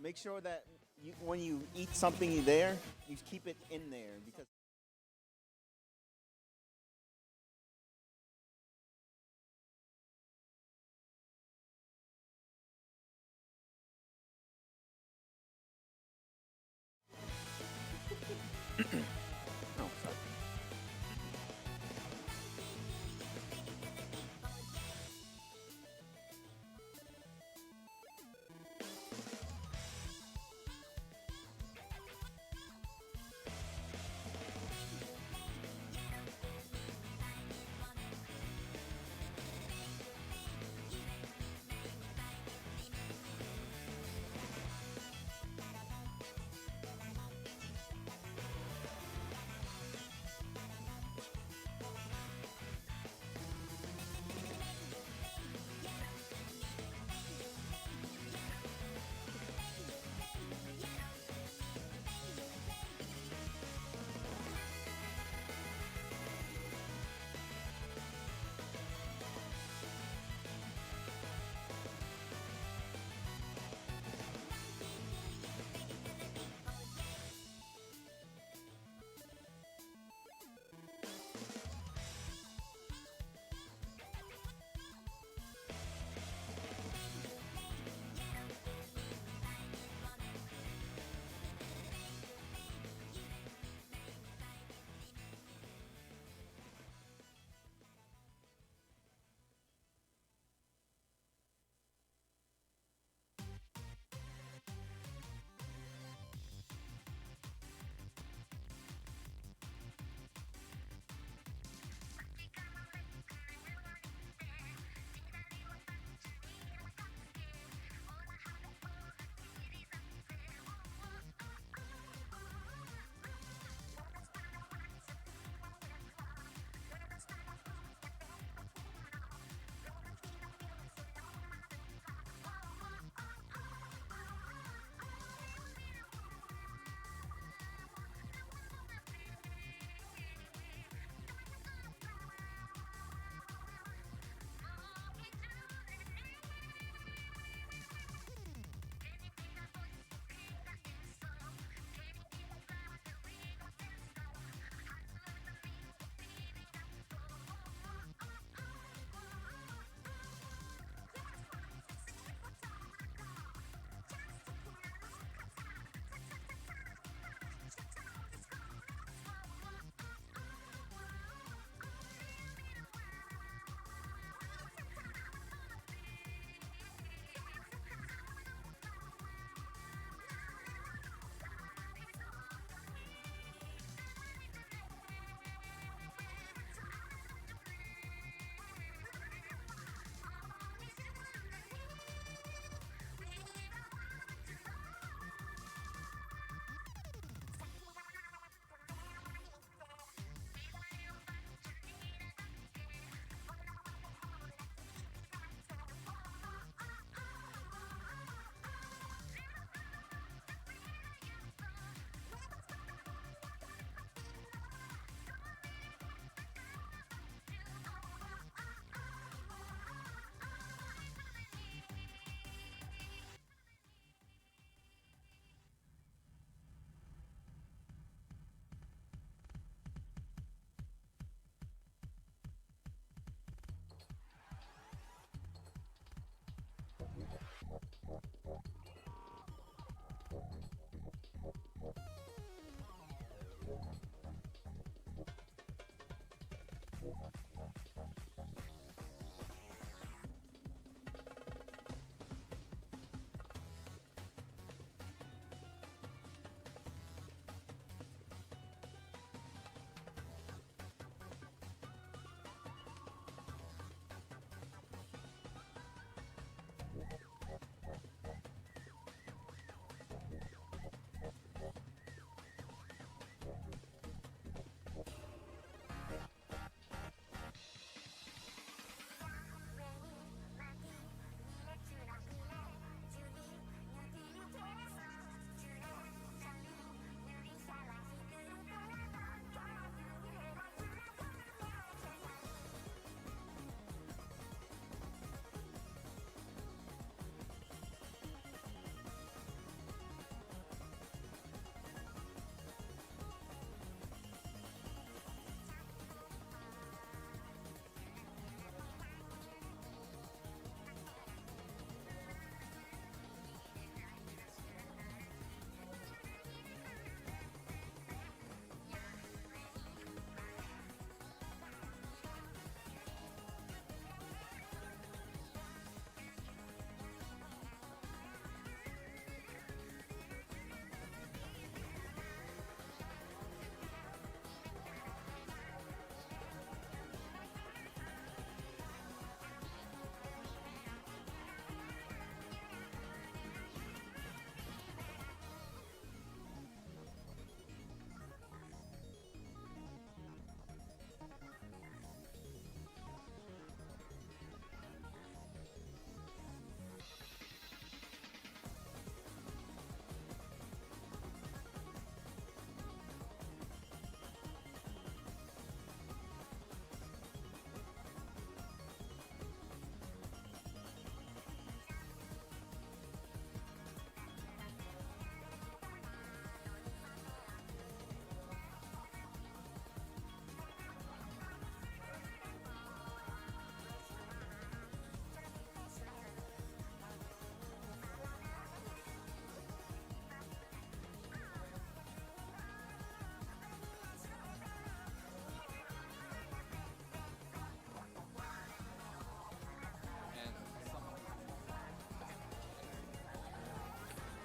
Make sure that when you eat something there, you keep it in there because. Oh, sorry.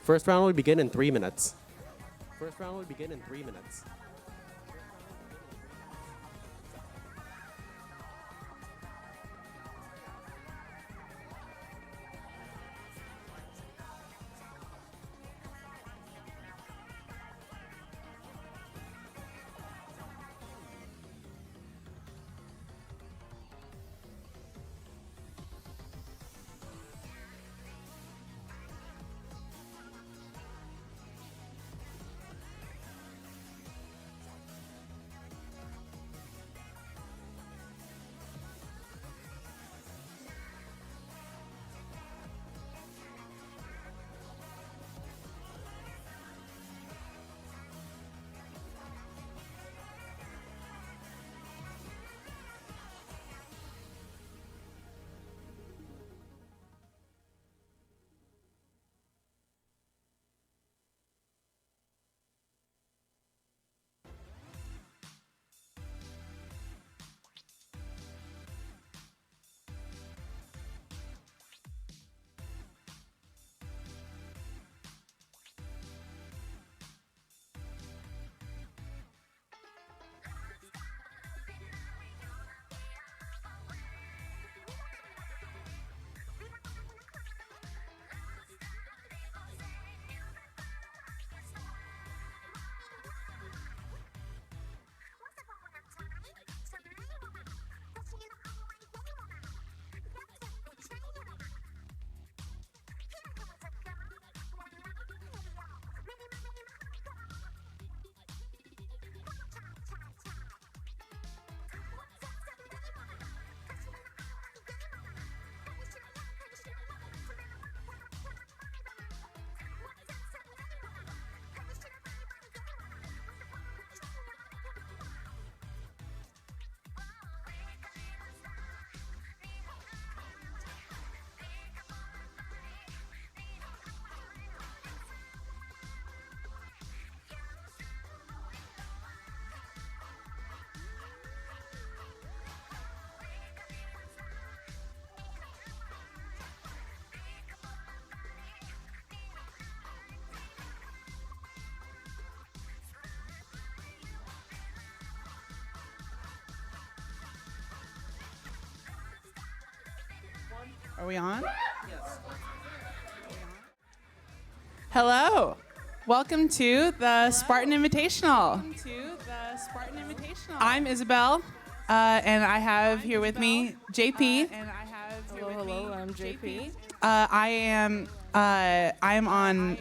First round will begin in 3 minutes. First round will begin in 3 minutes. Are we on? Yes. Hello. Welcome to the Spartan Invitational. I'm Isabel, and I have here with me JP. Hello, I'm JP. I am on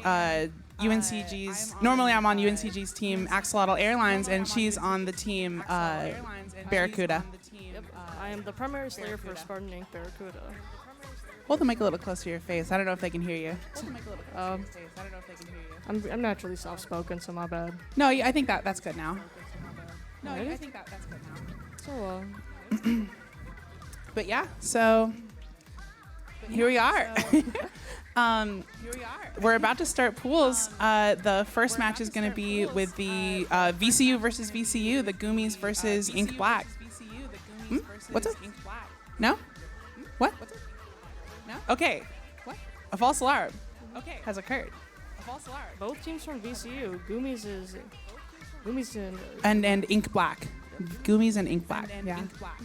UNCG's. Normally, I'm on UNCG's team, Axolotl Airlines, and she's on the team Barracuda. Yep. I am the primary slayer for Spartan Inc. Barracuda. Hold the mic a little closer to your face. I don't know if they can hear you. I'm naturally soft-spoken, so my bad. No, I think that's good now. Alrighty. I think that's good now. So, But yeah, so here we are. We're about to start pools. The first match is going to be with the VCU versus VCU, the Goomies versus Ink Black. What's up? No? What? No? Okay. What? A false alarm. Okay. Has occurred. A false alarm. both teams from VCU. Goomies and And Ink Black. Goomies and Ink Black. and Yeah. Ink Black.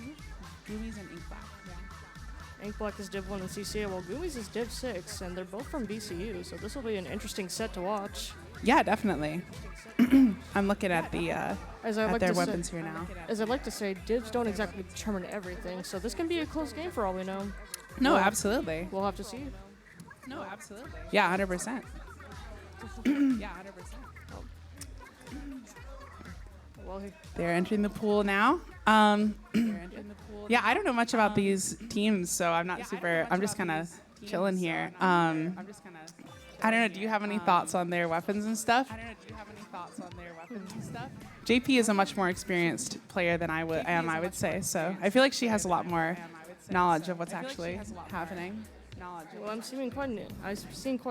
Goomies and Ink Black. Yeah. Ink Black is Div 1 and CCA, while Goomies is Div 6, and they're both from VCU, so this will be an interesting set to watch. Yeah, definitely. I'm looking at the As I at like their to weapons say, here now. As I like to say, divs don't exactly determine everything, so this can be a close game for all we know. No, Well, absolutely. We'll have to see. No, absolutely. Yeah, 100%. Yeah, 100%. Well, They're entering the pool now. Yeah, I don't know much about these teams, so I'm not super. I'm just kind of chilling here. I don't know. Do you have any thoughts on their weapons and stuff? JP is a much more experienced player than I would say. So I feel like she has a lot more knowledge of what's actually happening. Well, I've seen quite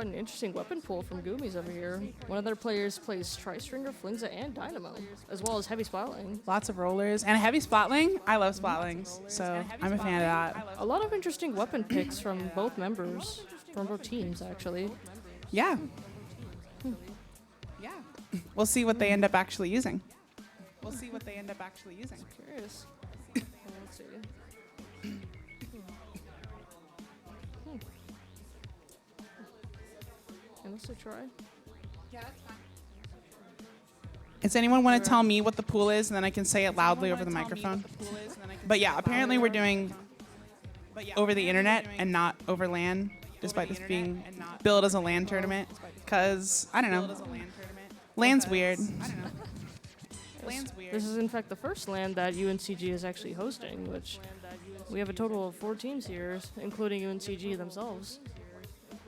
an interesting weapon pool from Goomies over here. One of their players plays Tri-Stringer, Flinza, and Dynamo, as well as Heavy Spotling. Lots of rollers and a heavy splatling. I love splatlings, so I'm a fan of that. A lot of interesting weapon picks from both members, from both teams, actually. Yeah. Yeah. We'll see what they end up actually using. Curious. Let's see. And let's try. Does anyone want to tell me what the pool is, and then I can say it loudly over the microphone? But yeah, apparently we're doing over the internet and not over LAN, despite this being billed as a LAN tournament. Because, I don't know, LAN's weird. This is in fact the first LAN that UNCG is actually hosting, which we have a total of 4 teams here, including UNCG themselves.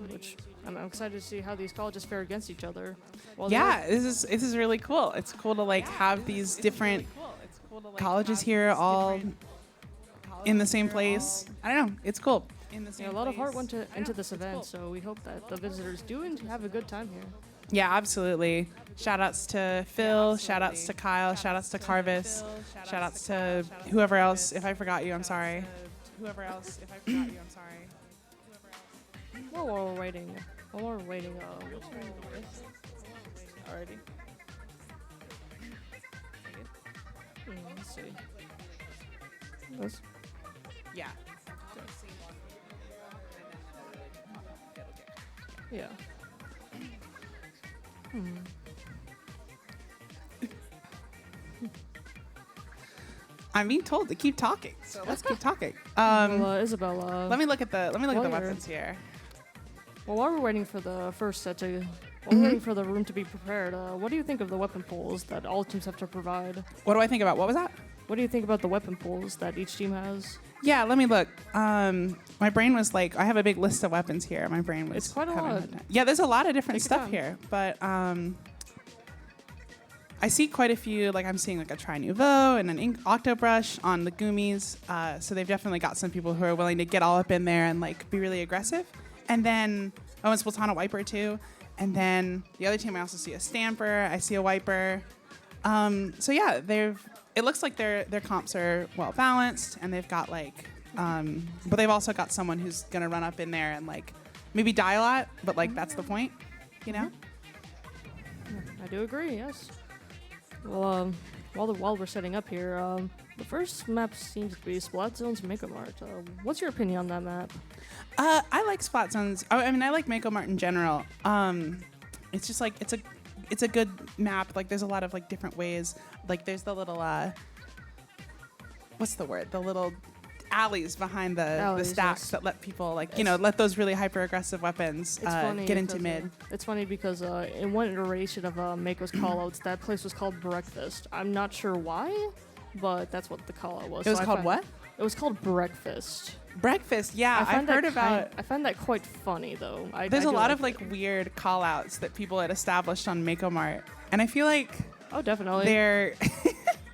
Which I'm excited to see how these colleges fare against each other. Yeah, this is really cool. It's cool to like have these different colleges here all in the same place. I don't know. It's cool. Yeah, a lot of heart went into this event, so we hope that the visitors do have a good time here. Yeah, absolutely. Shout outs to Phil, shout outs to Kyle, shout outs to Carvis, shout outs to whoever else. If I forgot you, I'm sorry. While we're waiting, alrighty. Let's see. Yeah. Yeah. I'm being told to keep talking, so let's keep talking. Isabella. Let me look at the weapons here. Well, while we're waiting for the first set to, while we're waiting for the room to be prepared, what do you think of the weapon pools that all teams have to provide? What do I think about? What was that? What do you think about the weapon pools that each team has? Yeah, let me look. My brain was like, I have a big list of weapons here. My brain was. It's quite a having lot. hard time. Yeah, there's a lot of different Take your stuff time. here, but I see quite a few. Like I'm seeing like a Tri Nouveau and an Octobrush on the Goomies. So they've definitely got some people who are willing to get all up in there and like be really aggressive. And then and Splatoon a Wiper too. And then the other team, I also see a Stamper. I see a Wiper. So yeah, it looks like their comps are well balanced, and they've got like, but they've also got someone who's gonna run up in there and like maybe die a lot, but like that's the point, you know? I do agree. Yes. Well, while we're setting up here, the first map seems to be Splat Zone's Mega Mart. What's your opinion on that map? I like Splat Zones. I mean, I like Mako Mart in general. It's just like it's a good map. Like there's a lot of like different ways. Like there's the little what's the word? The little alleys behind the stacks yes. that let people like let those really hyper aggressive weapons get into mid. It's funny because in one iteration of Mako's callouts, that place was called Breakfast. I'm not sure why, but that's what the callout was. It was called what? It was called Breakfast. Breakfast. Yeah, I've heard about. I find that quite funny though. There's a lot of like weird call outs that people had established on Mako Mart, and I feel like definitely they're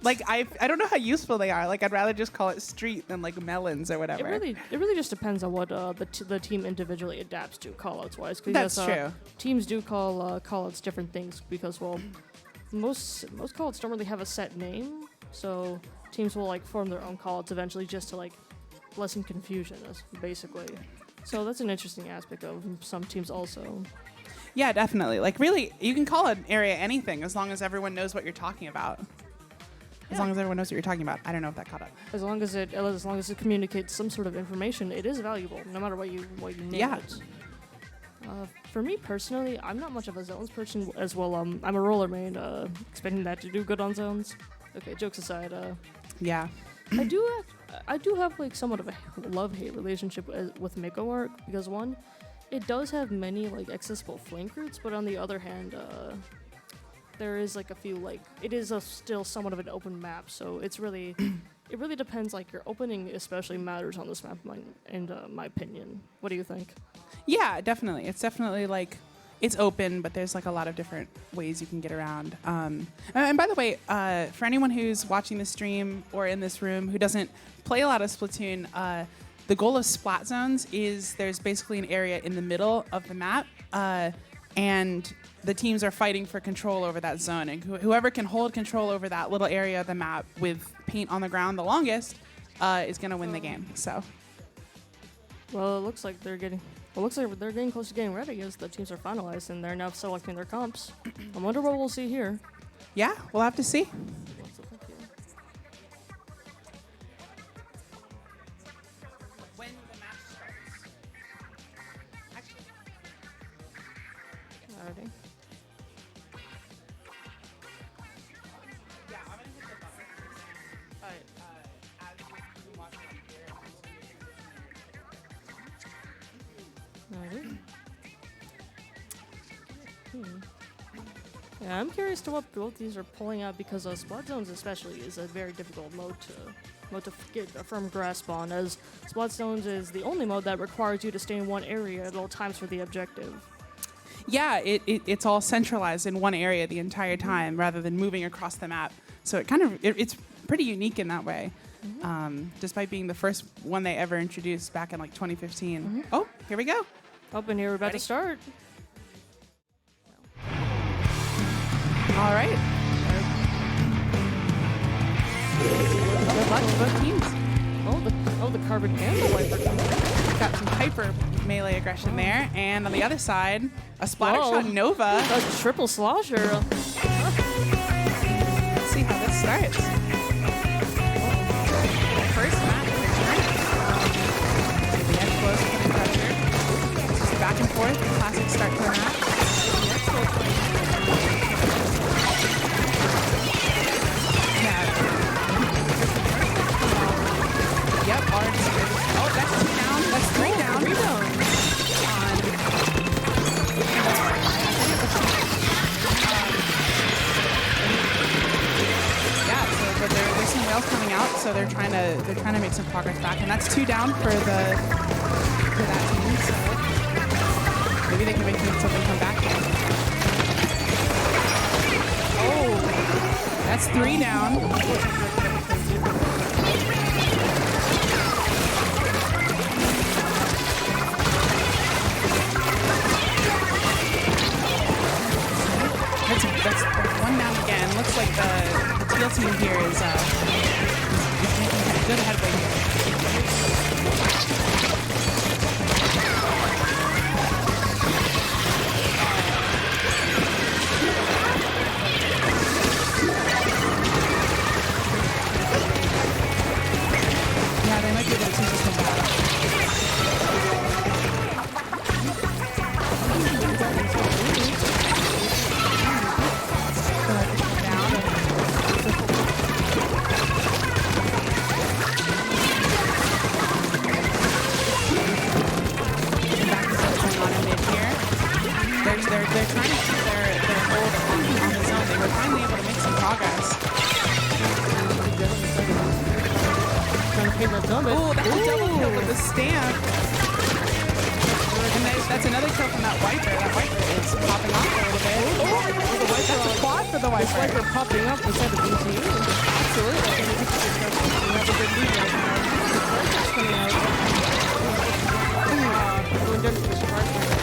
like I don't know how useful they are. Like I'd rather just call it street than like melons or whatever. It really just depends on what the team individually adapts to callouts wise. That's true. Teams do call callouts different things because most callouts don't really have a set name, so teams will like form their own callouts eventually just to like lessen confusion, basically. So that's an interesting aspect of some teams also. Yeah, definitely. Like really, you can call an area anything as long as everyone knows what you're talking about. As long as everyone knows what you're talking about. I don't know if that caught up. As long as it communicates some sort of information, it is valuable, no matter what you name it. For me personally, I'm not much of a zones person as well. I'm a roller main, expecting that to do good on zones. Okay, jokes aside. Yeah. I do have like somewhat of a love-hate relationship with Mako Mart because one, it does have many like accessible flank routes, but on the other hand, there is like a few like it is still somewhat of an open map, so it really depends. Like your opening especially matters on this map, in my opinion. What do you think? Yeah, definitely. It's definitely like it's open, but there's like a lot of different ways you can get around. And by the way, for anyone who's watching the stream or in this room who doesn't play a lot of Splatoon, the goal of Splat Zones is there's basically an area in the middle of the map, and the teams are fighting for control over that zone. And whoever can hold control over that little area of the map with paint on the ground the longest is going to win the game. So. Well, it looks like they're getting It looks like they're getting close to getting ready as the teams are finalized and they're now selecting their comps. I wonder what we'll see here. Yeah, we'll have to see. Let's look up here. When the match starts. Alrighty. Yeah, I'm gonna hit the button. But as you watch it here, Alrighty. Yeah, I'm curious to what both these are pulling out because Splat Zones especially is a very difficult mode to get a firm grasp on, as Splat Zones is the only mode that requires you to stay in one area at all times for the objective. yeah, it's all centralized in one area the entire time rather than moving across the map. So it's pretty unique in that way, despite being the first one they ever introduced back in like 2015. Oh, here we go. Up in here, we're about Ready? to start. All right. Good luck to both teams. Oh, the carbon candle wiper. Got some hyper melee aggression there, and on the other side, a Splattershot Nova. A triple slosher. Let's see how this starts. First match of the tournament. The edge close, putting pressure. Just back and forth, classic start to a match. Yep, already started. Oh, that's 2 down. That's 3 down. 3 down. Yeah, but there's some whales coming out, so they're trying to make some progress back, and that's 2 down for that team. So maybe they can make something come back here. Oh, that's 3 down. That's 1 down again. Looks like the teal team here is making good headway here. Yeah, they might be able to teach us some back. They're trying to keep their hold on the zone. They were finally able to make some progress. Oh, that's a double kill with the stamp. And that's another kill from that wiper. That wiper is popping off a little bit. Oh, that's a quad for the wiper. This wiper popping up instead of BTU. Absolutely. You have a good lead right now. The Spartan's coming out. Going down to the Spartan.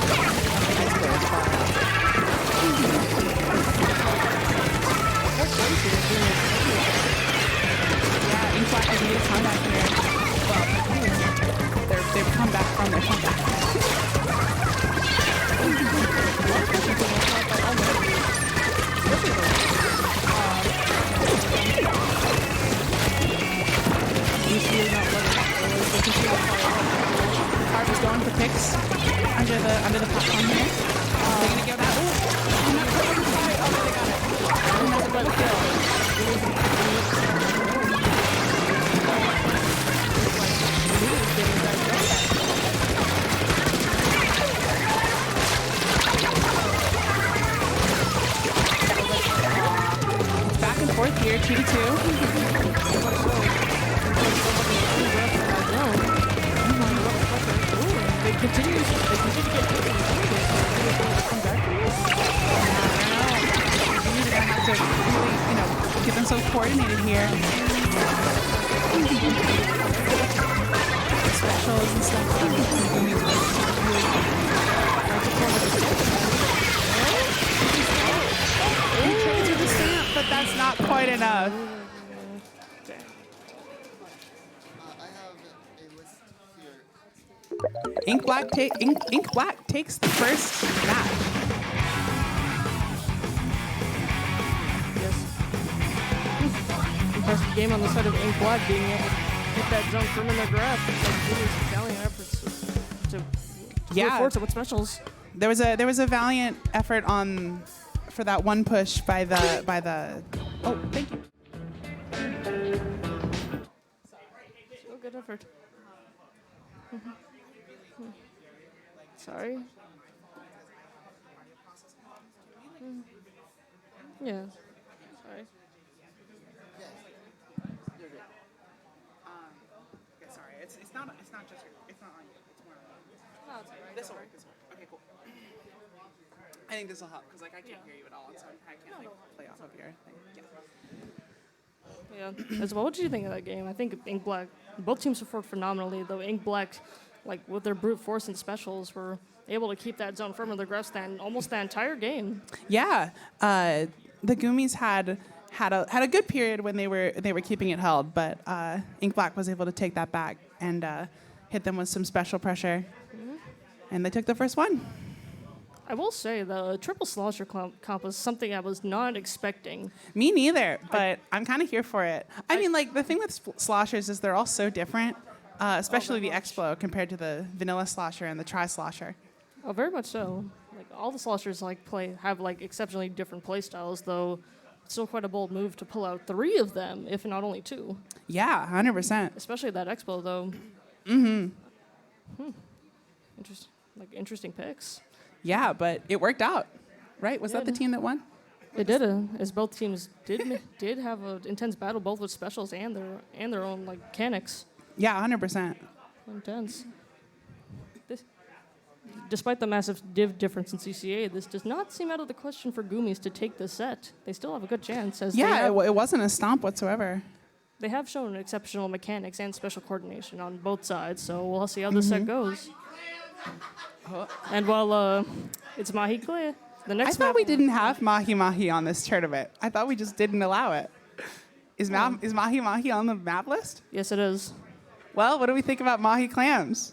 Yeah, Inkblack has made a comeback here. Well, they've come back from their comeback. Carver's going for picks under the platform here. They're gonna give that. Oh, not quite on the side. Oh, they got it. Another double kill. Back and forth here, 2-2. They continue to get They're gonna have to really, get themselves coordinated here. Specials and stuff. He tried to the stamp, but that's not quite enough. I have a list here. Ink Black takes the first match. Yes. Impressive game on the side of Ink Black being able to get that zone firm in their grasp. It's like really valiant efforts to Yeah. force it with specials. There was a valiant effort for that one push by the. Oh, thank you. Still good effort. Sorry. Yeah. Sorry. Sorry, it's not just on you. It's more on you. No, it's alright. This will work. Okay, cool. I think this will help because I can't hear you at all, so I can't play off of your thing. Yeah. Yeah. As well, what did you think of that game? I think Ink Black, both teams performed phenomenally, though Ink Black, like with their brute force and specials, were able to keep that zone firm in their grasp almost the entire game. Yeah, the Goomies had a good period when they were keeping it held, but Ink Black was able to take that back and hit them with some special pressure, and they took the first one. I will say the triple slosher comp was something I was not expecting. Me neither, but I'm kind of here for it. I mean, like, the thing with sloshers is they're all so different, especially the Explo compared to the vanilla slosher and the tri-slosher. Oh, very much so. Like all the sloshers have like exceptionally different play styles, though it's still quite a bold move to pull out 3 of them, if not only 2. Yeah, 100%. Especially that Expo though. Interesting picks. Yeah, but it worked out, right? Was that the team that won? It did, as both teams did have an intense battle, both with specials and their own like mechanics. Yeah, 100%. Intense. Despite the massive div difference in CCA, this does not seem out of the question for Goomies to take this set. They still have a good chance. As it wasn't a stomp whatsoever. They have shown exceptional mechanics and special coordination on both sides, so we'll see how this set goes. And while it's Mahi Clear, the next I thought we didn't have Mahi Mahi on this tournament. I thought we just didn't allow it. Is Mahi Mahi on the map list? Yes, it is. Well, what do we think about Mahi Clams?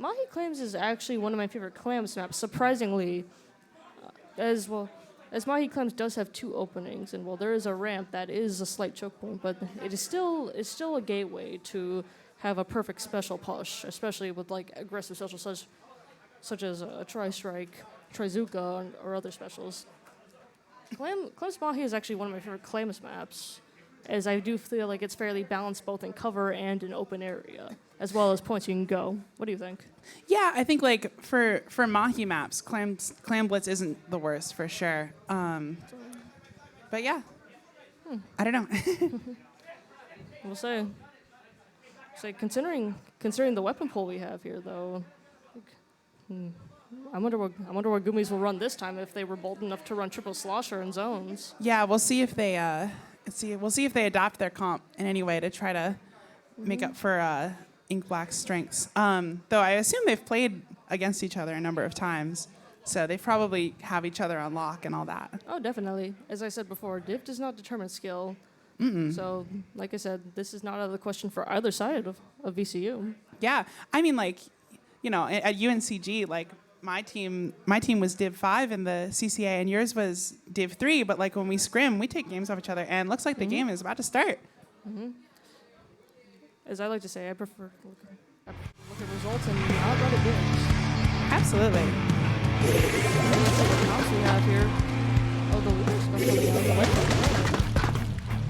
Mahi Clams is actually one of my favorite clams maps, surprisingly. As Mahi Clams does have 2 openings, and while there is a ramp, that is a slight choke point, but it's still a gateway to have a perfect special push, especially with like aggressive specials such as a Tri-Strike, Trizuka, or other specials. Clams Mahi is actually one of my favorite clams maps, as I do feel like it's fairly balanced both in cover and in open area, as well as points you can go. What do you think? Yeah, I think like for Mahi maps, Clam Blitz isn't the worst for sure. But yeah, I don't know. We'll say considering the weapon pool we have here, though, I wonder what Goomies will run this time if they were bold enough to run triple slosher in zones. Yeah, we'll see if they adopt their comp in any way to try to make up for Ink Black's strengths. Though I assume they've played against each other a number of times, so they probably have each other on lock and all that. Oh, definitely. As I said before, div does not determine skill. So, like I said, this is not out of the question for either side of VCU. Yeah, I mean, like, you know, at UNCG, like, my team was Div 5 in the CCA, and yours was Div 3. But like when we scrim, we take games off each other, and looks like the game is about to start. As I like to say, I prefer to look at results and not run at games. Absolutely. What else we have here? Oh, the leader stuff coming out. The weapon.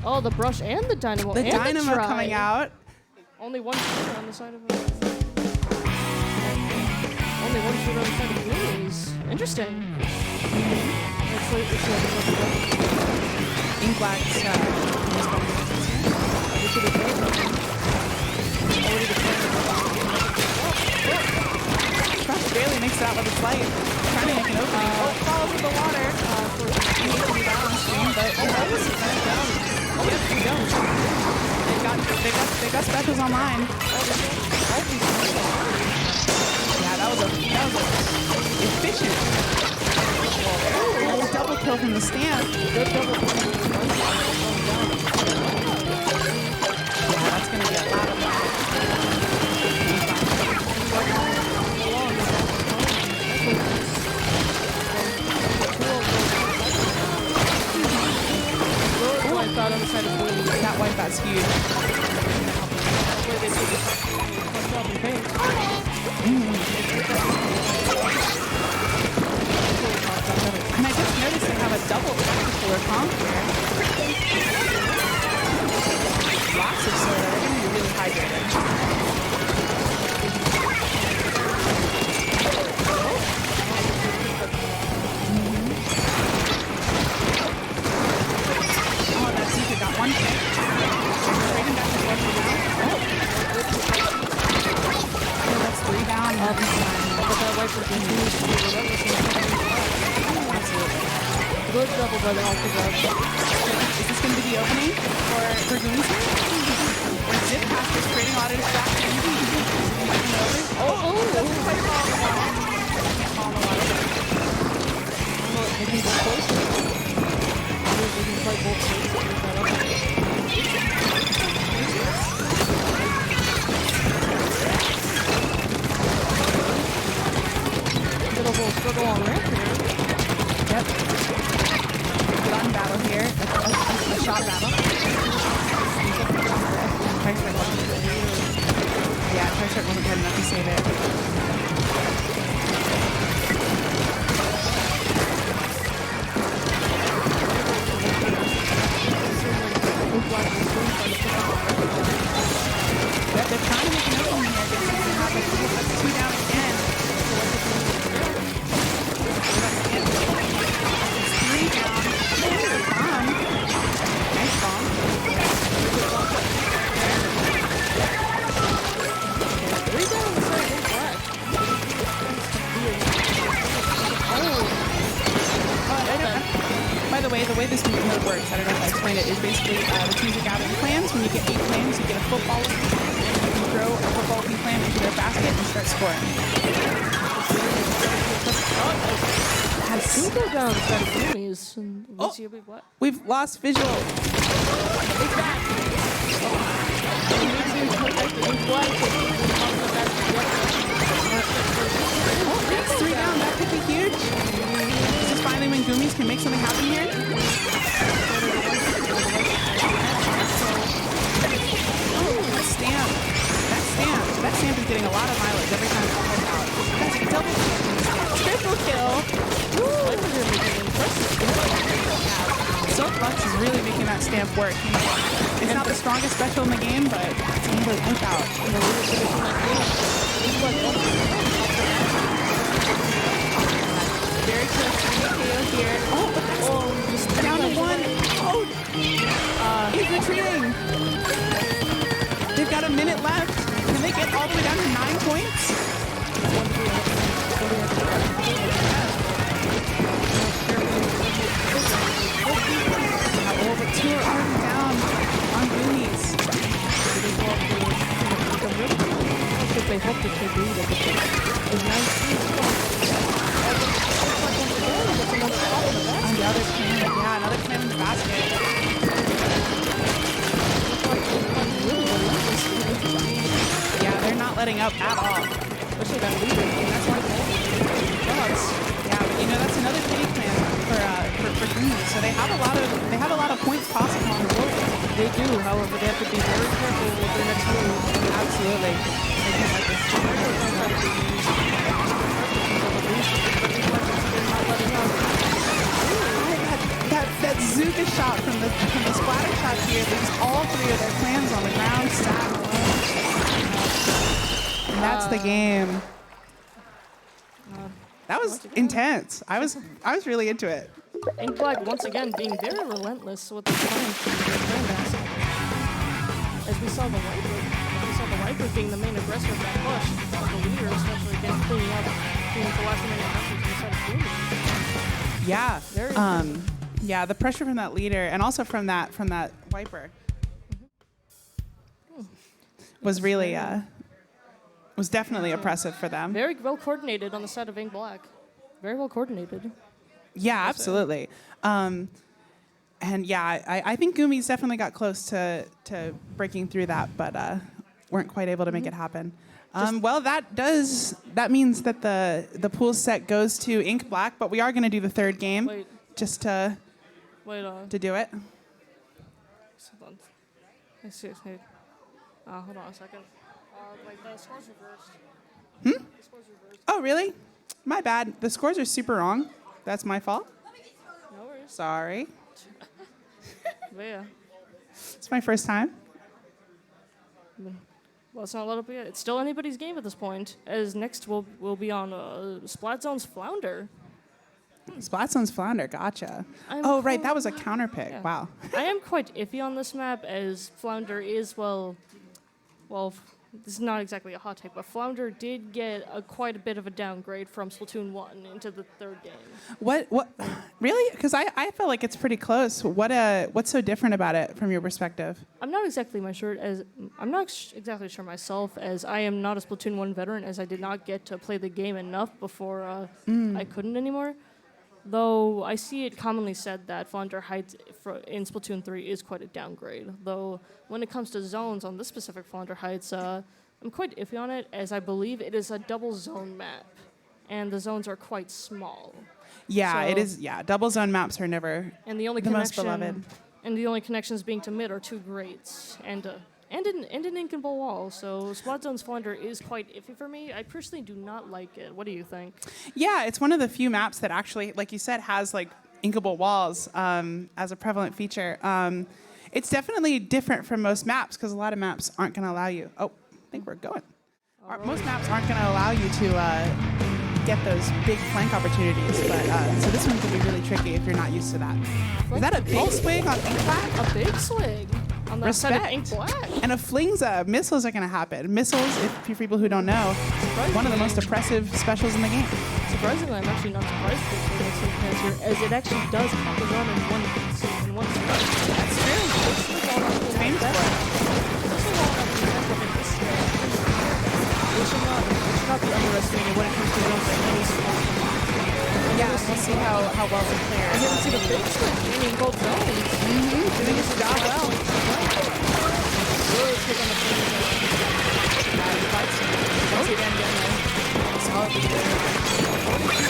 Oh, the brush and the dynamo. The and dynamo the coming out. Only one shooter on the side of it. Only one shooter on the side of the Goomies. Interesting. Ink Black's Crush barely makes it out with its light. Trying to make an opening. Oh, falls in the water. He needs to be balanced stream, but almost down. Yep, he don't. They've got specials online. Yeah, that was efficient. Oh, double kill from the stand. Good double kill. Yeah, that's going to be a lot of Wipeout on the side of Blue. That wipeout's huge. Where they took it up in paint. And I just noticed they have a double tactical comp here. Lots of soda. They're going to be really hydrated. Oh, that Zika got one kick. Trading back and forth now. Oh, that's 3 down. But that wiper continues to be relentless in Absolutely. good double by the Alcazar. Is this going to be the opening for Goonies here? Zip pass is creating a lot of distraction. Oh, that's quite ball. Can't fall in the water. They can go close. They can play both sides to pick that up. Little struggle on ramp here. Yep. Good on battle here. A shot battle. Yeah, Tricerp wasn't good enough to save it. They're trying to make an opening here. This doesn't happen. That's 2 down again. It's 3 down. Bomb. Nice bomb. By the way this mode works, I don't know if I explained it, is basically the teams are gathering clans. When you get 8 clans, you get a football and you can throw a football clan into their basket and start scoring. Has Cinco down instead of Goonies, and we see a big what? We've lost visual. It's back! It's 3 down, that could be huge. This is finally when Goomies can make something happen here. Oh, that stamp. That stamp is getting a lot of mileage every time it comes out. That's a double kill. Triple kill. Silk Lux is really making that stamp work. It's not the strongest special in the game, but it's able to pump out. Very close to the KO here. Oh, but that's just down to 1. Oh, he's retreating. They've got a minute left. Can they get all the way down to 9 points? Oh, but 2 are already down on Goonies. They hope that they do that. It's 19. On the other clan, yeah, another clan in the basket. Yeah, they're not letting up at all. Especially that leader. That's one thing. Yeah, but you know that's another pity clan for Goonies. So they have a lot of points possible on the board. They do, however, they have to be very careful with their next move. Absolutely. They can't let this. That Zuka shot from the splatter shot here leaves all 3 of their clans on the ground sat alone. And that's the game. That was intense. I was really into it. Ink Black once again being very relentless with the plans from their grandmaster. As we saw the Viper being the main aggressor of that push, the leader essentially again cleaning up the last minute action inside of Blue. Yeah. Yeah, the pressure from that leader and also from that Viper was really was definitely oppressive for them. Very well coordinated on the side of Ink Black. Very well coordinated. Yeah, absolutely. And yeah, I think Goomies definitely got close to breaking through that, but weren't quite able to make it happen. Well, that means that the pool set goes to Ink Black, but we are going to do the 3rd game just to do it. Hold on. I see. Hold on a second. Like the score's reversed. The score's reversed. Oh, really? My bad. The scores are super wrong. That's my fault. No worries. Sorry. But yeah. It's my first time. Well, it's not let up yet. It's still anybody's game at this point. As next we'll be on Splat Zone's Flounder. Splatzone's Flounder. Gotcha. I'm Right. That was a counter pick. Yeah. Wow. I am quite iffy on this map, as Flounder is well. This is not exactly a hot take, but Flounder did get quite a bit of a downgrade from Splatoon 1 into the third game. What? Really? Because I feel like it's pretty close. What's so different about it from your perspective? I'm not exactly exactly sure myself, as I am not a Splatoon 1 veteran, as I did not get to play the game enough before I couldn't anymore. Though I see it commonly said that Flounder Heights in Splatoon 3 is quite a downgrade. Though when it comes to zones on this specific Flounder Heights, I'm quite iffy on it, as I believe it is a double zone map, and the zones are quite small. Yeah, So- it is. Yeah, double zone maps are never And the only the most connection, beloved. and the only connections being to mid are two grates, and an inkable wall. So Splat Zone's Flounder is quite iffy for me. I personally do not like it. What do you think? Yeah, it's one of the few maps that actually, like you said, has like inkable walls as a prevalent feature. It's definitely different from most maps because a lot of maps aren't going to allow you. Oh, I think we're going. Most maps aren't going to allow you to get those big flank opportunities. But so this one can be really tricky if you're not used to that. Is that a big swing on Ink Black? A big swing on that side of Ink Black. And a flingza. Missiles are going to happen. Missiles, if for people who don't know, one of the most oppressive specials in the game. Surprisingly, I'm actually not surprised with this pass here, as it actually does pop it on in one strike. That's true. It's famous for it. It should not be underestimated when it comes to zones like any sport. Yeah, we'll see how well they play. I didn't see the big swing in both zones. Doing his job well. Really quick on the field. Once again, solid there.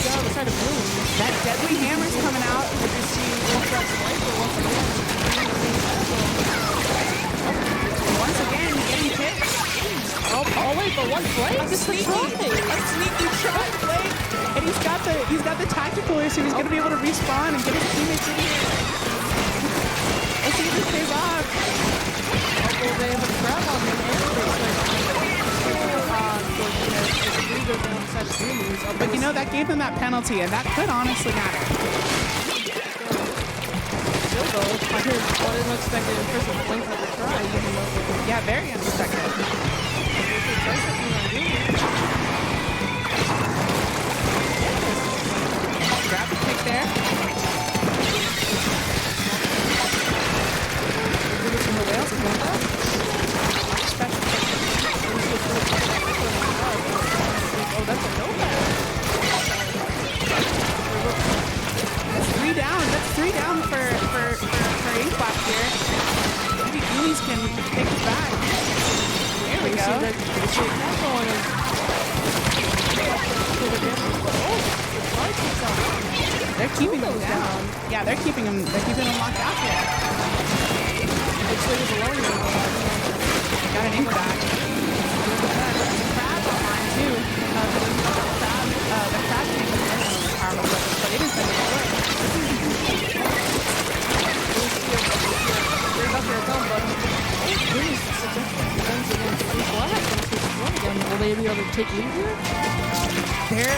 Down the side of blue. That deadly hammer's coming out. Did you see Wolfrot's rifle once again? And once again, getting kicked. Oh wait, but one flame? A sneaky try play. And he's got the tactical, so he's going to be able to respawn and get his teammates in here. Let's see if this pays off. Well, they have a grab on him and But you know, that gave them that penalty, and that could honestly matter. Still though, I didn't expect it in person to blink like a try, even though Yeah, very unexpected. Grab the kick there. oh, that's a no-back. That's three down. That's three down for Inkbot here. Maybe Goonies can take it back. There we go. They're keeping him down. Yeah, they're keeping him locked out there. Got an ink back. Crab online too. The crab came in the power weapon, but it is going to work. Will they be able to take lead here?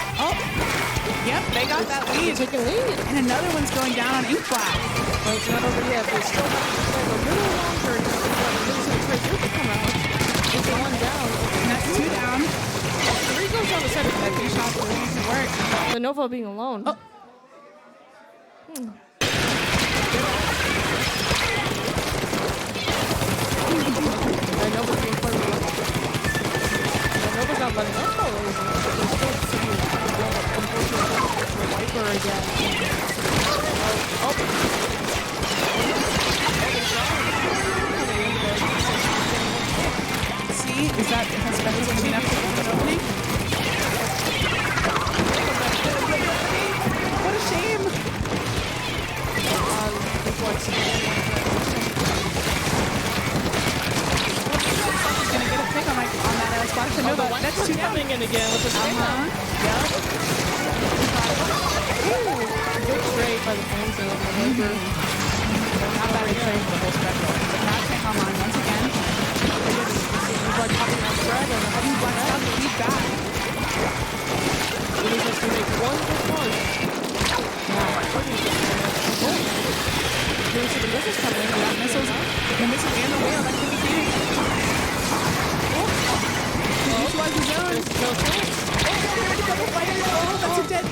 Yep, they got that lead. Taking lead. And another one's going down on Ink Black. But it's not over yet. They still have to play a little longer to come out. It's one down. And that's two down. Three goes on the side of That few shots really need to work. the Nova being alone. Oh. The Nova's being played with. The Nova's not letting us go. The Viper again. See, is that going to be enough to open an opening? What a shame. to know that. That's too coming in again with the spin. Good trade by the fans of the Not bad at trade for the whole special. The crowd can't come on once again. Black popping out spread and heavy black Black stuff, lead back. Really just to make one good push. Really see the missiles coming in. Yeah, missiles. The missiles and the whale. That could be big. Neutralize the zone. There's no chance. Double fighter. Oh, that's a dead.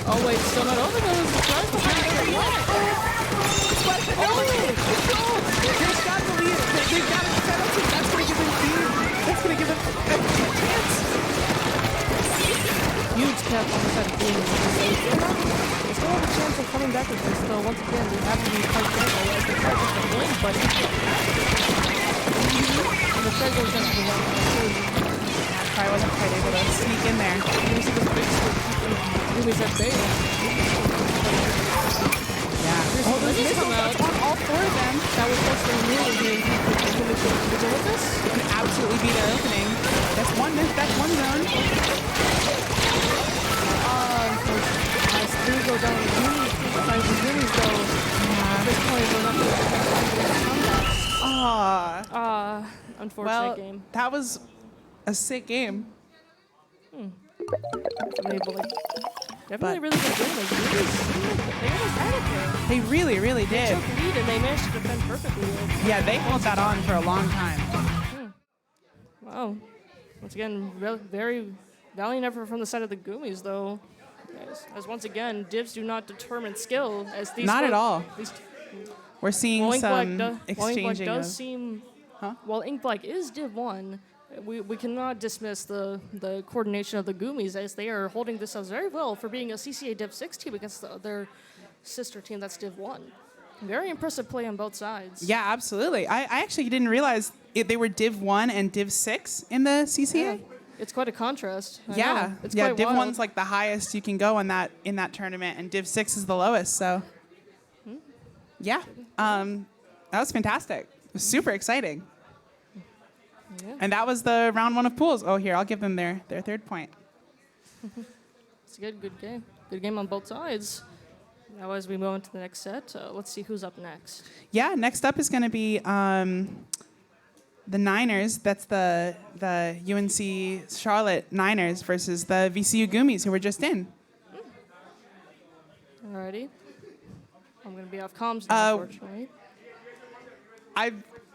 Oh wait, still not over. There was a surprise behind it. Splatoon. No, they've got the lead. They've got a penalty. That's going to give them speed. That's going to give them a chance. Huge cap on the side of the game. They still have a chance of coming back with this, though. Once again, they have to be quite careful as they try just to win, but and the third goes down to the one. Probably wasn't quite able to sneak in there. You see the big Ruby's at bay. Yeah. Oh, those missiles that's on all four of them. That was supposed to be really Did you look this? Can absolutely be their opening. That's one zone. As three go down the Goonies, the Goonies go. At this point, we're not going to Ah. unfortunate game. That was a sick game. Definitely really good game. Like, they almost had it there. They really, really They did. took lead and they managed to defend perfectly. Yeah, they held that on for a long time. Wow. Once again, very valiant effort from the side of the Goomies, though. As once again, divs do not determine skill. As these Not at all. These We're seeing while some While exchanging does of... seem, Huh? while Ink Black is Div 1, we cannot dismiss the coordination of the Goomies, as they are holding this up very well for being a CCA Div 6 team against their sister team that's Div 1. Very impressive play on both sides. Yeah, absolutely. I actually didn't realize they were Div 1 and Div 6 in the CCA. Yeah. It's quite a contrast. I Yeah, know. It's yeah. quite Div wild. 1's like the highest you can go in that tournament, and Div 6 is the lowest. So, yeah, that was fantastic. It was super exciting. Yeah. And that was the round 1 of pools. Oh, here, I'll give them their third point. It's a good game. Good game on both sides. Now, as we move into the next set, let's see who's up next. Yeah, next up is going to be the Niners. That's the UNC Charlotte Niners versus the VCU Goomies, who were just in. Alrighty. I'm going to be off comms now, unfortunately.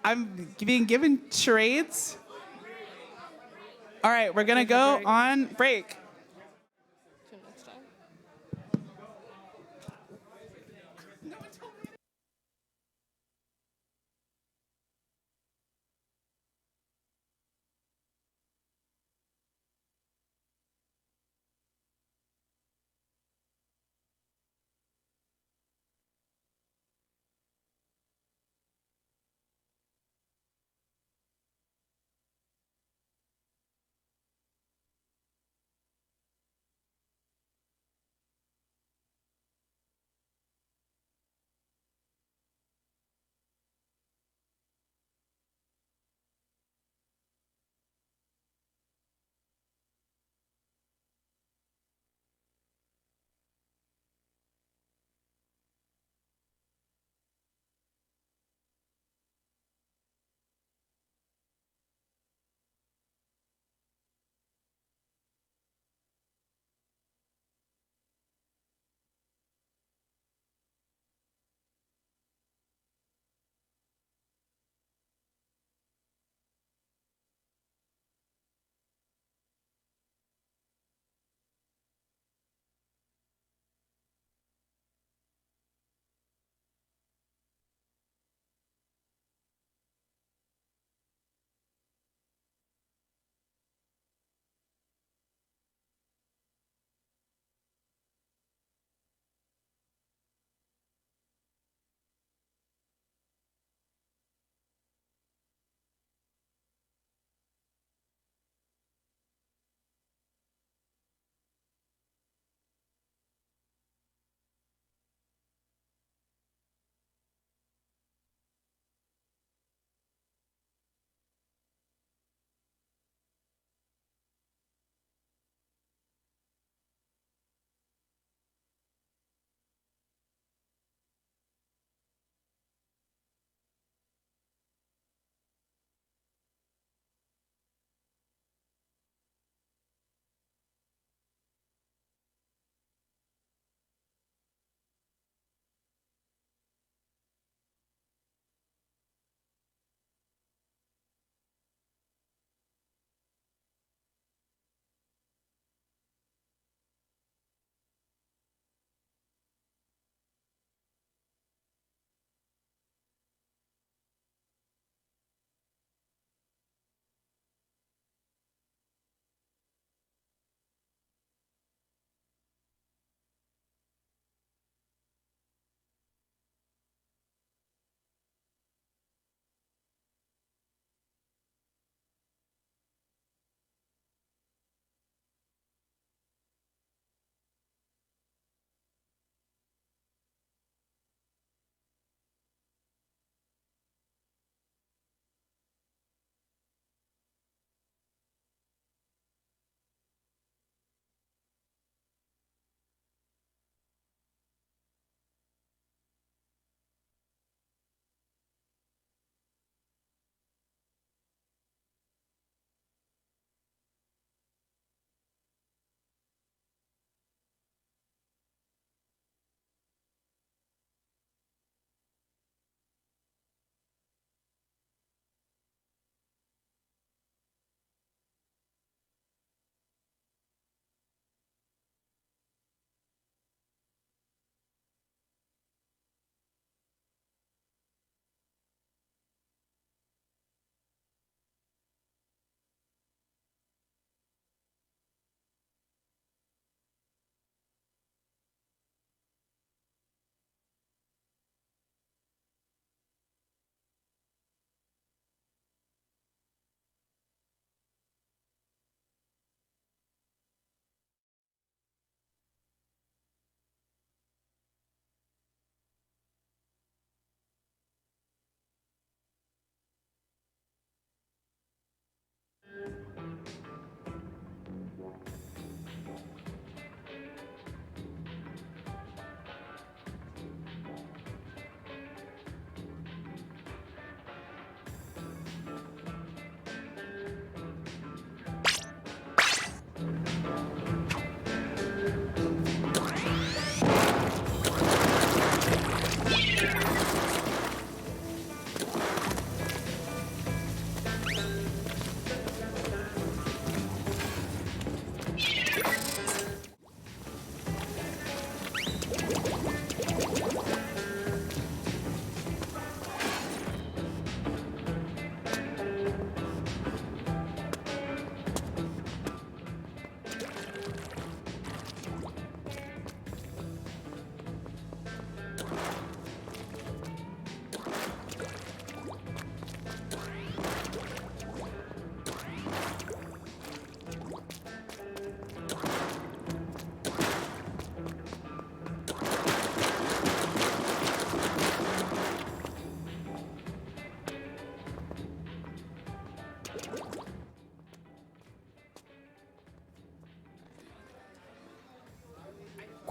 I'm being given charades. All right, we're going to go on break. Till next time.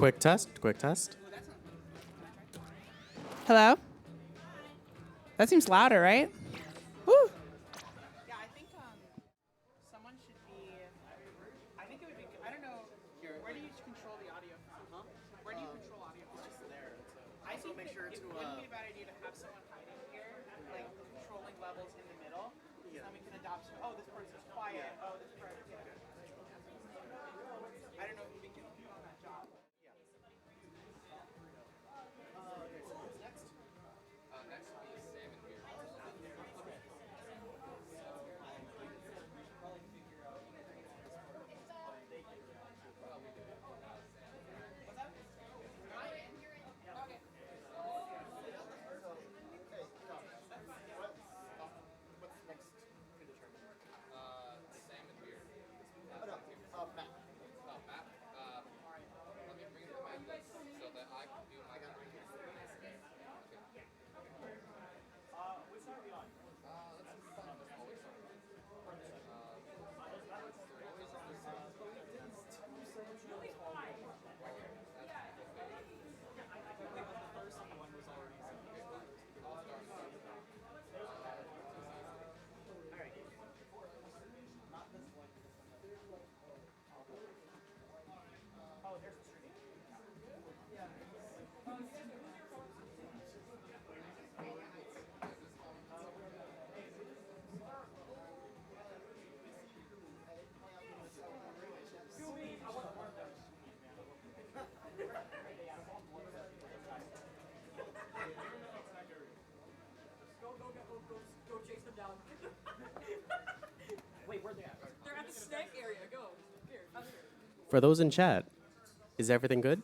Quick test. Quick test. Hello? That seems louder, right? Woo! Yeah, I think someone should be. I think it would be. I don't know. Where do you control the audio from? Where do you control audio? It's just there. I think make sure it wouldn't be a bad idea to have someone hiding here, like controlling levels in the middle. Yeah. And we can adopt. Oh, this person's quiet. Oh, this person. Yeah. I don't know if we can do on that job. For those in chat, is everything good?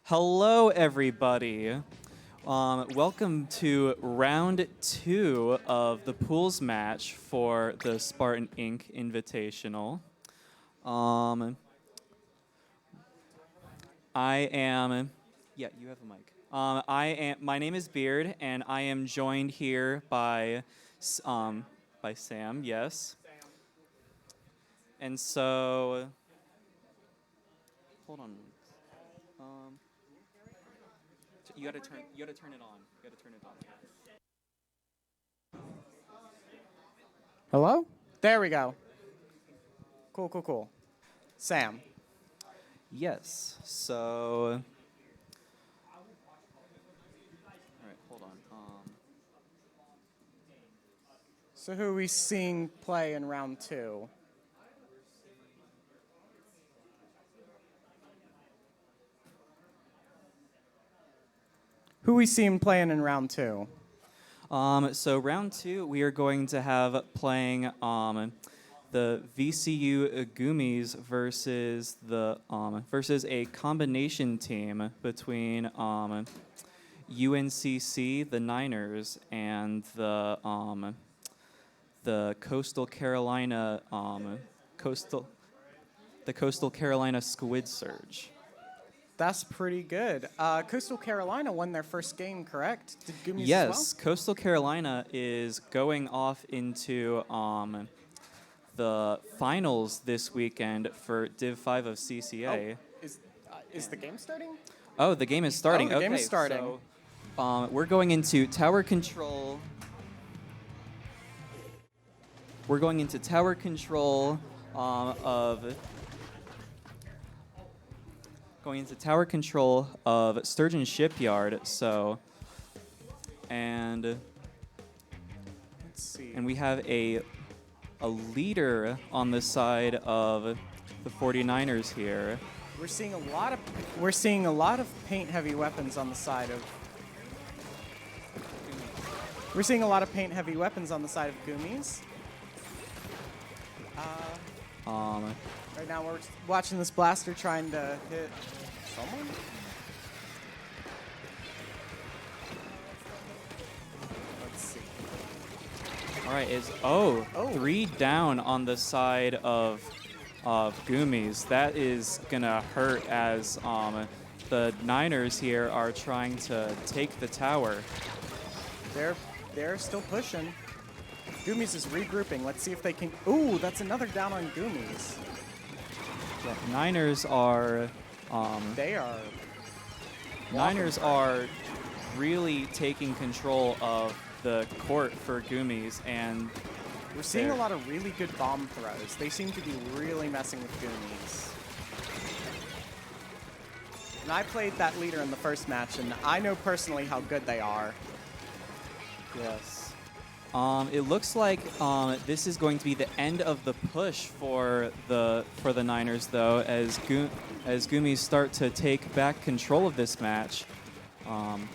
Hello, everybody. Welcome to round 2 of the pools match for the Spartan Inc. Invitational. I am. Yeah, you have a mic. My name is Beard, and I am joined here by Sam. Yes. And so, hold on. You gotta turn it on. You gotta turn it on. Hello? There we go. Cool. Sam. Yes. So. All right. Hold on. So who are we seeing play in round 2? Who we seeing playing in round 2? So round 2, we are going to have playing the VCU Gummies versus versus a combination team between UNCC, the Niners, and the Coastal Carolina Coastal Carolina Squid Surge. That's pretty good. Coastal Carolina won their first game, correct? Did Gummies Yes, as Coastal Carolina is going off into the finals this weekend for Div 5 of CCA. well? Is the game starting? Oh, the game is starting. Oh, the game is Okay, starting. So, we're going into tower control. We're going into tower control of Sturgeon Shipyard. So, and Let's see. we have a leader on the side of the 49ers here. We're seeing a lot of paint heavy weapons on the side of Gummies. Right now we're watching this blaster trying to hit someone. Let's see. All right, Oh. 3 down on the side of Gummies. That is gonna hurt as the Niners here are trying to take the tower. They're still pushing. Gummies is regrouping. Let's see if they can. Ooh, that's another down on Gummies. Yeah, Niners are Niners are really taking control of the court for Gummies, and We're seeing a lot of really good bomb throws. They seem to be really messing with Gummies. And I played that leader in the first match, and I know personally how good they are. yes. It looks like this is going to be the end of the push for the Niners, though, as Gummies start to take back control of this match. Looks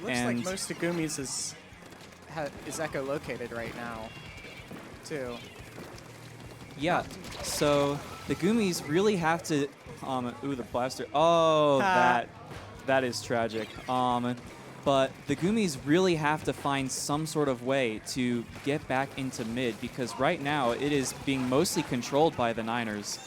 like most of Gummies is echo-located right now, too. Yeah, so the Gummies really have to. Ooh, the blaster. Oh, that is tragic. But the Gummies really have to find some sort of way to get back into mid, because right now it is being mostly controlled by the Niners.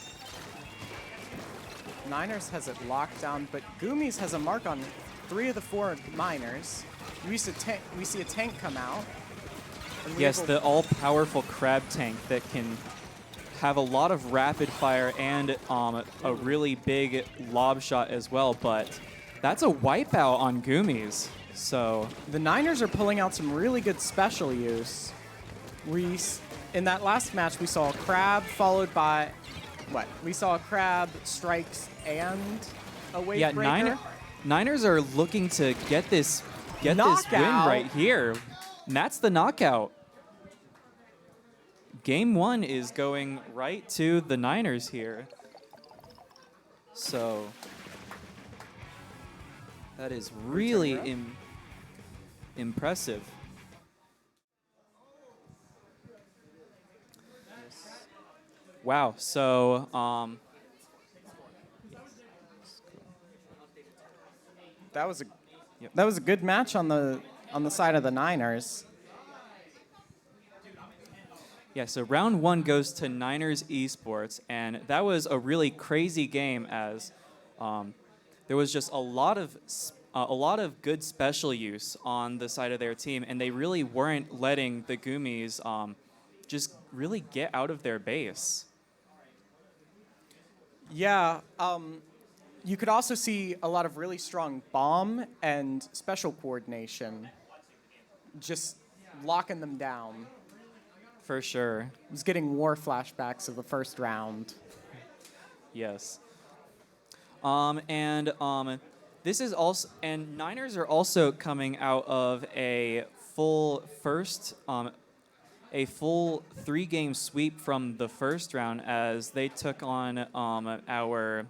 Niners has it locked down, but Gummies has a mark on 3 of the 4 Niners. We see a tank come out. And Yes, the all-powerful crab tank that can have a lot of rapid fire and a really big lob shot as well, but that's a wipeout on Gummies. So the Niners are pulling out some really good special use. In that last match, we saw a crab followed by what? We saw a crab, strikes, and a wave breaker. Niners are looking to get this win right here. And that's the knockout. Game 1 is going right to the Niners here. So that is really impressive. Wow. So That was a good match on the side of the Niners. Yeah, so round 1 goes to Niners Esports, and that was a really crazy game as there was just a lot of good special use on the side of their team, and they really weren't letting the Goomies just really get out of their base. Yeah, you could also see a lot of really strong bomb and special coordination, just locking them down. For sure. I was getting war flashbacks of the first round. Yes. This is also, and Niners are also coming out of a full 3-game sweep from the first round as they took on our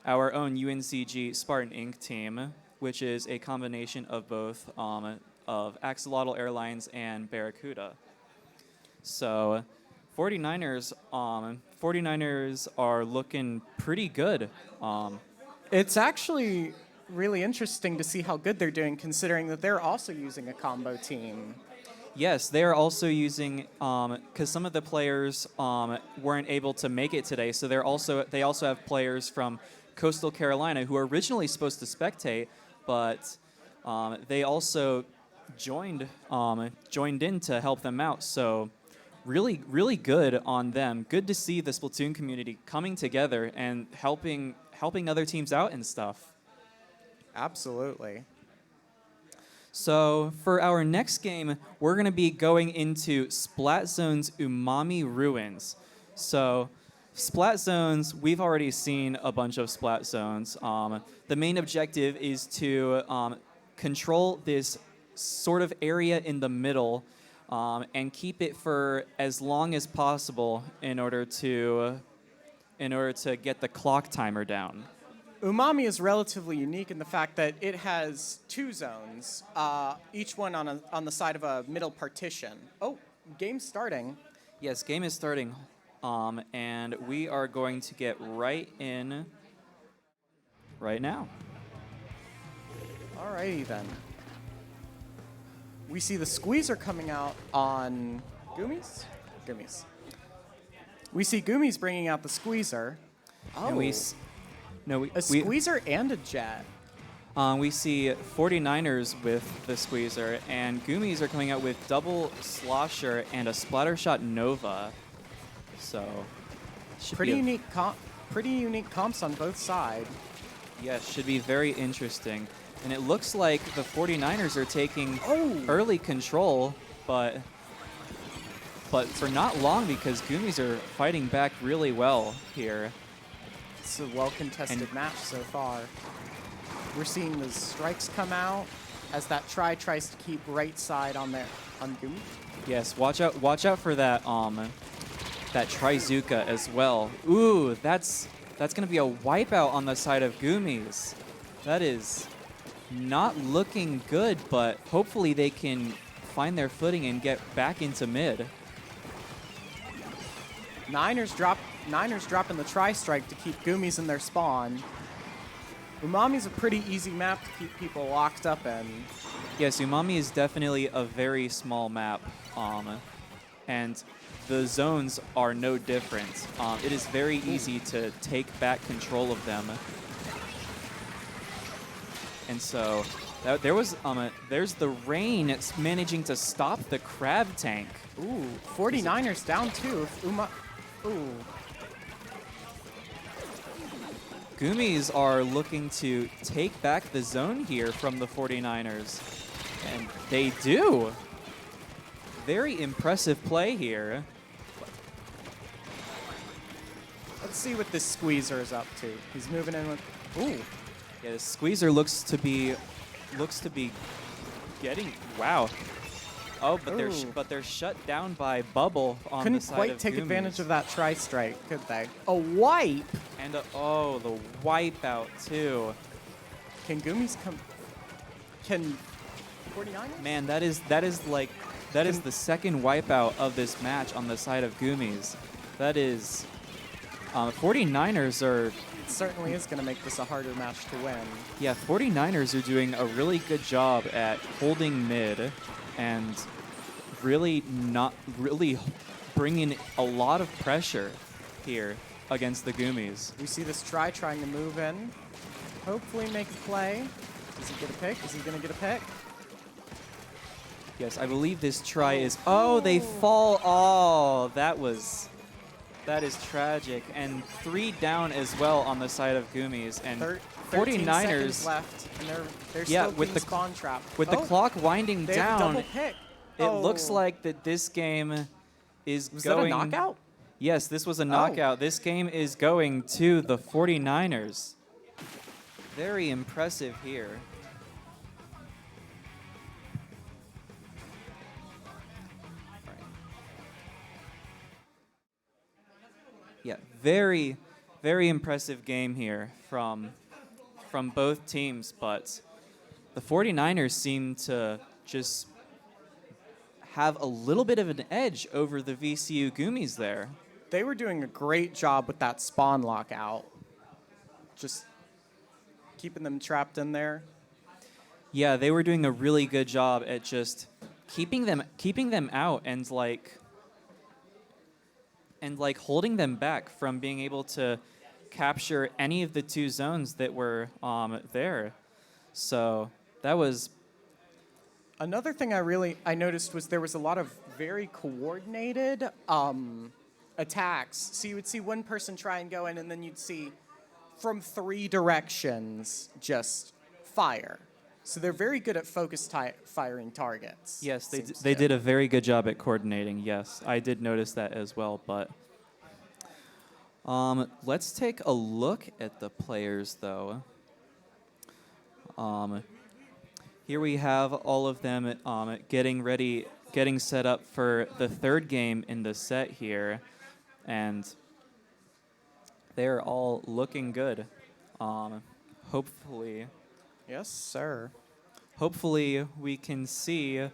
own UNCG Spartan Inc. team, which is a combination of both of Axolotl Airlines and Barracuda. So 49ers are looking pretty good. It's actually really interesting to see how good they're doing, considering that they're also using a combo team. Yes, they are also using because some of the players weren't able to make it today, so they also have players from Coastal Carolina who were originally supposed to spectate, but they also joined in to help them out. So really, really good on them. Good to see the Splatoon community coming together and helping other teams out and stuff. Absolutely. So for our next game, we're going to be going into Splat Zone's Umami Ruins. So Splat Zones, we've already seen a bunch of Splat Zones. The main objective is to control this sort of area in the middle and keep it for as long as possible in order to get the clock timer down. Umami is relatively unique in the fact that it has 2 zones, each one on the side of a middle partition. Oh, game's starting. Yes, game is starting, and we are going to get right in right now. Alrighty then. We see the squeezer coming out on Goomies? Goomies. We see Goomies bringing out the squeezer. Oh, a squeezer and a jet. We see 49ers with the squeezer, and Goomies are coming out with double slosher and a Splattershot Nova. So, pretty unique comps on both sides. Yes, should be very interesting. And it looks like the 49ers are taking early control, but for not long because Goomies are fighting back really well here. It's a well-contested match so far. We're seeing the strikes come out as that tries to keep right side on Goomies. Yes, watch out for that that Trizuka as well. Ooh, that's gonna be a wipeout on the side of Goomies. That is not looking good, but hopefully they can find their footing and get back into mid. Niners dropping the tri-strike to keep Goomies in their spawn. Umami's a pretty easy map to keep people locked up in. Yes, Umami is definitely a very small map, and the zones are no different. It is very easy to take back control of them. And so there's the rain. It's managing to stop the crab tank. Ooh, 49ers down 2. Ooh. Goomies are looking to take back the zone here from the 49ers. And they do. Very impressive play here. Let's see what this squeezer is up to. He's moving in with... Ooh. Yeah, the squeezer looks to be getting... Wow. Oh, but they're shut down by Bubble on the side of Couldn't quite take Goomies. advantage of that tri-strike, could they? A wipe! And the wipeout too. Can Goomies come... Can 49ers? Man, that is the second wipeout of this match on the side of Goomies. That is... 49ers are certainly is going to make this a harder match to win. Yeah, 49ers are doing a really good job at holding mid and really bringing a lot of pressure here against the Goomies. We see this trying to move in. Hopefully make a play. Does he get a pick? Is he going to get a pick? Yes, I believe this try is... Oh, they fall. Oh, that is tragic. And 3 down as well on the side of Goomies. And 13 49ers seconds left, and they're Yeah, still with being the spawn trapped. with the clock winding They have a down, double pick. it looks Oh. like that this game is Was going... that a knockout? Yes, this was a knockout. This game is going to the 49ers. Very impressive here. Yeah, very, very impressive game here from both teams, but the 49ers seem to just have a little bit of an edge over the VCU Goomies there. They were doing a great job with that spawn lockout. Just keeping them trapped in there. Yeah, they were doing a really good job at just keeping them out and holding them back from being able to capture any of the 2 zones that were there. So that was... Another thing I noticed was there was a lot of very coordinated attacks. So you would see one person try and go in, and then you'd see from 3 directions just fire. So they're very good at focus firing targets. Yes, they did a very good job at coordinating. Yes, I did notice that as well. But let's take a look at the players, though. Here we have all of them getting ready, getting set up for the 3rd game in the set here, and they're all looking good. Hopefully. Yes, sir. Hopefully we can see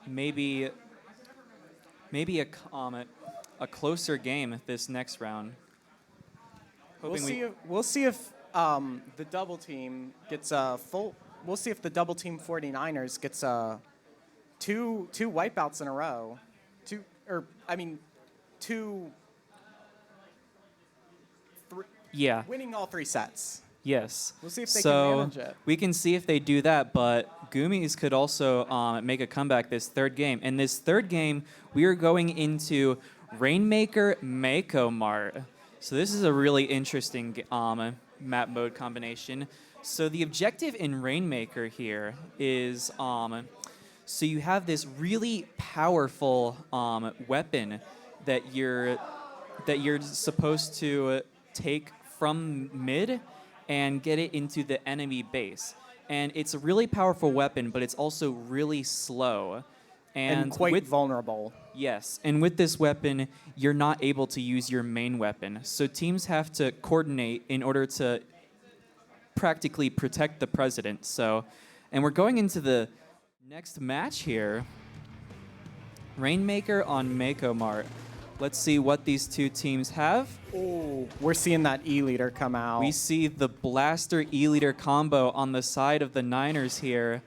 maybe a closer game this next round. We'll see if the double team gets a full. We'll see if the double team 49ers gets two wipeouts in a row. Yeah. Winning all 3 sets. Yes. We'll see if they can manage it. We can see if they do that, but Goomies could also make a comeback this 3rd game. And this 3rd game, we are going into Rainmaker Mako Mart. So this is a really interesting map mode combination. So the objective in Rainmaker here is, so you have this really powerful weapon that you're supposed to take from mid and get it into the enemy base. And it's a really powerful weapon, but it's also really slow. And quite vulnerable. Yes, and with this weapon, you're not able to use your main weapon. So teams have to coordinate in order to practically protect the president. So, and we're going into the next match here. Rainmaker on Mako Mart. Let's see what these 2 teams have. Oh, we're seeing that E-leader come out. We see the Blaster E-leader combo on the side of the Niners here,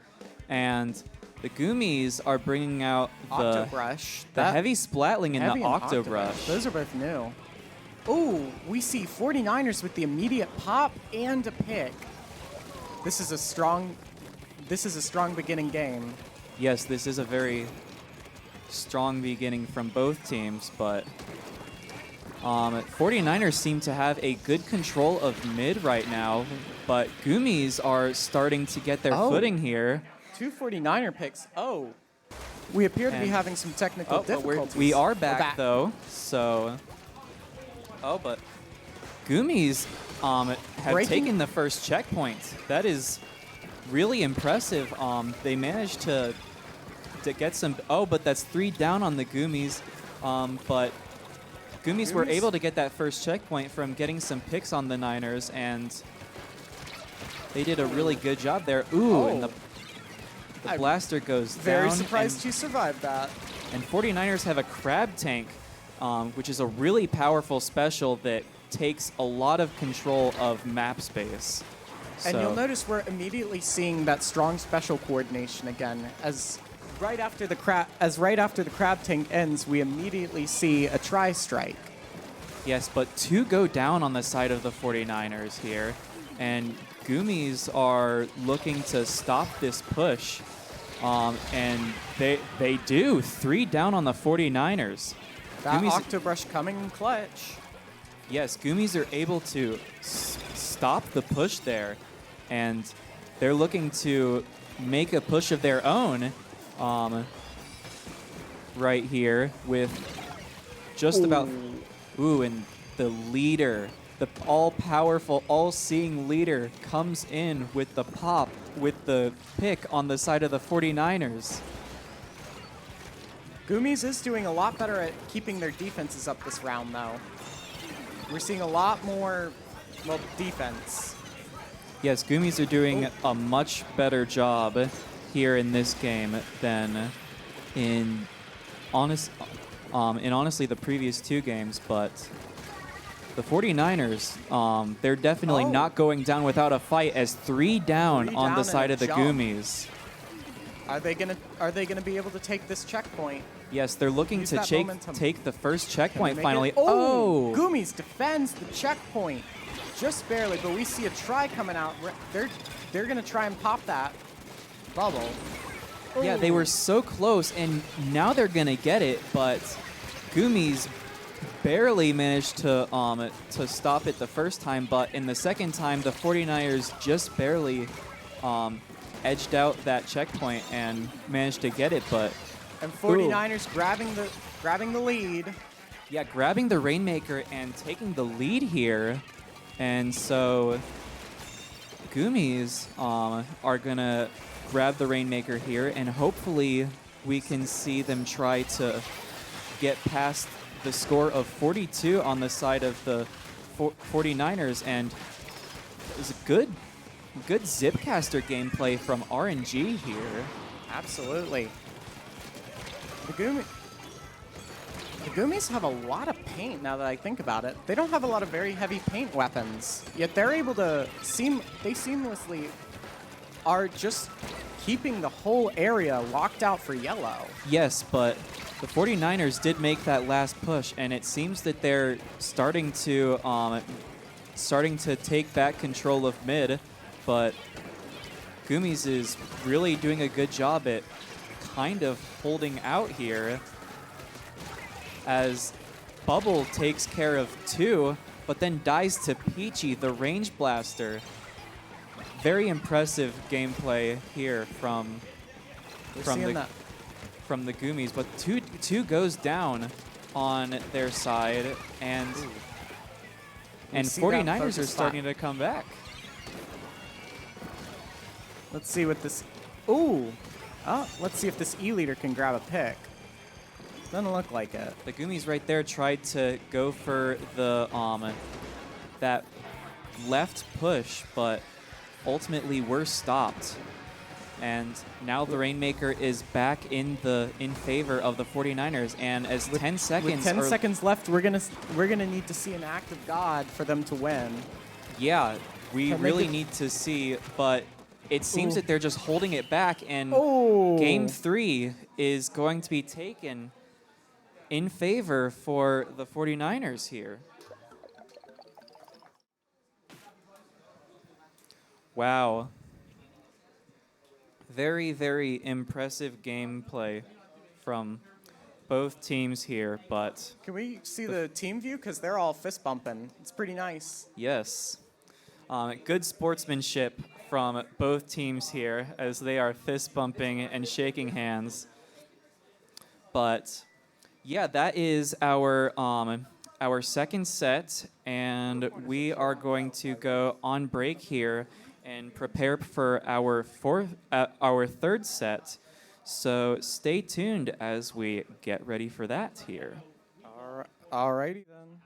and the Goomies are bringing out the Octobrush. The heavy Splatling and Heavy the and Octobrush. Those are both new. Oh, we see 49ers with the immediate pop and a pick. This is a strong beginning game. Yes, this is a very strong beginning from both teams, but 49ers seem to have a good control of mid right now, but Goomies are starting to get their footing here. 2 49er picks. Oh, we appear to be having some technical difficulties. We are back though, so... Oh, but Goomies have taken the first checkpoint. That is really impressive. They managed to get some... Oh, but that's 3 down on the Goomies. But Goomies were able to get that first checkpoint from getting some picks on the Niners, and they did a really good job there. Ooh, and the blaster goes down. Very surprised you survived that. And 49ers have a crab tank, which is a really powerful special that takes a lot of control of map space. And you'll So- notice we're immediately seeing that strong special coordination again. As right after the crab tank ends, we immediately see a tri-strike. Yes, but 2 go down on the side of the 49ers here, and Goomies are looking to stop this push, and they do. 3 down on the 49ers. That Goomies- Octobrush coming in clutch. Yes, Goomies are able to stop the push there, and they're looking to make a push of their own right here with just about... Ooh, and the leader, the all-powerful, all-seeing leader comes in with the pop, with the pick on the side of the 49ers. Goomies is doing a lot better at keeping their defenses up this round, though. We're seeing a lot more, well, defense. Yes, Goomies are doing a much better job here in this game than in honestly the previous 2 games, but the 49ers, they're definitely not going down without a fight as 3 down 3 on down the and side a of the jump. Goomies. Are they gonna be able to take this checkpoint? Yes, they're looking Use to that momentum. take the first Can checkpoint they make finally. it? Oh! Goomies defends the checkpoint. Just barely, but we see a try coming out. They're gonna try and pop that bubble. Yeah, they were so close, and now they're gonna get it, but Goomies barely managed to stop it the first time, but in the second time, the 49ers just barely edged out that checkpoint and managed to get it, but... And 49ers grabbing the lead. Yeah, grabbing the Rainmaker and taking the lead here, and so Goomies are gonna grab the Rainmaker here, and hopefully we can see them try to get past the score of 42 on the side of the 49ers, and it was a good Zipcaster gameplay from RNG here. Absolutely. The Goomies have a lot of paint now that I think about it. They don't have a lot of very heavy paint weapons, yet they're able to they seamlessly are just keeping the whole area locked out for yellow. Yes, but the 49ers did make that last push, and it seems that they're starting to take back control of mid, but Goomies is really doing a good job at kind of holding out here as Bubble takes care of 2, but then dies to Peachy, the range blaster. Very impressive gameplay here from the Goomies, but two goes down on their side, and 49ers are starting to come back. Let's see what this. Let's see if this E-leader can grab a pick. Doesn't look like it. The Goomies right there tried to go for the that left push, but ultimately were stopped. And now the Rainmaker is back in favor of the 49ers. And as 10 seconds with 10 seconds left, we're gonna need to see an act of God for them to win. Yeah, we Can really they need to see, but it seems that they're just holding it back, and Game 3 is going to be taken in favor for the 49ers here. Wow. Very, very impressive gameplay from both teams here, but Can we see the team view? Because they're all fist bumping. It's pretty nice. yes. Good sportsmanship from both teams here as they are fist bumping and shaking hands. But yeah, that is our second set, and we are going to go on break here and prepare for our third set. So stay tuned as we get ready for that here. Alrighty then.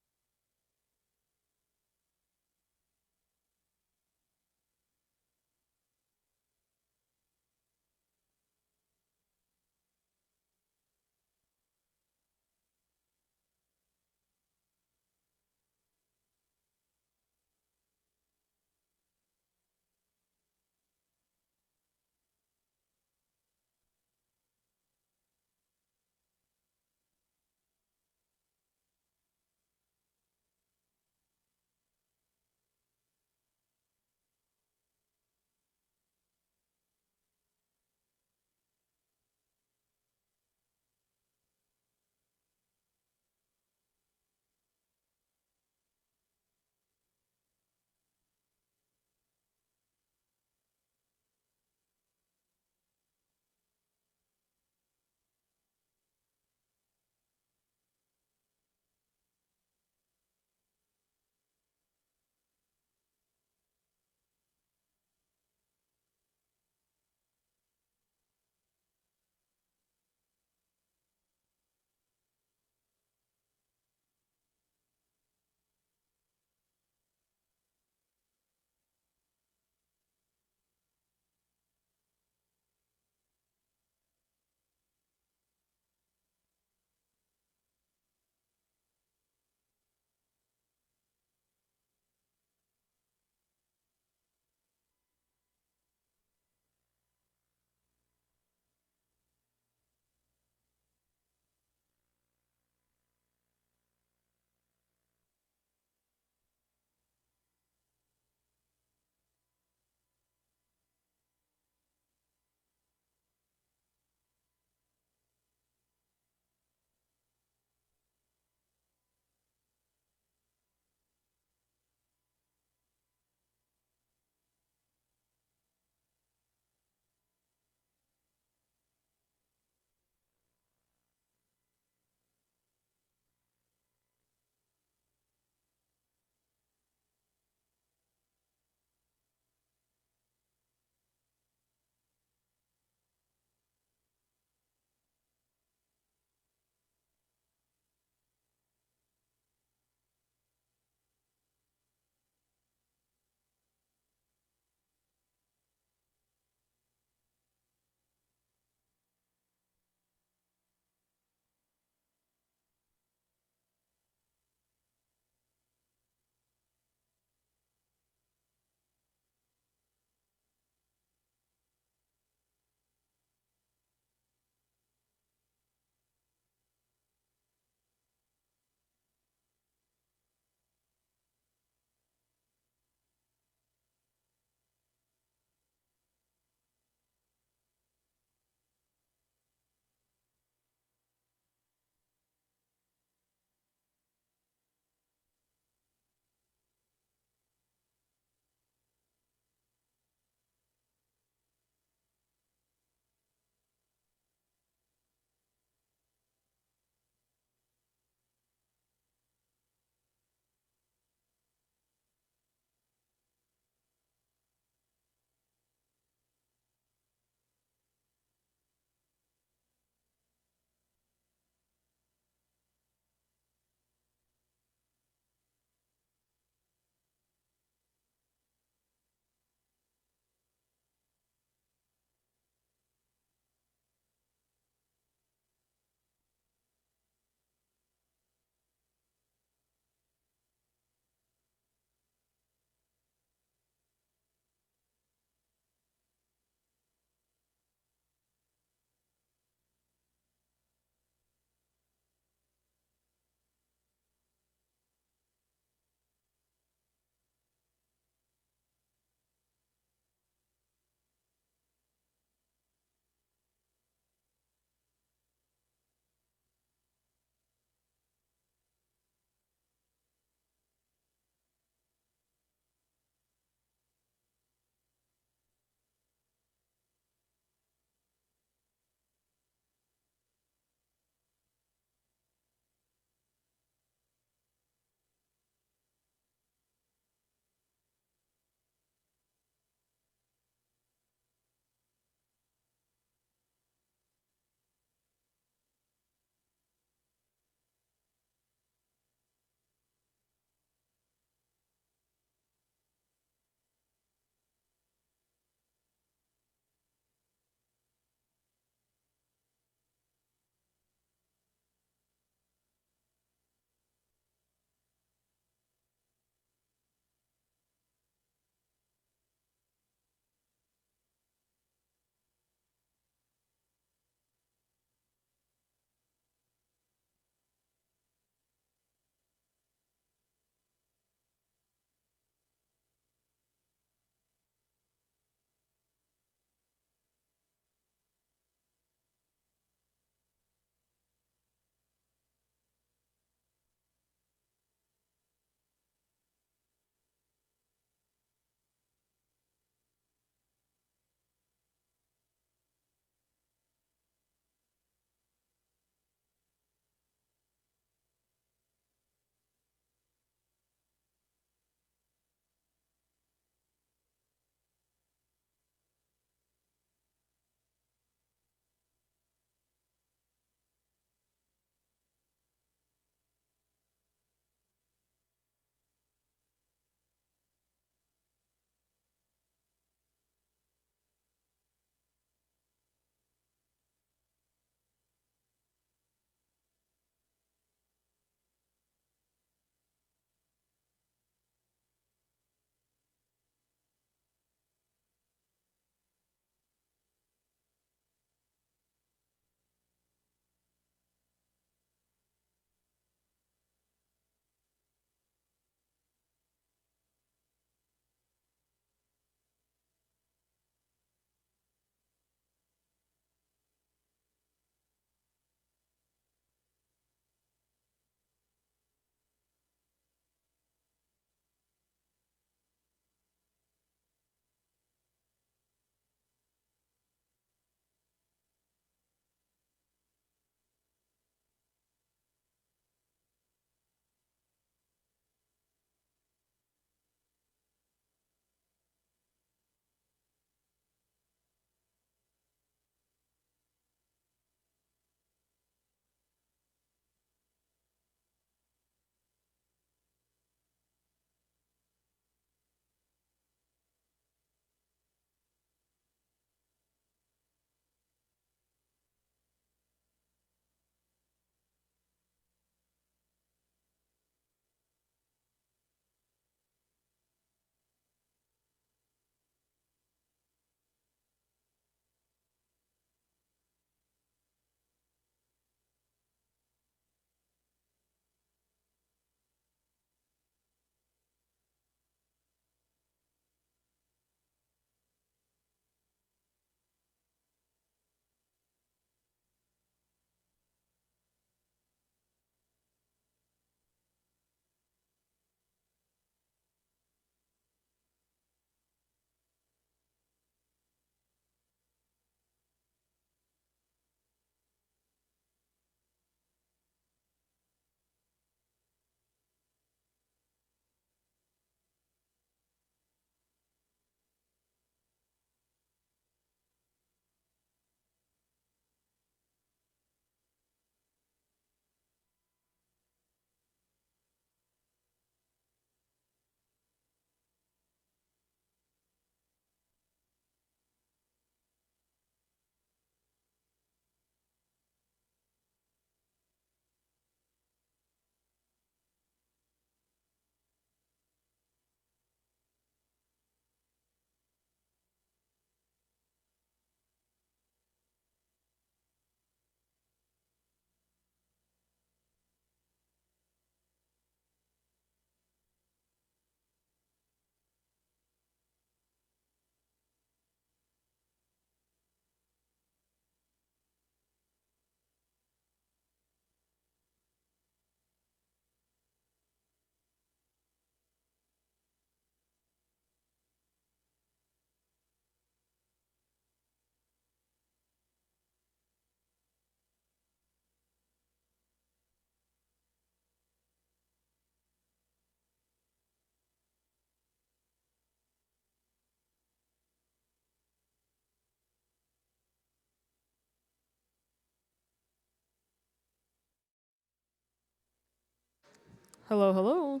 Hello, hello.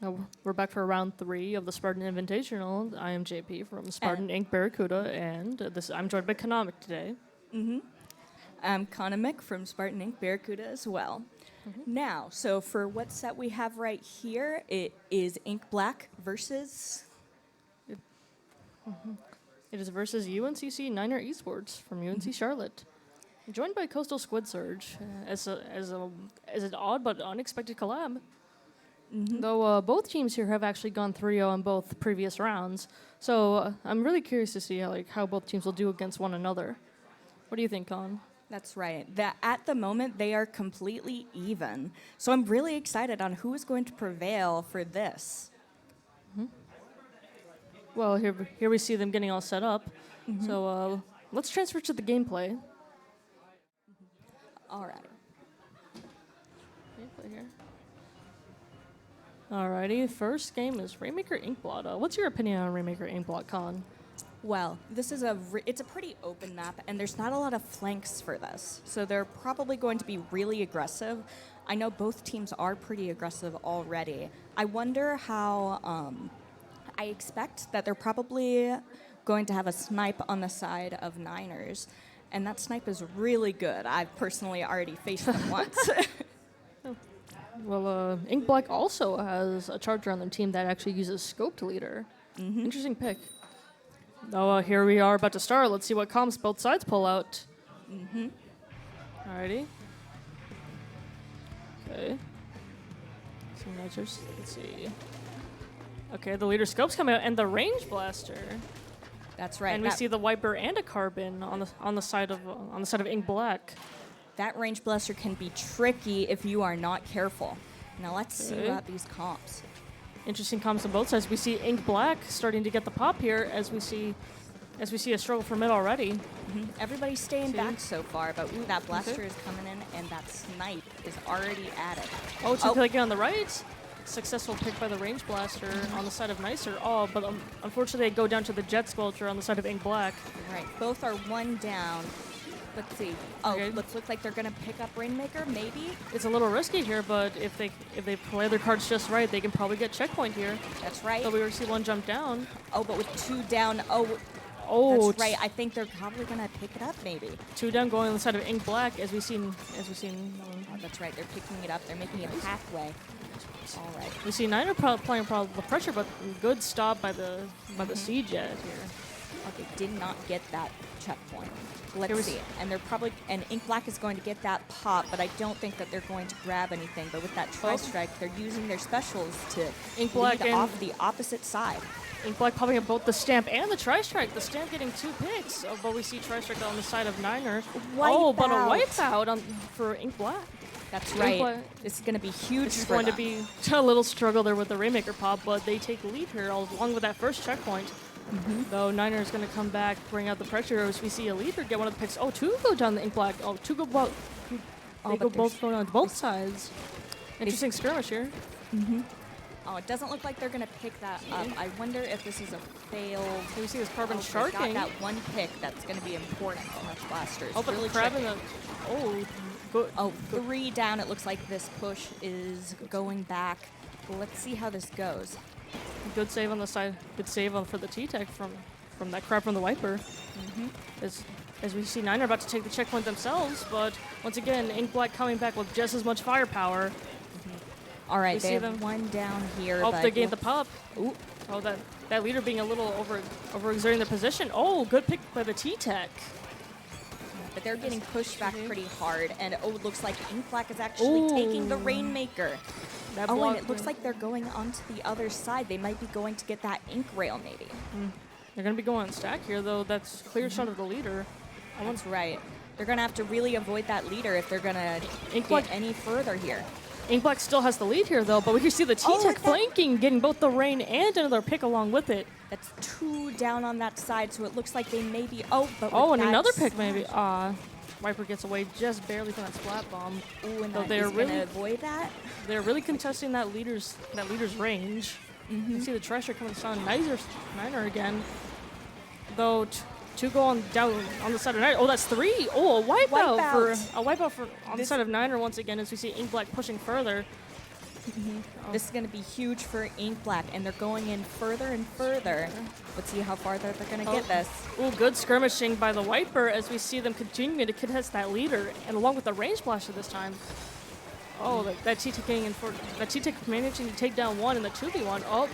Hello. We're back for round 3 of the Spartan Invitational. I am JP from Spartan Inc. Barracuda, and I'm joined by Konamic today. I'm Konamic from Spartan Inc. Barracuda as well. Now, so for what set we have right here, it is Ink Black versus... It is versus UNCG Niner Esports from UNC Charlotte. Joined by Coastal Squid Surge as an odd but unexpected collab. Though both teams here have actually gone 3-0 in both previous rounds, so I'm really curious to see how both teams will do against one another. What do you think, Con? That's right. That at the moment, they are completely even. So I'm really excited on who is going to prevail for this. Well, here we see them getting all set up. So let's transfer to the gameplay. All right. Gameplay here. Alrighty, first game is Rainmaker Inkblot. What's your opinion on Rainmaker Inkblot, Con? Well, this is it's a pretty open map, and there's not a lot of flanks for this. So they're probably going to be really aggressive. I know both teams are pretty aggressive already. I wonder how... I expect that they're probably going to have a snipe on the side of Niners, and that snipe is really good. I've personally already faced them once. Well, Ink Black also has a charger on their team that actually uses Scoped Leader. Interesting pick. Oh, here we are about to start. Let's see what comps both sides pull out. Alrighty. Okay. Some measures. Let's see. Okay, the leader scopes come out, and the range blaster. That's right. And we see the wiper and a carbon on the side of Ink Black. That range blaster can be tricky if you are not careful. Now let's see about these comps. Interesting comps on both sides. We see Ink Black starting to get the pop here as we see a struggle for mid already. Everybody's staying back so far, but ooh, that blaster is coming in, and that snipe is already at it. Oh, two on the right. Successful pick by the range blaster on the side of Nicer. Oh, but unfortunately they go down to the Jet Sculpture on the side of Ink Black. Right, both are one down. Let's see. Oh, looks like they're gonna pick up Rainmaker, maybe? It's a little risky here, but if they play their cards just right, they can probably get checkpoint here. That's right. So we already see one jump down. Oh, but with 2 down, that's right. I think they're probably gonna pick it up, maybe. 2 down going on the side of Ink Black as we seen. Oh, that's right. They're picking it up. They're making a pathway. All right. We see Niner applying the pressure, but good stop by the Sea Jet here. Okay, did not get that checkpoint. Let's see. And Ink Black is going to get that pop, but I don't think that they're going to grab anything. But with that tri-strike, they're using their specials to Ink Black lead off the opposite side. Ink Black popping up both the Stamp and the Tri-Strike. The Stamp getting 2 picks, but we see Tri-Strike on the side of Niner. But a wipeout for Ink Black. That's right. This is going to be huge This is for going them. to be a little struggle there with the Rainmaker pop, but they take the lead here along with that first checkpoint. Though Niner is going to come back, bring out the pressure as we see a leader get one of the picks. Oh, 2 go down the Ink Black. Oh, 2 go both go down both sides. Interesting skirmish here. Oh, it doesn't look like they're going to pick that up. I wonder if this is a fail. We see this carbon Got sharking. that one pick that's going to be important for much blasters. Oh, but really crab tricky. in the... Oh, good. 3 down. It looks like this push is going back. Let's see how this goes. Good save on the side. Good save for the T-Tech from that crab from the wiper. As we see Niner about to take the checkpoint themselves, but once again, Ink Black coming back with just as much firepower. All right, We they see have them. 1 down here. Oh, but they gained the pop. Ooh. Oh, that leader being a little overexerting their position. Oh, good pick by the T-Tech. But they're getting pushed back pretty hard, and it looks like Ink Black is actually taking the Rainmaker. That And block- it looks like they're going onto the other side. They might be going to get that Ink Rail, maybe. They're going to be going on stack here, though. That's clear shot of the leader. That's right. They're going to have to really avoid that leader if they're going to Ink get Black- any further here. Ink Black still has the lead here, though, but we can see the T-Tech that- flanking, getting both the rain and another pick along with it. That's 2 down on that side, so it looks like they may be... Oh, but Oh, with and that another pick maybe. Wiper gets away just barely from that splat bomb. Ooh, and Though that they're is going to really avoid that. they're really contesting that leader's range. You can see the treasure coming down. Niner again. Though 2 go down on the side of Niner. Oh, that's 3. Oh, a wipeout on the side of Niner once again as we see Ink Black pushing further. This is going to be huge for Ink Black, and they're going in further and further. Let's see how far they're going to get this. Ooh, good skirmishing by the Wiper as we see them continuing to contest that leader, and along with the range blaster this time. Oh, that T-Tech managing to take down one in the 2v1. Oh,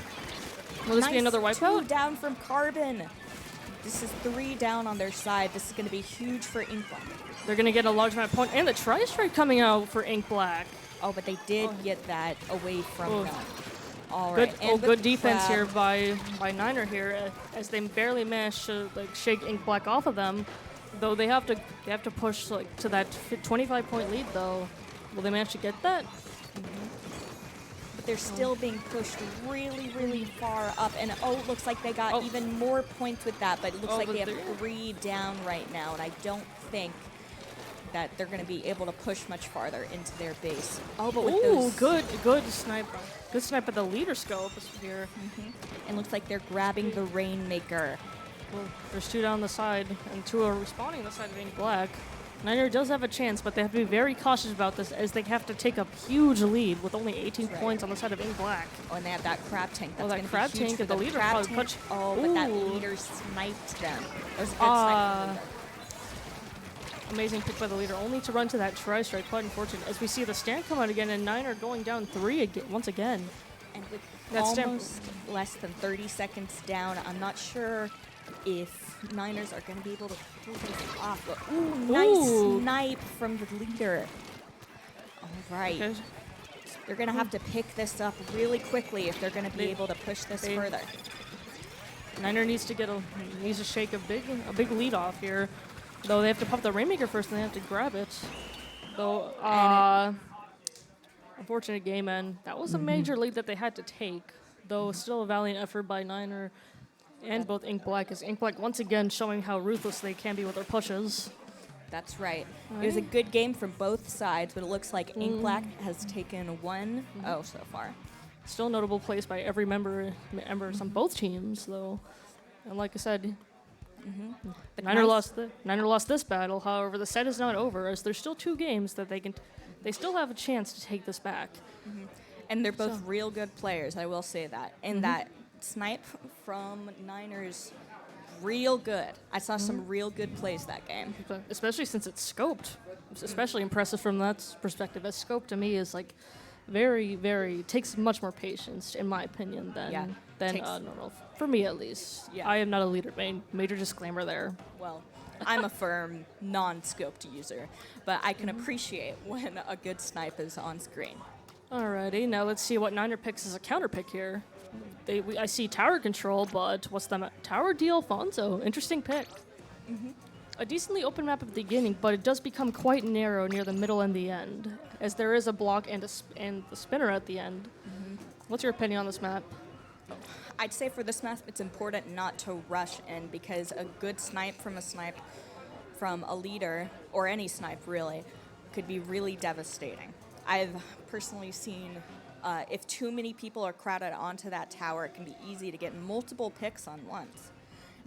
will this be another wipeout? 2 down from Carbon. This is 3 down on their side. This is going to be huge for Ink Black. They're going to get a large amount of points, and the Tri-Strike coming out for Ink Black. Oh, but they did get that away from Oh. them. All Good, right. And good with defense Crab, here by Niner here, as they barely managed to like shake Ink Black off of them. Though they have to push like to that 25-point lead though. Will they manage to get that? But they're still being pushed really, really far up. And it looks like they got even more points with that. But it looks like but they have they're- 3 down right now. And I don't think that they're going to be able to push much farther into their base. Oh, but with Ooh, those, good sniper. Good snipe at the leader scope here. and looks like they're grabbing the Rainmaker. Well, there's 2 down the side, and 2 are respawning on the side of Ink Black. Niner does have a chance, but they have to be very cautious about this as they have to take a huge lead with only 18 points on the side of Ink Black. Oh, and they have that crab tank. That's that gonna crab be huge tank for and the them. leader Crab probably tank- punch- Oh, but that Ooh. leader sniped them. That was a good snipe from the leader. Amazing pick by the leader, only to run to that Tri-Strike. Quite unfortunate. As we see the stand come out again, and Niner going down 3 once again. And with That's almost less than 30 seconds down, I'm not sure if Niners are going to be able to pull this off. But, nice Ooh. snipe from the leader. All right. Okay. They're going to have to pick this up really quickly if they're going to be able to push this further. Niner needs to shake a big lead off here. Though they have to pop the Rainmaker first, and they have to grab it. Though, unfortunate game end. That was a major lead that they had to take. Though still a valiant effort by Niner and both Ink Black, as Ink Black once again showing how ruthless they can be with their pushes. That's right. It was a good game from both sides, but it looks like Ink Black has taken 1-0 so far. Still notable plays by every members on both teams, though. And like I said, But Niner nice- lost this battle. However, the set is not over, as there's still 2 games that they still have a chance to take this back. And they're both real good players, I will say that. And that snipe from Niners, real good. I saw some real good plays that game. But especially since it's scoped. It's especially impressive from that perspective. As scope to me is like very takes much more patience, in my opinion, than takes- normal. For me, at least. Yeah. I am not a leader. Major disclaimer there. Well, I'm a firm non-scoped user, but I can appreciate when a good snipe is on screen. Alrighty, now let's see what Niner picks as a counter pick here. I see tower control, but what's the tower D Alfonso? Interesting pick. A decently open map at the beginning, but it does become quite narrow near the middle and the end, as there is a block and the spinner at the end. What's your opinion on this map? I'd say for this map, it's important not to rush in because a good snipe from a leader, or any snipe really, could be really devastating. I've personally seen if too many people are crowded onto that tower, it can be easy to get multiple picks on once.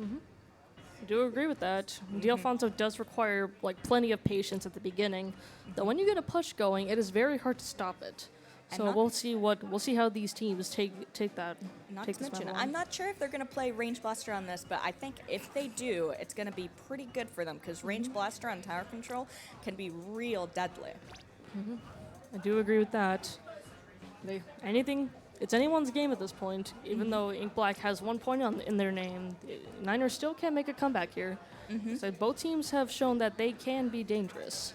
I do agree with that. D'Alfonso does require like plenty of patience at the beginning. Though when you get a push going, it is very hard to stop it. And So not- we'll see how these teams take that. Not take to this mention, map on. I'm not sure if they're going to play Range Blaster on this, but I think if they do, it's going to be pretty good for them because Range Blaster on tower control can be real deadly. I do agree with that. It's anyone's game at this point. Even though Ink Black has 1 point in their name, Niners still can make a comeback here. So both teams have shown that they can be dangerous,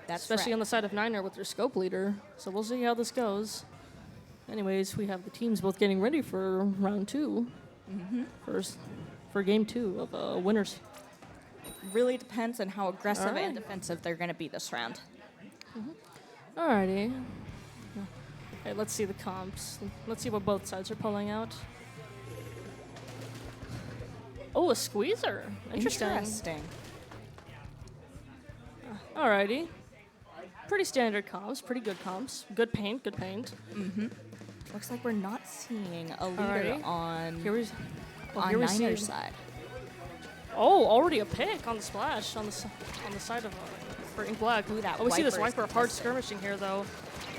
That's especially right. on the side of Niner with their scope leader. So we'll see how this goes. Anyways, we have the teams both getting ready for round 2, for game 2 of winners. Really depends on how aggressive Alright. and defensive they're going to be this round. Alrighty. Okay, let's see the comps. Let's see what both sides are pulling out. Oh, a squeezer. Interesting. Alrighty. Pretty standard comps, pretty good comps. Good paint. Looks like we're not seeing a leader Alrighty. on Here we Niners see. side. Oh, already a pick on the splash on the side of for Ink Black. Ooh, that we see this Viper is Viper hard contested. skirmishing here though.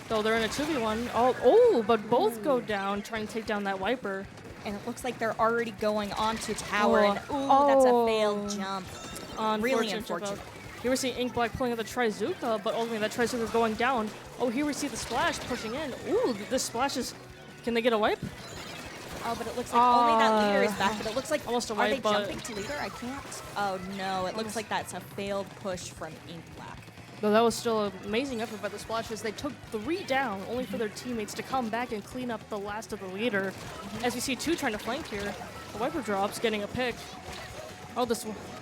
So they're in a 2v1. Oh, but both go down trying to take down that Wiper. And it looks like they're already going onto tower. Oh. And that's a Oh. failed jump. Really unfortunate. Here we see Ink Black pulling out the Trizuka, but ultimately that Trizuka is going down. Oh, here we see the splash pushing in. Ooh, this splash is... Can they get a wipe? Oh, but it looks like only that leader is back. But it looks like Almost a are they wipe, but- jumping to leader? I can't. Oh no, it looks like that's a failed push from Ink Black. Though that was still an amazing effort by the Splashes. They took 3 down, only for their teammates to come back and clean up the last of the leader. As we see 2 trying to flank here. The Wiper drops, getting a pick. Oh, the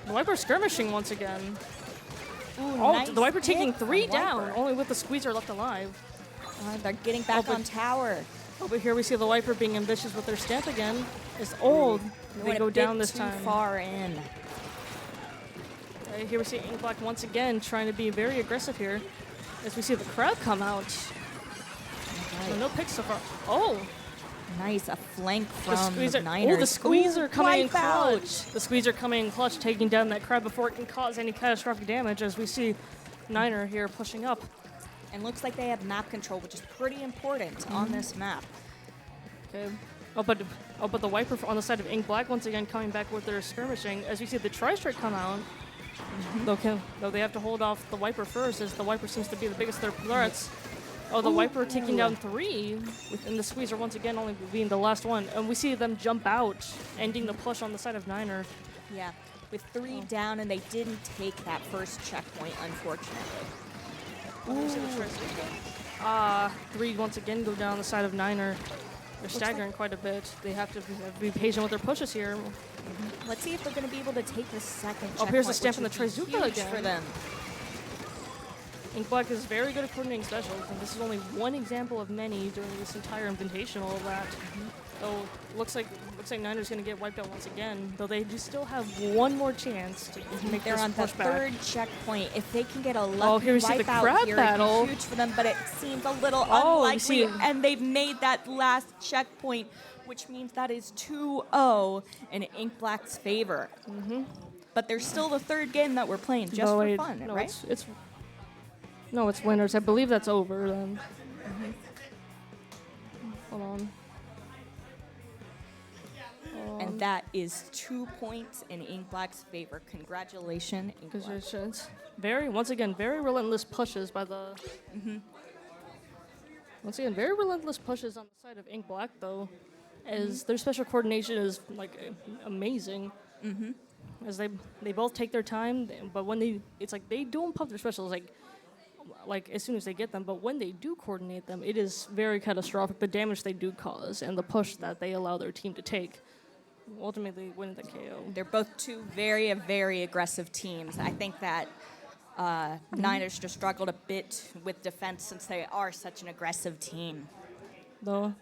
Wiper skirmishing once again. Ooh, Oh, nice the Wiper taking pick 3 from down, Wiper. only with the Squeezer left alive. They're getting back but- on tower. Over here we see the Wiper being ambitious with their stamp again. It's old. They Went go a bit down this too time. far in. Right, here we see Ink Black once again trying to be very aggressive here. As we see the crowd come out. So no picks so far. Oh, Nice, a flank the from Squeezer. Niners. Oh, the Squeezer coming in wipe out. clutch. The Squeezer coming in clutch, taking down that crowd before it can cause any catastrophic damage. As we see Niner here pushing up. And looks like they have map control, which is pretty important on this map. Okay. Oh, but the Wiper on the side of Ink Black once again coming back with their skirmishing. As we see the Tri-Strike come out. Though they have to hold off the Wiper first, as the Wiper seems to be the biggest of their threats. Oh, the Wiper taking down 3, and the Squeezer once again only being the last one. And we see them jump out, ending the push on the side of Niner. Yeah, with 3 down, and they didn't take that first checkpoint, unfortunately. Ah, 3 once again go down the side of Niner. They're staggering quite a bit. They have to be patient with their pushes here. Let's see if they're going to be able to take the second checkpoint. Oh, here's the stamp which from the would be Trizuka huge again. for them. Ink Black is very good at coordinating specials, and this is only one example of many during this entire Invitational of that. Oh, looks like Niner's going to get wiped out once again, though they do still have one more chance to make They're this on the push back. 3rd checkpoint. If they can get a lucky here we see the wipe out crab here, battle. it'd be huge for them, but it seems a little Oh, we unlikely, see- and they've made that last checkpoint, which means that is 2-0 in Ink Black's favor. But there's still the 3rd game that we're playing just No, for wait, fun, no, right? it's winners. I believe that's over then. Hold on. And that is 2 points in Ink Black's favor. Congratulations, Ink Black. Congratulations. Once again, very relentless pushes by the. Once again, very relentless pushes on the side of Ink Black, though, as their special coordination is amazing. As they both take their time, but when it's like they don't pump their specials like as soon as they get them. But when they do coordinate them, it is very catastrophic. The damage they do cause and the push that they allow their team to take, ultimately winning the KO. They're both 2 very, very aggressive teams. I think that Niners just struggled a bit with defense since they are such an aggressive team. Though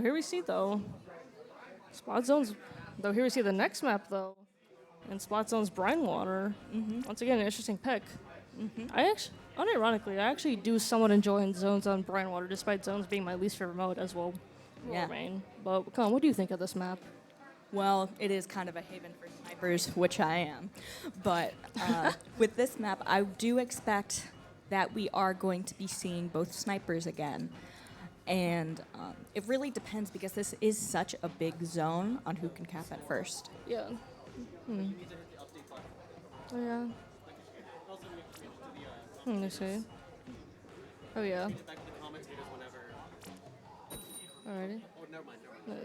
here we see Spot Zones. Though here we see the next map though, and Spot Zone's Brine Water. Once again, an interesting pick. Unironically, I actually do somewhat enjoy Zones on Brine Water, despite Zones being my least favorite mode as well. Yeah. Main. But come on, what do you think of this map? Well, it is kind of a haven for snipers, which I am. But with this map, I do expect that we are going to be seeing both snipers again. And it really depends because this is such a big zone on who can cap at first. Yeah. Oh yeah. Let's see. Oh yeah. Alrighty.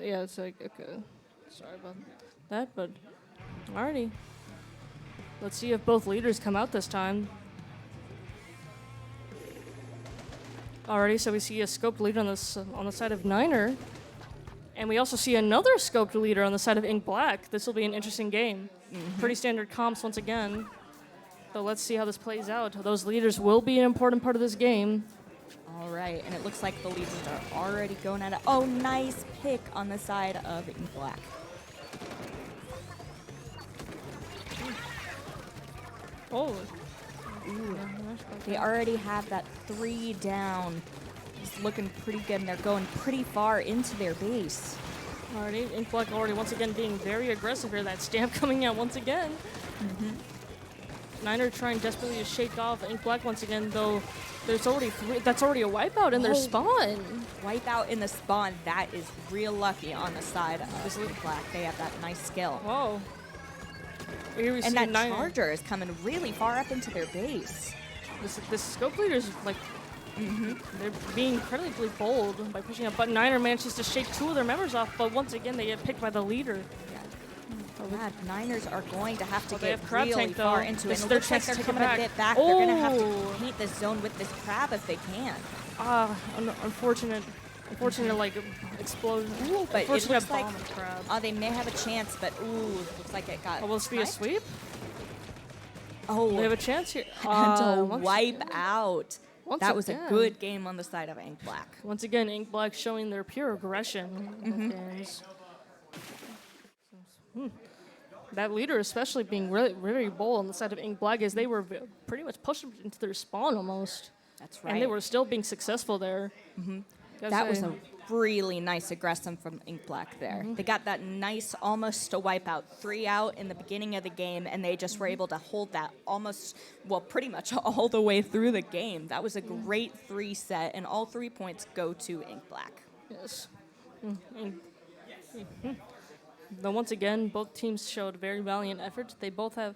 Yeah, it's like okay. Sorry about that, but alrighty. Let's see if both leaders come out this time. Alrighty, so we see a scoped leader on the side of Niner, and we also see another scoped leader on the side of Ink Black. This will be an interesting game. Pretty standard comps once again. So let's see how this plays out. Those leaders will be an important part of this game. All right, and it looks like the leaders are already going at it. Oh, nice pick on the side of Ink Black. Oh. They already have that 3 down. It's looking pretty good, and they're going pretty far into their base. Alrighty, Ink Black already once again being very aggressive here. That stamp coming out once again. Niner trying desperately to shake off Ink Black once again, though there's already that's already a wipeout in their spawn. Wipeout in the spawn. That is real lucky on the side of Ink Black. They have that nice skill. Whoa. Here we And see that Niner. charger is coming really far up into their base. This scope leader's like, they're being incredibly bold by pushing up, but Niner manages to shake 2 of their members off, but once again they get picked by the leader. Yeah, Niners are going to have to they get have Crab really Tank, far though. into This it. is It their looks like chance they're to take it coming a back. bit back. They're going to have Oh. to paint this zone with this crab if they can. Unfortunate, like, explosion. Ooh, but it Unfortunate looks like bomb and crab. they may have a chance, but ooh, looks like it got. Oh, will this be a sniped. sweep? Oh, They have a chance here. and to Once wipe again- out. once That was a again. good game on the side of Ink Black. Once again, Ink Black showing their pure aggression in both games. That leader especially being really, really bold on the side of Ink Black as they were pretty much pushed into their spawn almost. That's right. And they were still being successful there. That was a really nice aggression from Ink Black there. They got that nice, almost a wipeout, 3 out in the beginning of the game, and they just were able to hold that almost, well, pretty much all the way through the game. That was a great 3 set, and all 3 points go to Ink Black. Yes. Though once again, both teams showed very valiant effort. They both have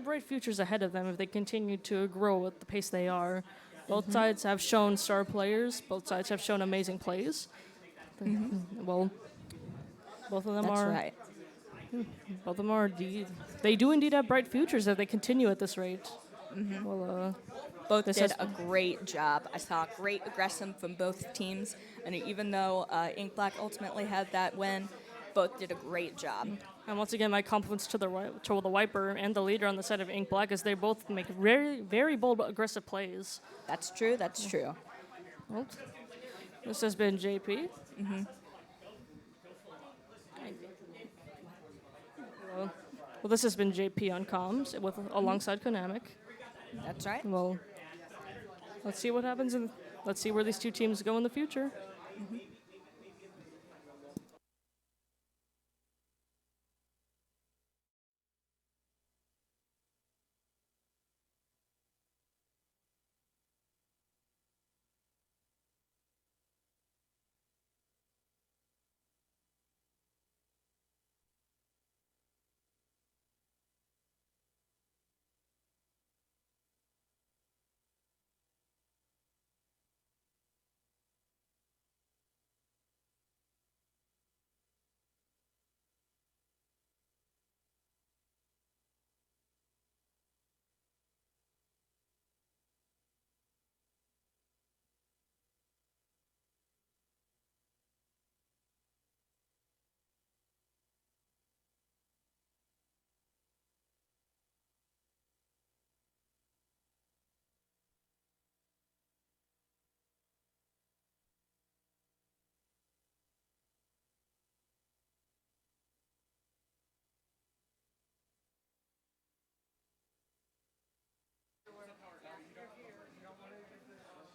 bright futures ahead of them if they continue to grow at the pace they are. Both sides have shown star players. Both sides have shown amazing plays. Well, both of them That's are. right. Both of them are indeed. They do indeed have bright futures if they continue at this rate. Well, Both This did has- a great job. I saw great aggression from both teams, and even though Ink Black ultimately had that win, both did a great job. and once again, my compliments to the Wiper and the leader on the side of Ink Black, as they both make very, very bold, aggressive plays. That's true. That's true. Well, this has been JP. Well, this has been JP on comms with alongside Konamic. That's right. Well, let's see what happens and let's see where these 2 teams go in the future.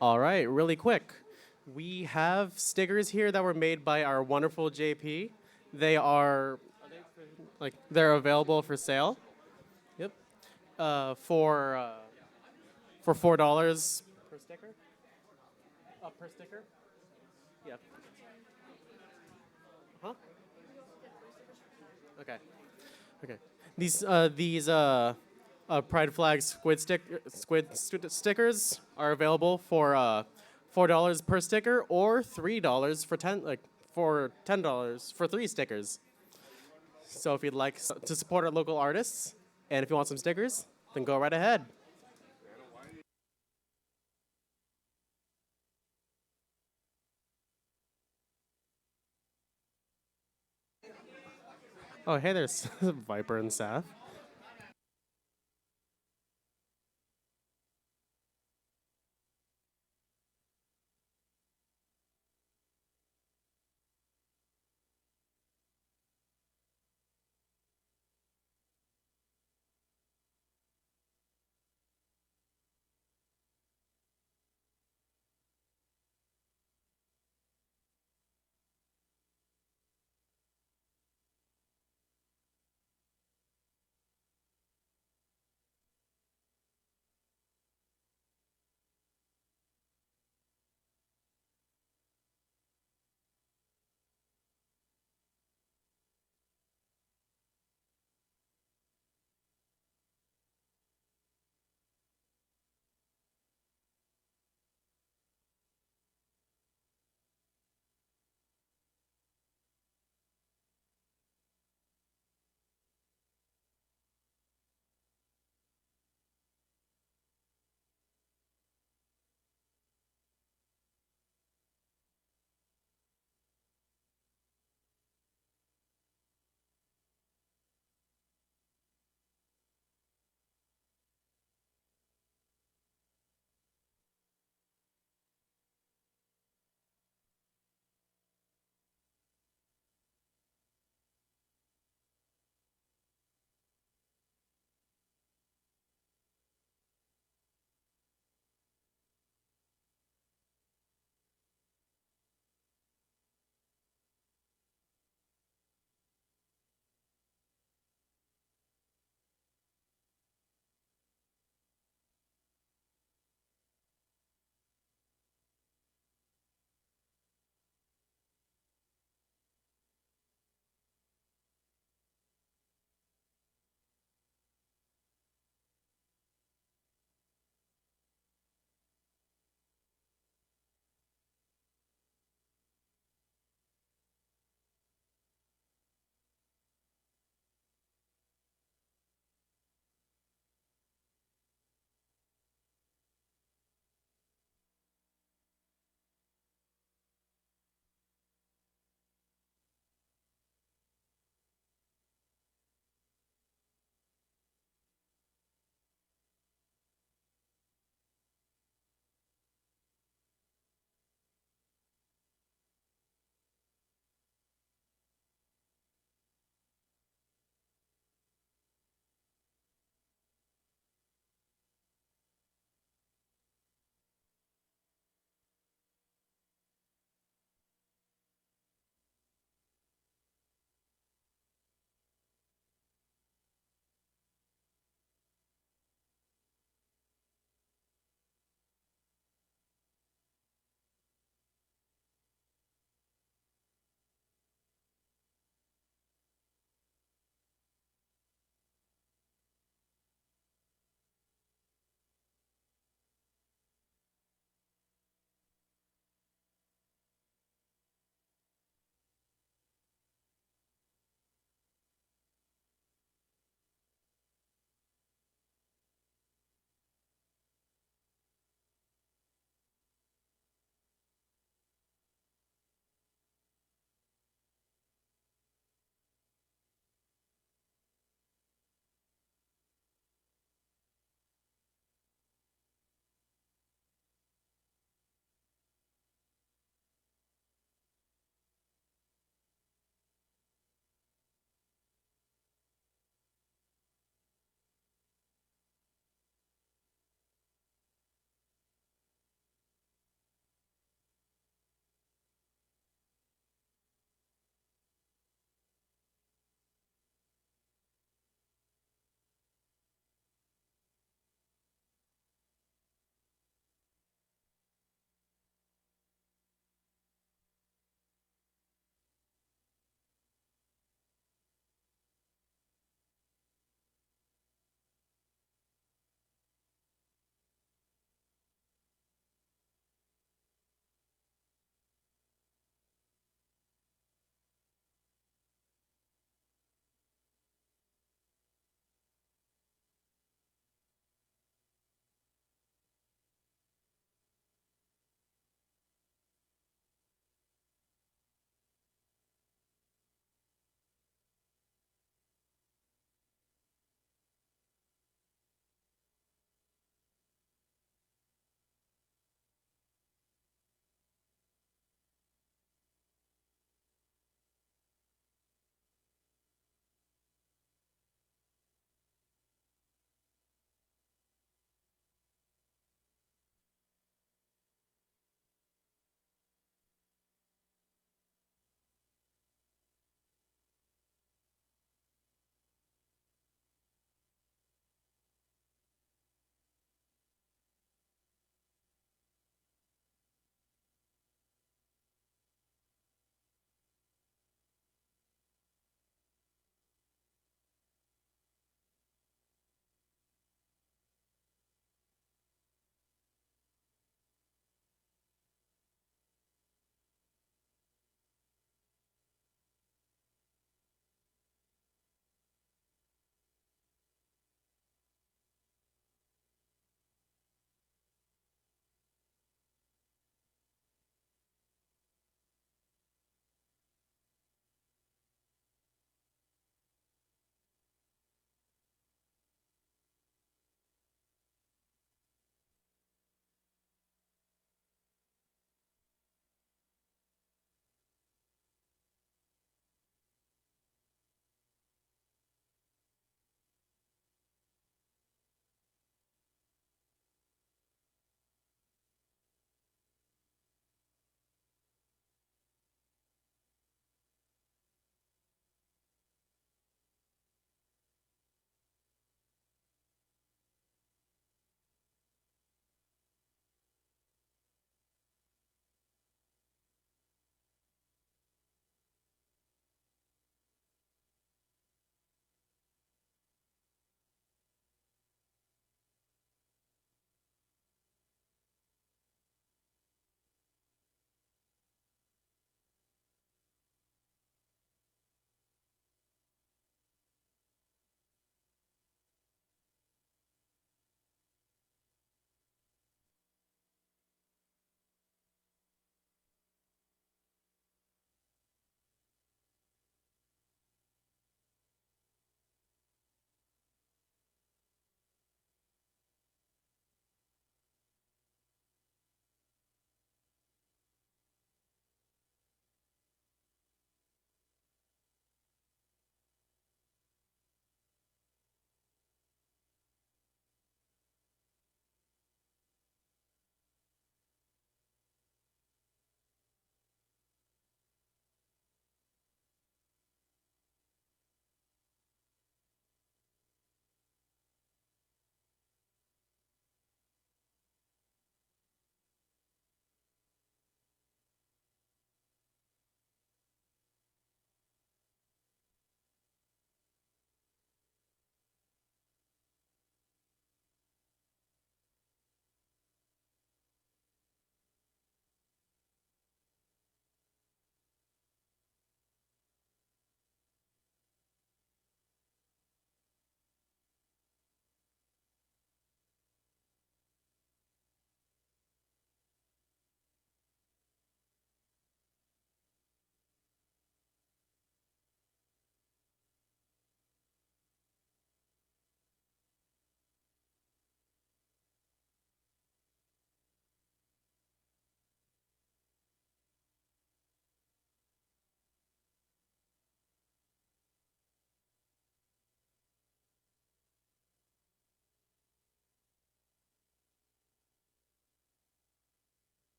All right, really quick. We have stickers here that were made by our wonderful JP. They are they're available for sale. Yep. For $4 per sticker. Per sticker. Yep. Huh? Okay. Okay. These Pride Flag stickers are available for $4 per sticker or $3 for $10 for 3 stickers. So if you'd like to support our local artists and if you want some stickers, then go right ahead. Oh, hey, there's Viper and Saf.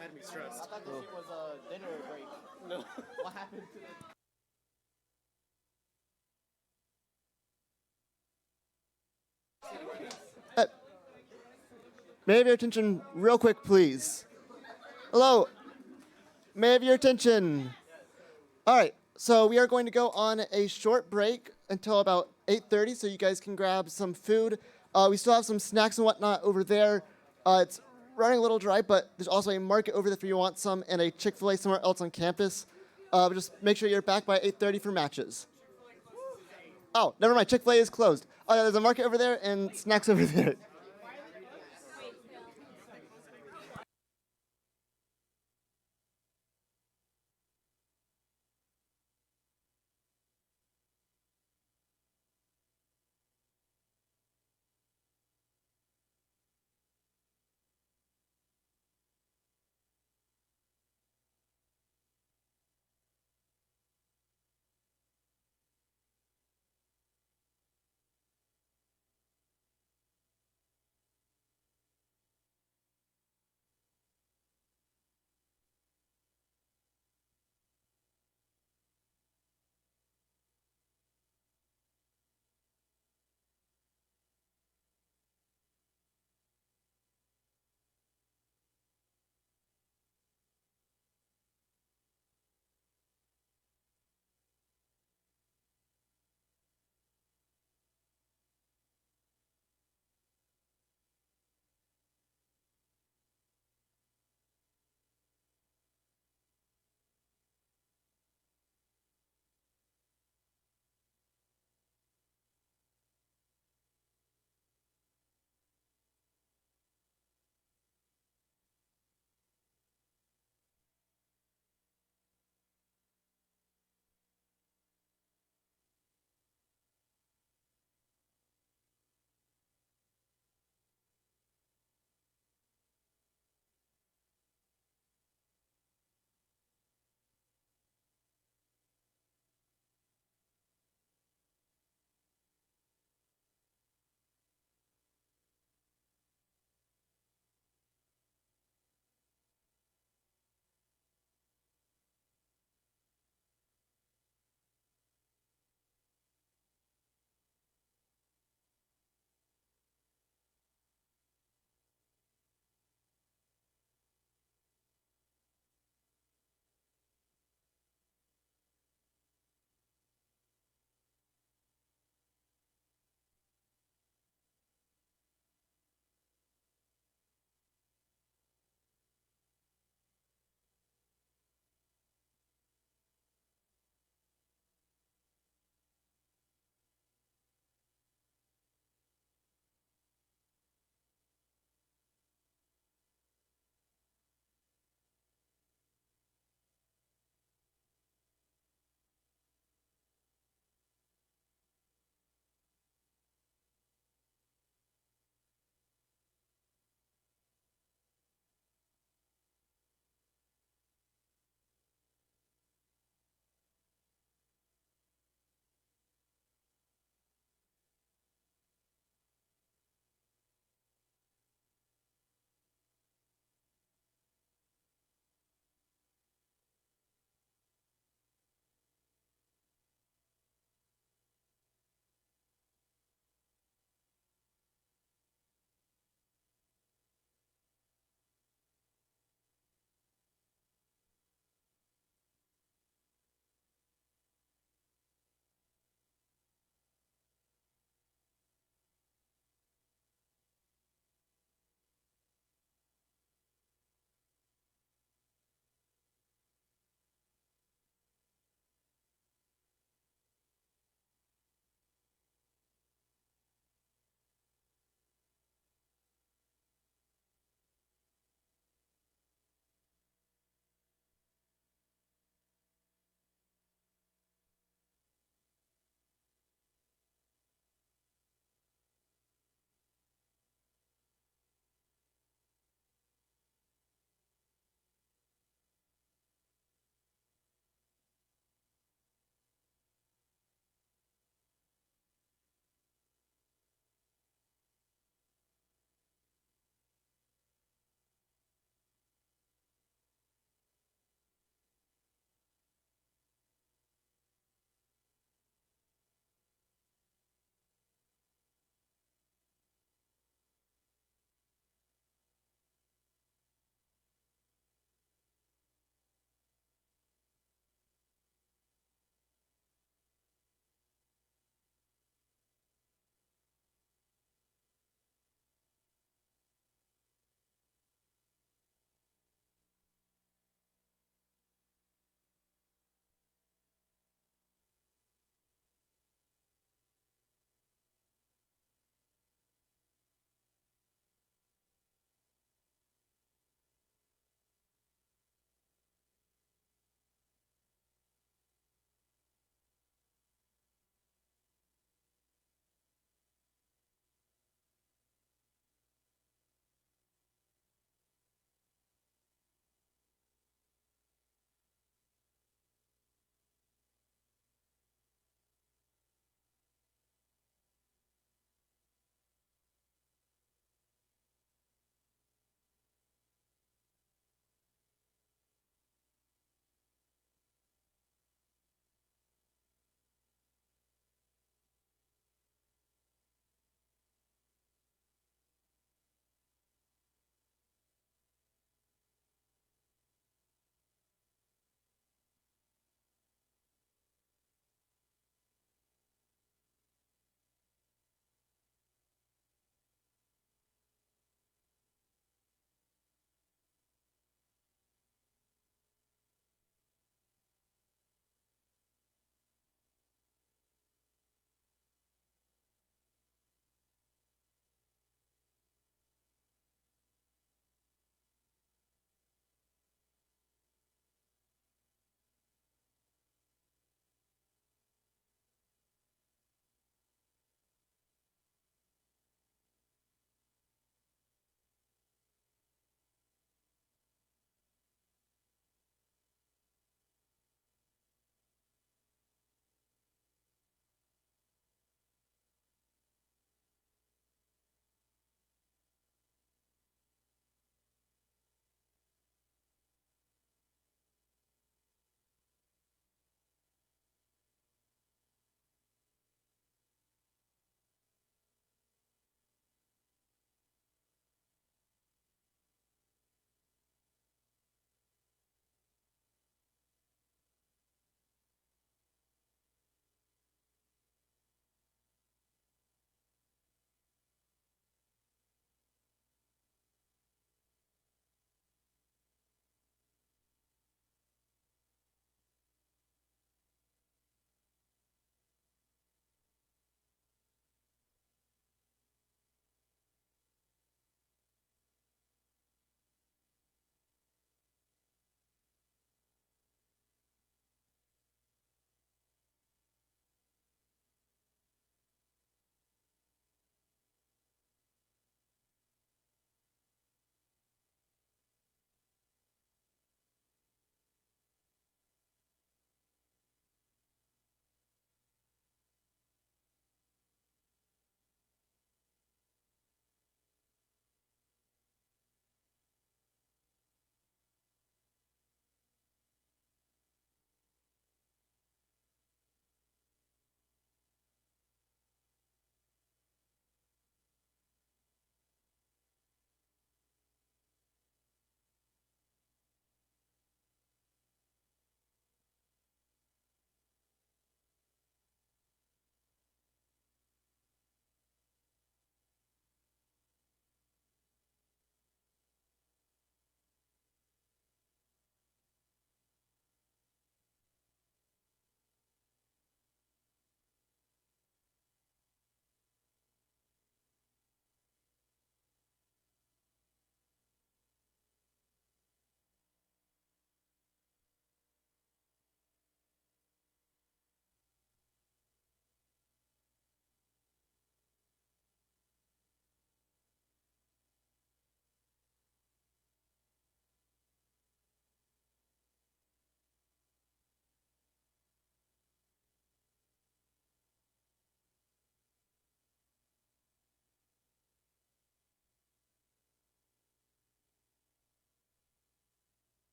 Had me stressed. I thought this shit was a dinner break. No. What happened to the... May I have your attention real quick, please? Hello. May I have your attention? All right, so we are going to go on a short break until about 8:30, so you guys can grab some food. We still have some snacks and whatnot over there. It's running a little dry, but there's also a market over there if you want some, and a Chick-fil-A somewhere else on campus. But just make sure you're back by 8:30 for matches. Oh, never mind, Chick-fil-A is closed. Oh, yeah, there's a market over there and snacks over there.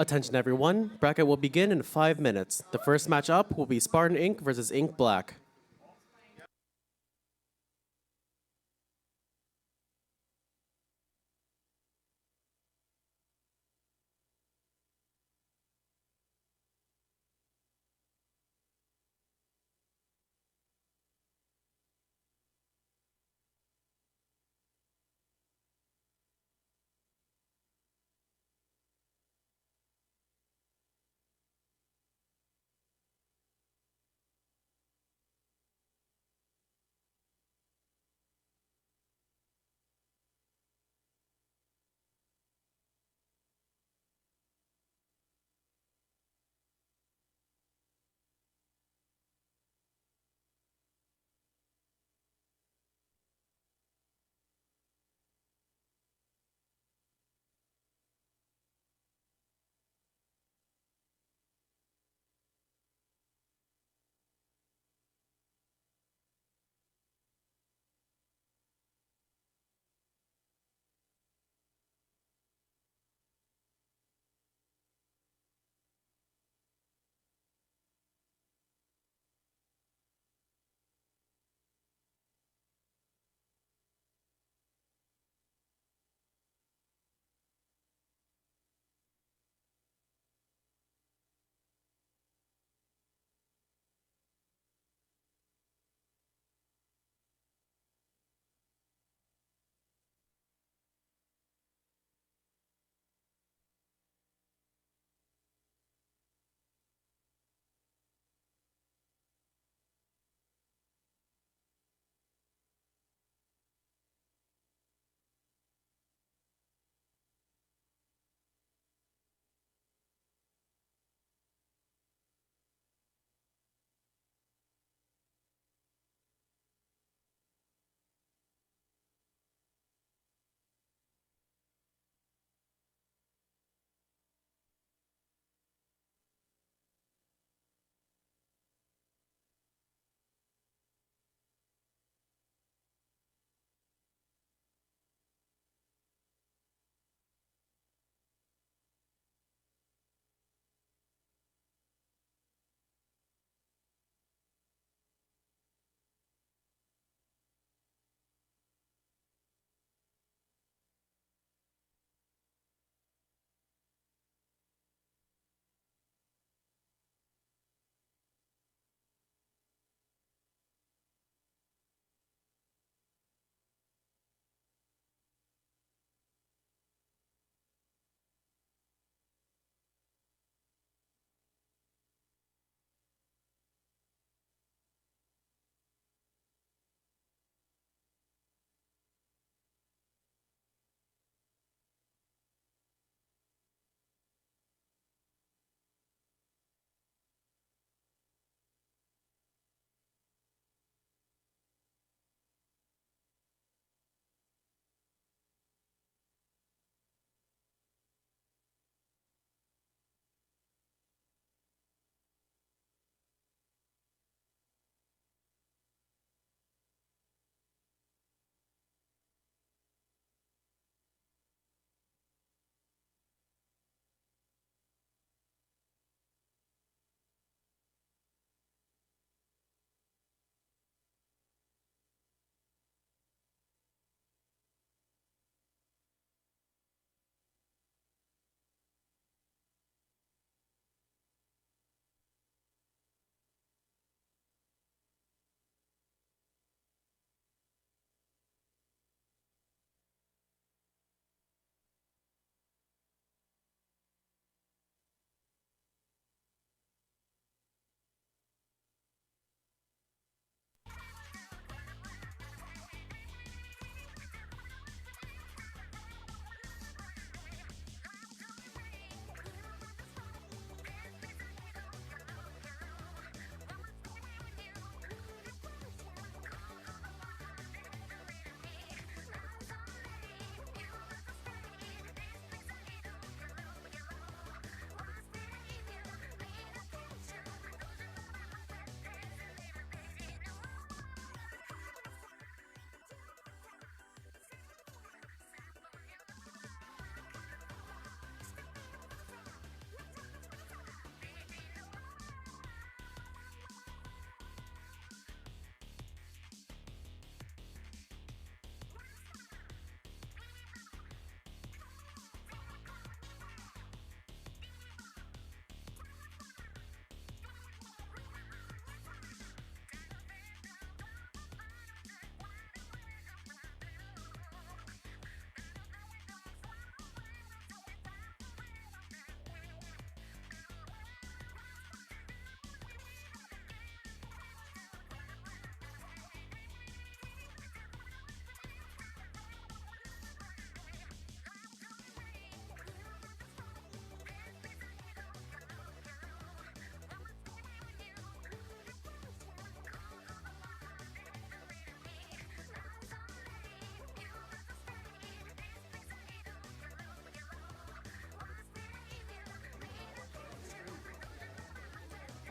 Attention everyone, bracket will begin in 5 minutes. The first match up will be Spartan Inc. versus Ink Black.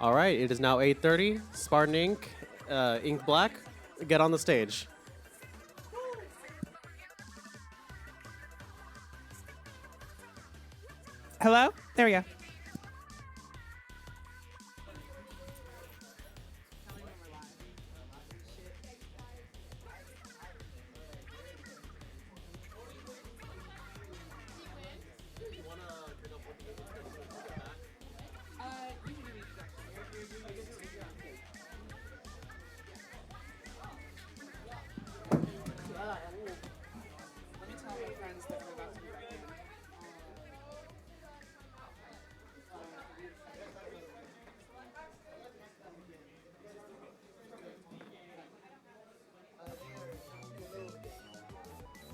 All right, it is now 8:30. Spartan Inc., Ink Black, get on the stage. Hello? There we go.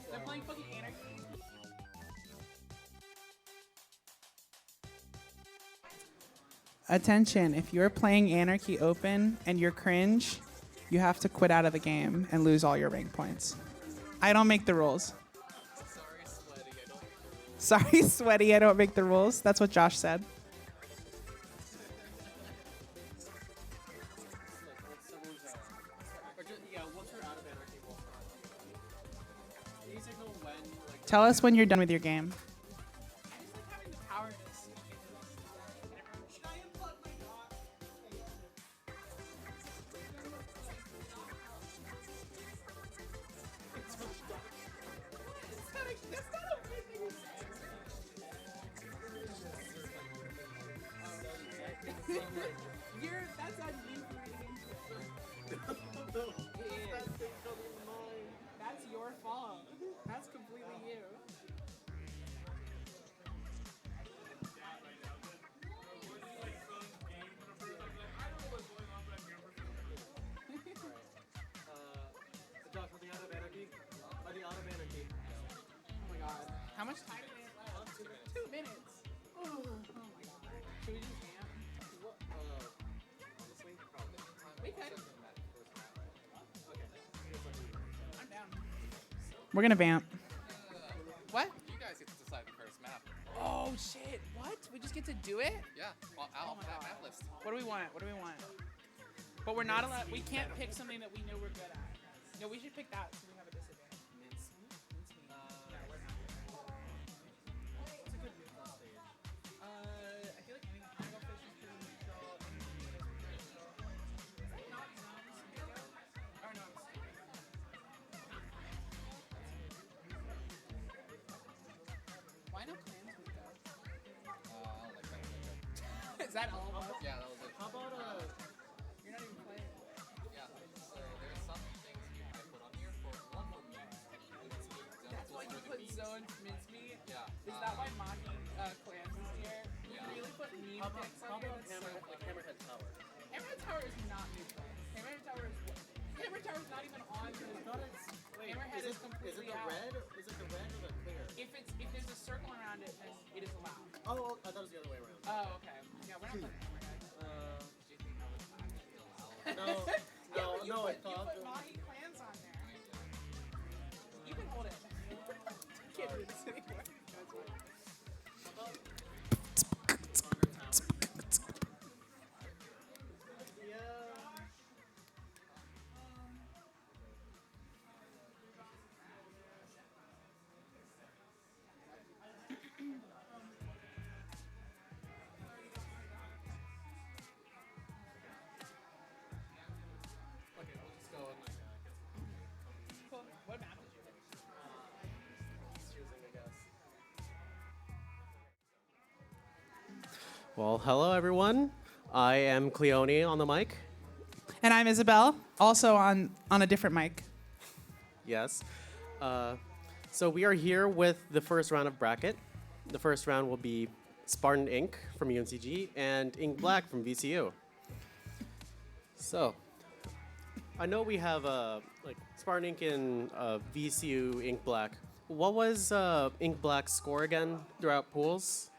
They're playing fucking Anarchy. Attention, if you're playing Anarchy Open and you're cringe, you have to quit out of the game and lose all your rank points. I don't make the rules. Sorry, Sweaty, I don't make the rules. That's what Josh said. Tell us when you're done with your game. That's on you. That's your fault. That's completely you. Josh, are the out of anarchy? Are the out of anarchy? Oh my god. How much time do we have left? 2 minutes. Oh my god. Should we just camp? Honestly, probably. We could. Okay. I'm down. We're gonna vamp. What? You guys get to decide the first map. Oh shit! What? We just get to do it? Yeah, well, I'll that map list. What do we want? What do we want? But we're not allowed. We can't pick something that we know we're good at. No, we should pick that so we have a disadvantage. Mincemeat? No, we're not. What's a good neutral stage? I feel like any Mango Fish is pretty neutral. Any meat is pretty neutral. Is that not Mango? Or no, why no clans with that? I don't like that. Is that all of us? Yeah, that was it. How about You're not even playing. Yeah, so there's some things you can put on here for one for me. That's why you put zone mincemeat? Yeah. Is that why mocking clans is here? Yeah. You really put meme pics on here? That's so funny. Hammerhead Tower? Hammerhead Tower is not neutral. Hammerhead Tower is what? Hammerhead Tower is not even on the. Hammerhead is completely out. Is it the red or the clear? If there's a circle around it, then it is allowed. Oh, I thought it was the other way around. Oh, okay. Yeah, we're not playing Hammerhead. No, I You thought. put mocking clans on there. You can hold it. Can't do this anymore. That's fine. Okay, we'll just go and Cool. What map did you pick? choosing, I guess. Well, hello everyone. I am Cleone on the mic. And I'm Isabel, also on a different mic. Yes. So we are here with the first round of bracket. The first round will be Spartan Inc. from UNCG and Ink Black from VCU. So, I know we have like Spartan Inc. and VCU Ink Black. What was Ink Black's score again throughout pools?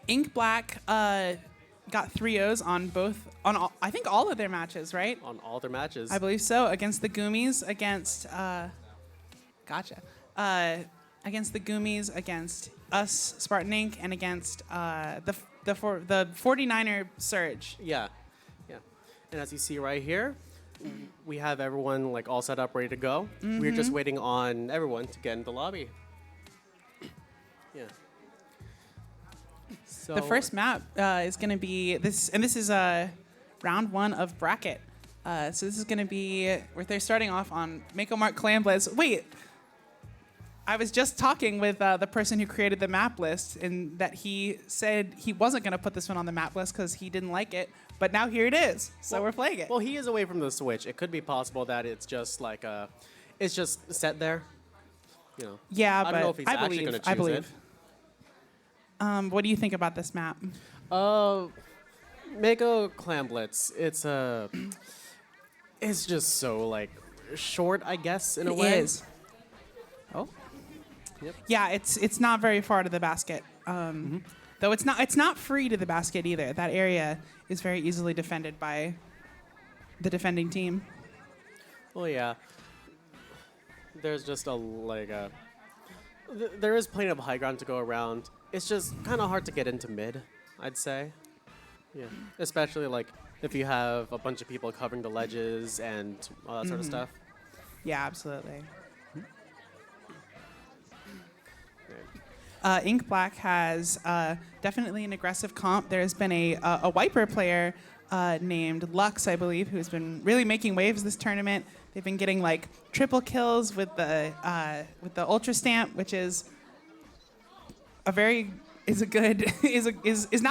Ink Black got 3-0s on all, I think all of their matches, right? On all their matches. I believe so. Against the Goomies, against against the Goomies, against us, Spartan Inc., and against the 49er Surge. Yeah. Yeah. And as you see right here, we have everyone like all set up, ready to go. We're just waiting on everyone to get in the lobby. Yeah. So The first map is going to be this, and this is round 1 of bracket. So this is going to be where they're starting off on Mako Mark Clan Blitz. Wait, I was just talking with the person who created the map list, and that he said he wasn't going to put this one on the map list because he didn't like it. But now here it is, so we're playing it. Well, he is away from the Switch. It could be possible that it's just like it's just set there. You know. Yeah, I don't know if but he's I actually believe. gonna I choose believe. What do you think about this map? Mako Clan Blitz. It's just so like short, I guess, in a way. It is. Oh. Yep. Yeah, it's not very far to the basket. Though it's not free to the basket either. That area is very easily defended by the defending team. Well, yeah. There's just there is plenty of high ground to go around. It's just kind of hard to get into mid, I'd say. Yeah. Especially like if you have a bunch of people covering the ledges and all that sort of stuff. Yeah, absolutely. Right. Ink Black has definitely an aggressive comp. There's been a Wiper player named Lux, I believe, who's been really making waves this tournament. They've been getting like triple kills with the Ultra Stamp, which is not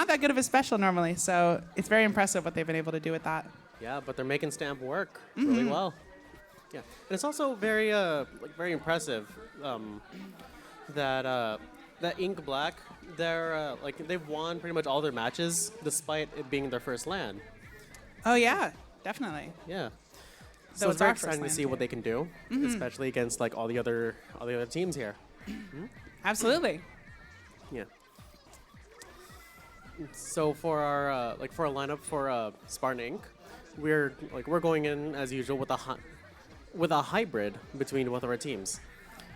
that good of a special normally. So it's very impressive what they've been able to do with that. Yeah, but they're making Stamp work really well. Yeah, and it's also very very impressive that Ink Black they've won pretty much all their matches despite it being their first LAN. Oh yeah, definitely. Yeah. That So was it's very our first exciting to LAN see too. what they can do, especially against like all the other teams here. Absolutely. Yeah. So for our lineup for Spartan Inc., we're going in as usual with a hybrid between both of our teams.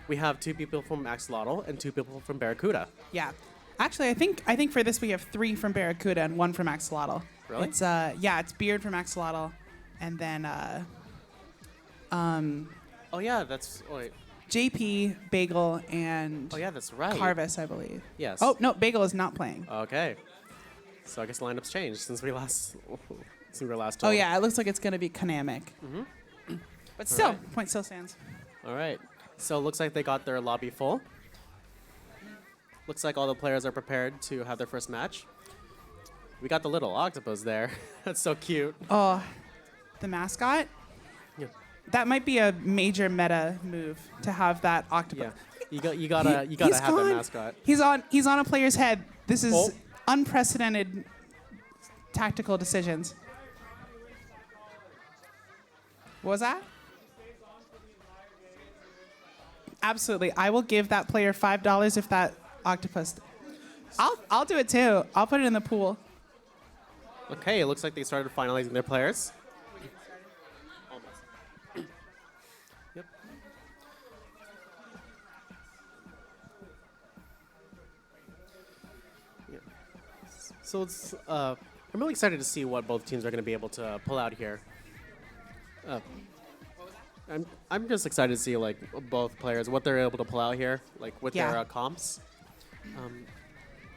We have 2 people from Axolotl and 2 people from Barracuda. Yeah. Actually, I think for this we have 3 from Barracuda and 1 from Axolotl. Really? It's it's Beard from Axolotl, and then Oh yeah, that's wait. JP, Bagel, and Oh yeah, that's right. Carvis, I believe. Yes. Oh no, Bagel is not playing. Okay. So I guess the lineup's changed since we were last Oh told. yeah, it looks like it's gonna be Kanamic. But still, Alright. point still stands. All right. So it looks like they got their lobby full. Looks like all the players are prepared to have their first match. We got the little octopus there. That's so cute. Oh, the mascot. Yeah. That might be a major meta move to have that octopus. Yeah. You gotta He's have gone. that mascot. He's on a player's head. This is Oh. unprecedented tactical decisions. What was that? Absolutely. I will give that player $5 if that octopus. I'll do it too. I'll put it in the pool. Okay, it looks like they started finalizing their players. Yep. Yeah. So it's I'm really excited to see what both teams are going to be able to pull out here. I'm just excited to see like both players what they're able to pull out here, like with Yeah. their comps.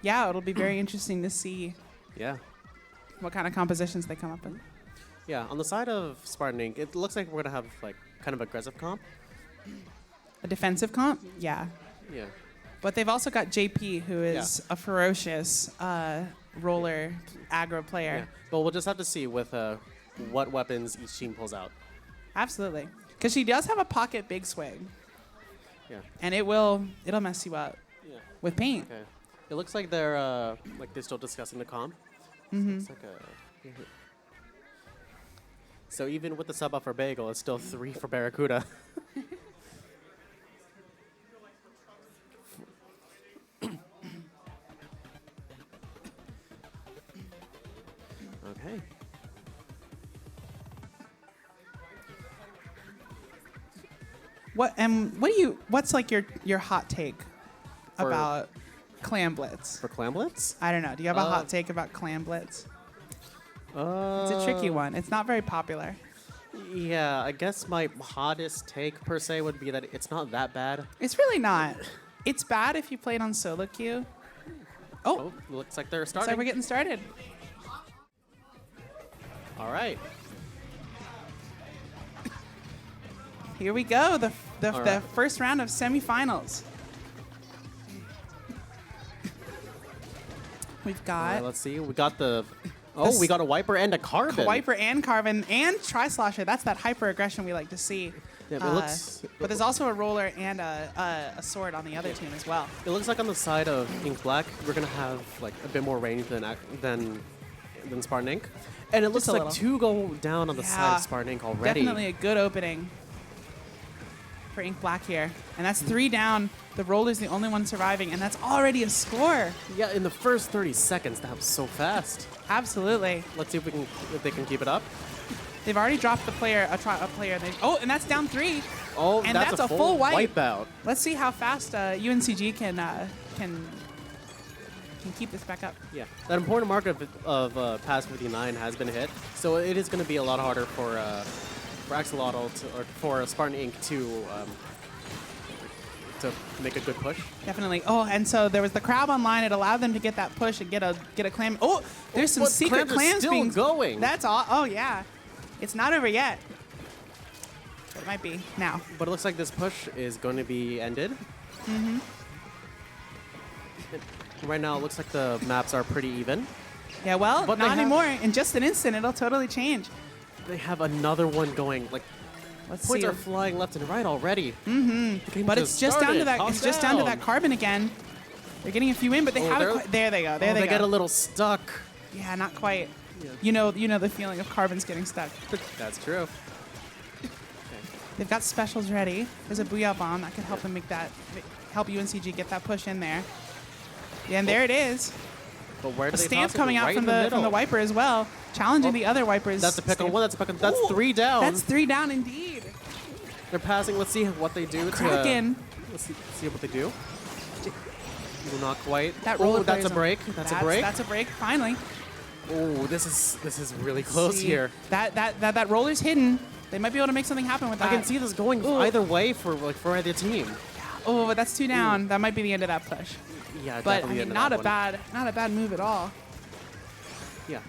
Yeah, it'll be very interesting to see Yeah. what kind of compositions they come up with. Yeah, on the side of Spartan Inc., it looks like we're gonna have like kind of aggressive comp. A defensive comp? Yeah. Yeah. But they've also got JP, who is a ferocious roller aggro player. Yeah. But we'll just have to see with what weapons each team pulls out. Absolutely. Because she does have a pocket big swing. Yeah. And it'll mess you up Yeah. with paint. Okay. It looks like they're still discussing the comp. It's like so even with the sub up for Bagel, it's still 3 for Barracuda. Okay. What's like your hot take For- about Clan Blitz? For Clan Blitz? I don't know. Do you have a Uh, hot take about Clan Blitz? It's a tricky one. It's not very popular. Yeah, I guess my hottest take per se would be that it's not that bad. It's really not. It's bad if you play it on solo queue. Oh, looks like they're So starting. we're getting started. All right. Here we go. The All right. first round of semifinals. We've All right, got let's see. We got we got a wiper and a carbon. Wiper and Carbon and Tri-Slosher. That's that hyper aggression we like to see. Yeah, but it looks. But there's also a roller and a sword on the other team as well. It looks like on the side of Ink Black, we're gonna have like a bit more range than Spartan Ink, and it looks a like little. 2 go down on the side Yeah, of Spartan Ink already. Definitely a good opening for Ink Black here. And that's 3 down. The roller's the only one surviving, and that's already a score. Yeah, in the first 30 seconds, that was so fast. Absolutely. Let's see if they can keep it up. They've already dropped the player, a player. Oh, and that's down 3. Oh, And that's a full wipe. wipeout. Let's see how fast UNCG can keep this back up. Yeah, that important mark of pass 59 has been hit, so it is going to be a lot harder for Axolotl or for Spartan Inc. to make a good push. Definitely. Oh, and so there was the crab online. It allowed them to get that push and get a clam. Oh, there's some But secret clams are clams still being going. That's all. Oh yeah, it's not over yet. But it might be now. But it looks like this push is going to be ended. Mm-hmm. Right now, it looks like the maps are pretty even. Yeah. Well, But they not have- anymore. In just an instant, it'll totally change. They have another one going. Like Let's points see. are flying left and right already. Mm-hmm. But it's just down to that. It's just down to that carbon again. They're getting a few in, but they Oh, haven't. they're- Quite, there they go. There they go. get a little stuck. Yeah, not quite. Yeah. You know the feeling of carbons getting stuck. That's true. They've got specials ready. There's a Booyah Bomb that could help them help UNCG get that push in there. Yeah, and there it is. But where do A they stance toss it? coming out Right from in the middle. wiper as well, challenging Oh, the other wipers. That's a pick on stance. one. That's a pick on. That's Ooh, 3 down. That's 3 down indeed. They're passing. Let's see what they do. Kraken. Let's see what they do. Well, not quite. That roller that's plays a them. break. That's a break. That's a break. Finally. Oh, this is really close See, here. That roller's hidden. They might be able to make something happen with that. I can see this going Ooh. either way for either team. Oh, but that's 2 down. That might be the end of that push. Yeah, But I definitely mean, into not that a one. not a bad move at all. Yeah.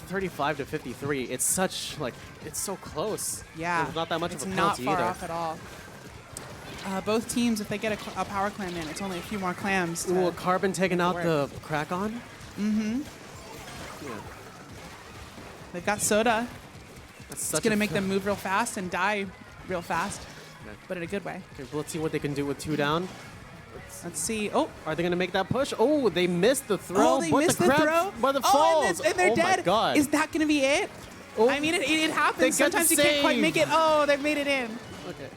35 to 53. It's it's so close. Yeah. There's not that much it's of a not penalty far either. off at all. Both teams, if they get a power clam in, it's only a few more clams. to- Ooh, a carbon taking out work. the crack on. Mm-hmm. Yeah. They've got soda. That's It's such gonna a make them move real fast and die real fast, Okay. but in a good way. Okay, let's see what they can do with 2 down. Let's see. Oh, Are they gonna make that push? Oh, they missed the throw. they but missed the the crab, throw. But the Oh, falls. and they're oh dead. my god. Is that gonna be it? Oh. I mean, it happens. They get the Sometimes you can't quite save. make it. Oh, they made it in. Okay.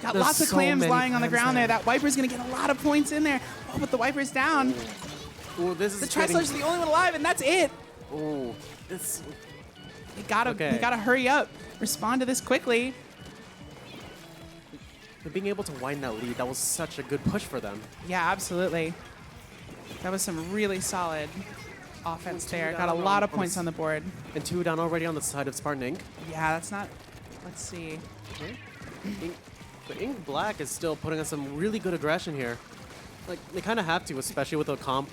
Got There's lots of so clams many lying on the clams ground there. there. That wiper's gonna get a lot of points in there. Oh, but the wiper's down. Ooh, this is The Tri-Slosher's the only one alive, and that's it. Oh, this. They gotta Okay. hurry up. Respond to this quickly. But being able to wind that lead, that was such a good push for them. Yeah, absolutely. That was some really solid offense Two there. down Got a lot of on points the on the board. And 2 down already on the side of Spartan Inc. Yeah, that's not. Let's see. But Ink Black is still putting on some really good aggression here. Like, they kind of have to, especially with a comp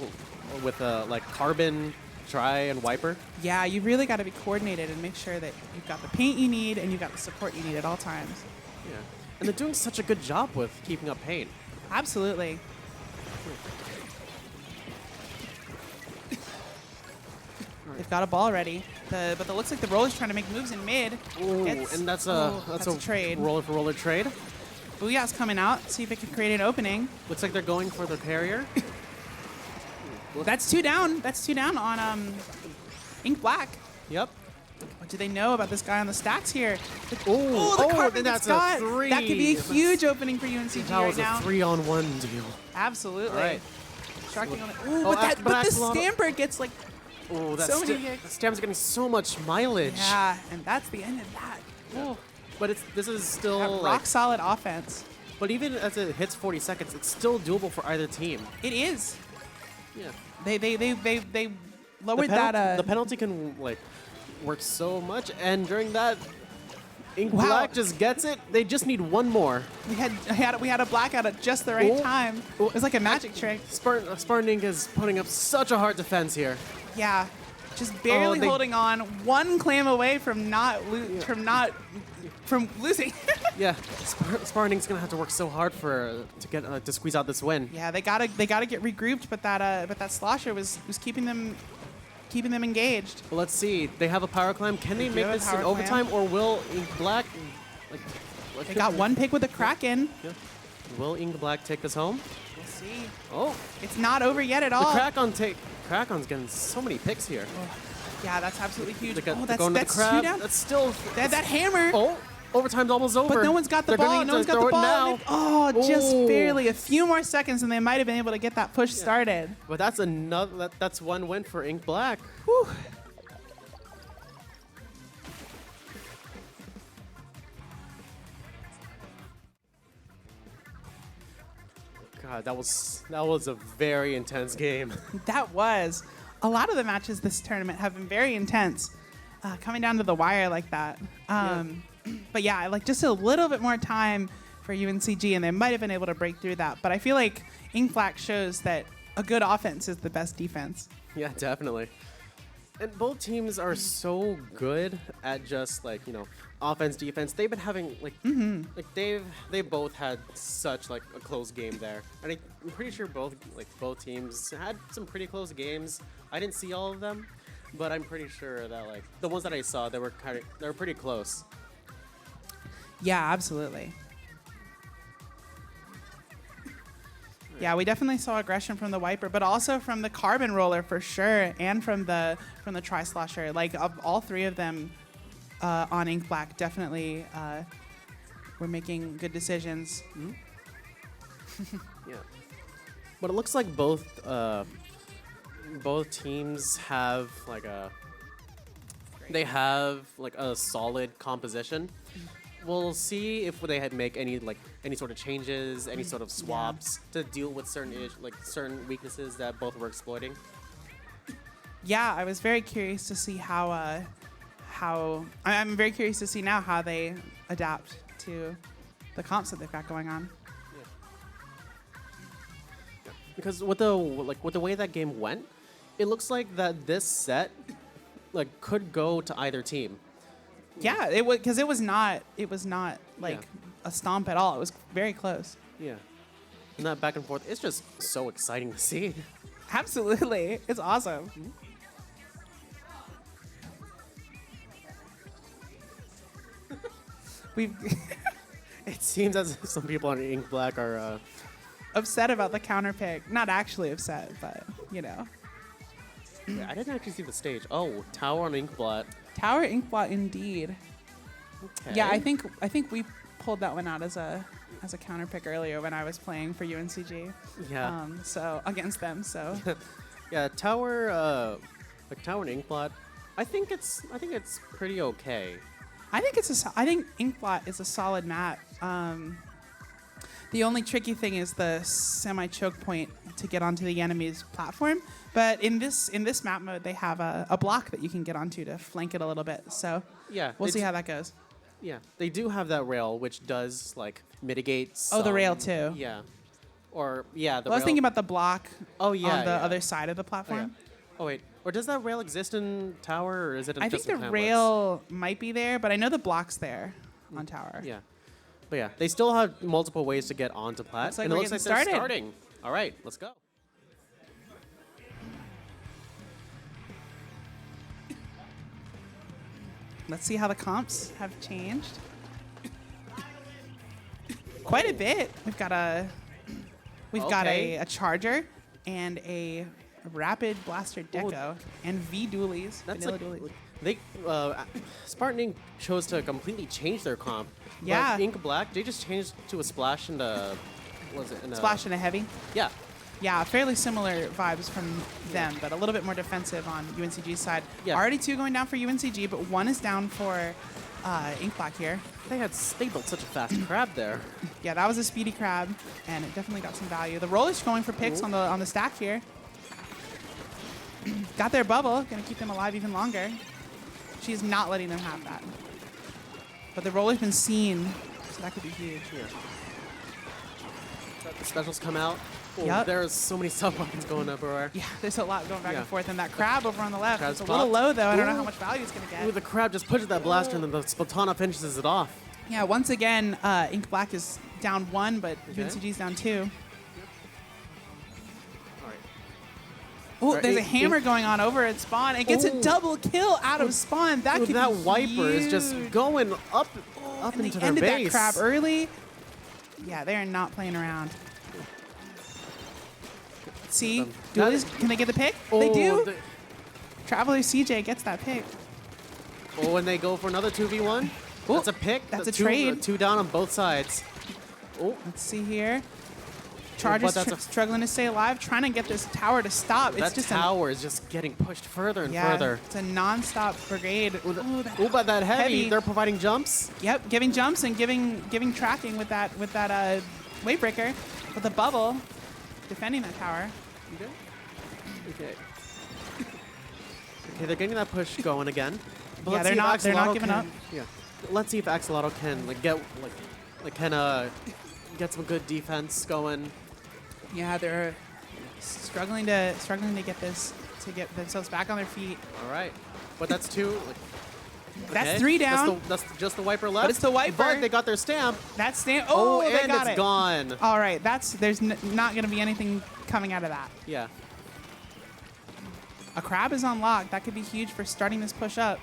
with like Carbon, Try, and Wiper. Yeah, you really got to be coordinated and make sure that you've got the paint you need and you've got the support you need at all times. Yeah. And they're doing such a good job with keeping up paint. Absolutely. They've got a ball ready, but it looks like the roller's trying to make moves in mid. Ooh, It's- and that's oh, a trade. roller for roller trade. Booyah's coming out. See if it can create an opening. Looks like they're going for the carrier. That's 2 down. That's 2 down on Ink Black. Yep. What do they know about this guy on the stacks here? Oh, the carbon then gets that's a got. 3. That could be a huge opening for UNCG That right was now. a 3-on-1 deal. Absolutely. All right. Sharking on it. Oh, Ooh, but the Axolotl. Stamper gets like, Oh, that So many hits. Stam's getting so much mileage. yeah, and that's the end of that. Ooh, But this is still that like, rock solid offense. but even as it hits 40 seconds, it's still doable for either team. It is. Yeah. They lowered penalty, that. the penalty can like work so much, and during that, Ink Wow. Black just gets it. They just need one more. we had a blackout at just the right Oh. time. Oh. It was like a magic trick. Spartan Ink is putting up such a hard defense here. Yeah, just barely they- holding on, one claim away from from losing. Yeah, Spartan Ink's gonna have to work so hard to squeeze out this win. Yeah, they gotta get regrouped, but that slosher was keeping them engaged. Well, let's see. They have a power climb. Can they do make have a this in power climb. overtime, or will Ink Black? They got one pick with a Kraken. Will Ink Black take this home? We'll see. Oh, It's not over yet at the all. Kraken's getting so many picks here. Yeah, that's absolutely huge. They got- Oh, they're going to the that's crab. two down. That's still. That hammer. Oh, overtime's almost over. But no one's got the They're gonna ball. need No to one's got throw the it ball. now. Oh, just Oh. barely. A few more seconds, and they might have been able to get that push started. But that's another. That's one win for Ink Black. Whew. God, that was a very intense game. That was. A lot of the matches this tournament have been very intense, coming down to the wire like that. But yeah, like just a little bit more time for UNCG, and they might have been able to break through that. But I feel like Ink Black shows that a good offense is the best defense. Yeah, definitely. And both teams are so good at just offense, defense. They've been having they both had such a close game there. And I'm pretty sure both teams had some pretty close games. I didn't see all of them, but I'm pretty sure that the ones that I saw, they were pretty close. Yeah, absolutely. Yeah, we definitely saw aggression from the Wiper, but also from the Carbon Roller for sure, and from the Tri-Slosher. Of all three of them on Ink Black, definitely were making good decisions. Yeah. But it looks like both teams have a solid composition. We'll see if they had make any sort of changes, any sort of swaps to deal with certain weaknesses that both were exploiting. Yeah, I was very curious to see how I'm very curious to see now how they adapt to the comps that they've got going on. Because with the way that game went, it looks like that this set could go to either team. Yeah, it was not a stomp at all. It was very close. Yeah. And that back and forth, it's just so exciting to see. Absolutely. It's awesome. We've It seems as if some people on Ink Black are upset about the counter pick. Not actually upset, but I didn't actually see the stage. Oh, Tower on Ink Black. Tower Inkblot indeed. Okay. Yeah, I think we pulled that one out as a counter pick earlier when I was playing for UNCG. Yeah. So against them. So Yeah, Tower Tower and Ink Blot. I think it's pretty okay. I think Inkblot is a solid map. The only tricky thing is the semi-choke point to get onto the enemy's platform. But in this map mode, they have a block that you can get onto to flank it a little bit. So Yeah. we'll see how that goes. Yeah, they do have that rail, which does mitigate. Oh, the rail some- too. Yeah. Or yeah, the I was rail. thinking about the block Oh yeah. on the yeah. other side of the Oh, yeah. platform. Oh wait, or does that rail exist in Tower, or is it I think just the in Hamlets? rail might be there, but I know the block's there on Tower. Yeah. But yeah, they still have multiple ways to get onto Plat. Looks like and we're it looks getting like they're started. starting. All right, let's go. Let's see how the comps have changed. Quite a bit. We've got Okay. a charger and a rapid blaster deco and V dualies. That's vanilla dualies. they Spartan Ink chose to completely change their comp. Yeah. But Ink Black, they just changed to a splash and a Splash and a heavy. Yeah. Yeah, fairly similar vibes from them, but a little bit more defensive on UNCG's side. Yeah. Already 2 going down for UNCG, but 1 is down for Ink Black here. They built such a fast crab there. Yeah, that was a speedy crab, and it definitely got some value. The roller's going for picks on the stack here. Got their bubble. Going to keep them alive even longer. She's not letting them have that. But the roller's been seen, so that could be huge. The specials come out. Oh, Yep. There's so many sub-weapons going everywhere. Yeah, there's a lot going back Yeah. and forth. And that crab over on the left, Crab's it's a little popped. low, though. I don't know Ooh. how much value it's going to get. Ooh, the crab just pushes that blaster and then the Splatoon finishes it off. Yeah, once again, Ink Black is down 1, but Okay. UNCG's down 2. All right. Oh, Alright, there's a Ink- hammer going on over at spawn. It gets a Ooh. double kill out of spawn. That Ooh, could that be wiper is just huge. going up And into they their ended base. that crab early. Yeah, they are not playing around. See, Them. duelies, can they get the pick? They do. the- Traveler CJ gets that pick. Oh, and they go for another 2v1. Ooh, That's a pick. that's a two, trade. 2 down on both sides. Oh, Let's see here. Chargers but that's struggling to stay alive, trying to get this tower to stop. It's that just tower is just getting pushed further and yeah, further. it's a non-stop brigade. Ooh, but that heavy, they're providing jumps. Yep, giving jumps and giving tracking with that wave breaker, with the bubble, defending that tower. Okay. Okay, they're getting that push going again. But Yeah, let's they're see if not Axolotl giving can- up. Yeah. Let's see if Axolotl can get some good defense going. Yeah, they're struggling to get this to get themselves back on their feet. All right, but that's 2. That's okay. 3 down. That's just the wiper left. But it's the wiper. But they got their stamp. That's they Oh, they and got it's it. gone. All right, there's not going to be anything coming out of that. Yeah. A crab is on lock. That could be huge for starting this push up.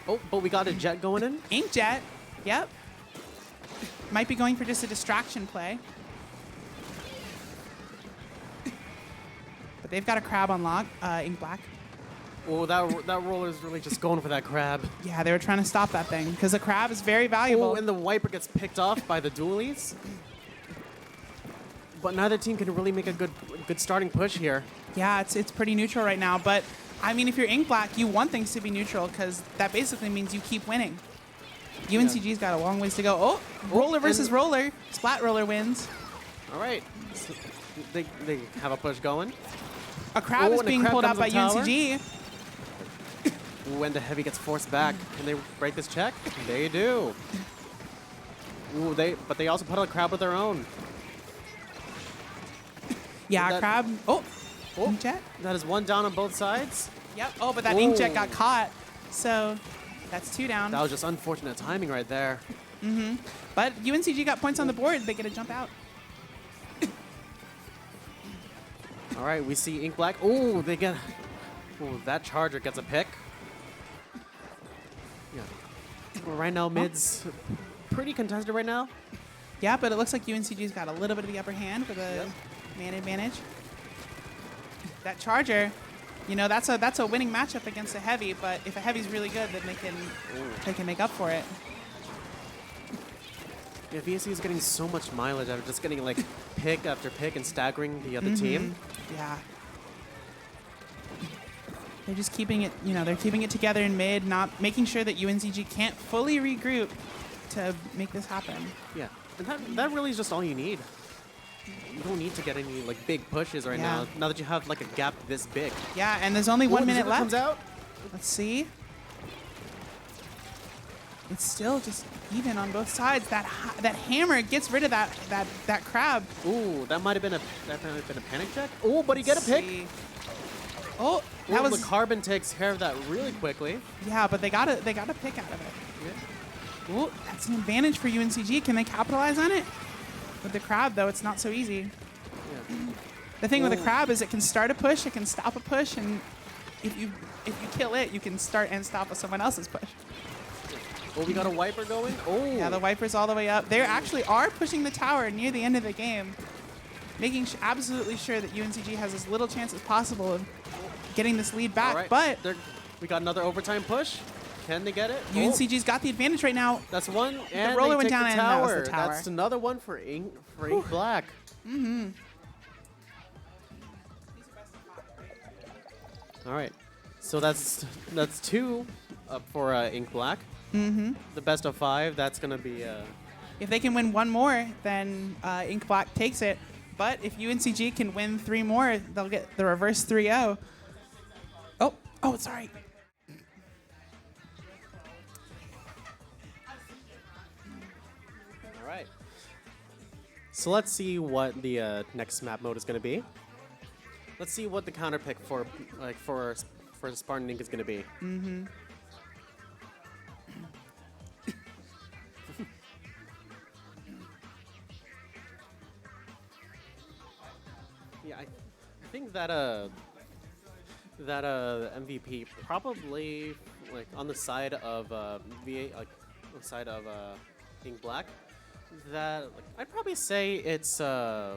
Oh, but we got a jet going in. Inkjet, yep. Might be going for just a distraction play. But they've got a crab on lock, Ink Black. Oh, that roller's really just going for that crab. Yeah, they were trying to stop that thing because the crab is very valuable. Oh, and the wiper gets picked off by the dualies. But neither team can really make a good starting push here. Yeah, it's pretty neutral right now. But, I mean, if you're Ink Black, you want things to be neutral because that basically means you keep winning. UNCG's got a long ways to go. Oh, roller versus and- roller. Splat roller wins. All right. So they have a push going. A crab Oh, is and a being crab pulled out comes by on tower. UNCG. Ooh, and the heavy gets forced back. Can they break this check? They do. Ooh, but they also put out a crab of their own. Yeah, That- crab. Oh, Oh, Inkjet. that is 1 down on both sides. Yep. Oh, but that Ooh. Inkjet got caught. So that's 2 down. That was just unfortunate timing right there. But UNCG got points on the board. They get a jump out. All right, we see Ink Black. Oh, they get. Oh, that charger gets a pick. Yeah. Well, right now, mid's pretty contested right now. Yeah, but it looks like UNCG's got a little bit of the upper hand with a man advantage. That charger, you know, that's a winning matchup against a heavy. But if a heavy's really good, then they can make up for it. Yeah, VSC is getting so much mileage out of just getting like pick after pick and staggering the other team. Yeah. They're just keeping it, you know, they're keeping it together in mid, not making sure that UNCG can't fully regroup to make this happen. Yeah, and that really is just all you need. You don't need to get any like big pushes right Yeah. now. Now that you have like a gap this big. Yeah, and there's only 1 Ooh, minute Zuka left. comes out. Let's see. It's still just even on both sides. That hammer gets rid of that crab. Ooh, that might have been a panic check. Oh, but he get a pick. See. Oh, Ooh, that was the carbon takes care of that really quickly. yeah, but they got a pick out of it. Ooh, that's an advantage for UNCG. Can they capitalize on it? With the crab, though, it's not so easy. Yeah. The thing with the crab is it can start a push, it can stop a push, and if you kill it, you can start and stop someone else's push. Oh, we got a wiper going. Oh, Yeah, the wiper's all the way up. They actually are pushing the tower near the end of the game, making absolutely sure that UNCG has as little chance as possible of getting this lead back. All right. But we got another overtime push. Can they get it? Oh, UNCG's got the advantage right now. that's one. And roller they went take down the and that was tower. the tower. That's another one for Ink Black. All right. So that's 2 up for Ink Black. The best of 5. That's gonna be. If they can win 1 more, then Ink Black takes it. But if UNCG can win 3 more, they'll get the reverse 3-0. Oh, sorry. All right. So let's see what the next map mode is going to be. Let's see what the counter pick for Spartan Inc. is going to be. Mm-hmm. Yeah, I think that MVP probably like on the side of VA, like on the side of Ink Black. That like, I'd probably say it's I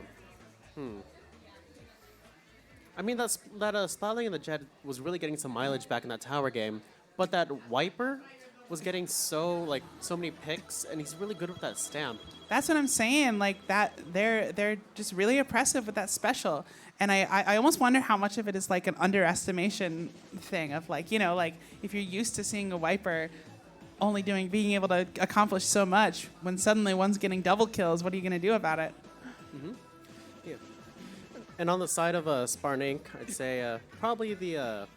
mean that Splatling and the Jet was really getting some mileage back in that tower game, but that Wiper was getting so many picks, and he's really good with that stamp. That's what I'm saying. Like that, they're just really oppressive with that special, and I almost wonder how much of it is like an underestimation thing of like, you know, like if you're used to seeing a Wiper only being able to accomplish so much, when suddenly one's getting double kills, what are you gonna do about it? Mm-hmm. Yeah. And on the side of Spartan Inc., I'd say probably the I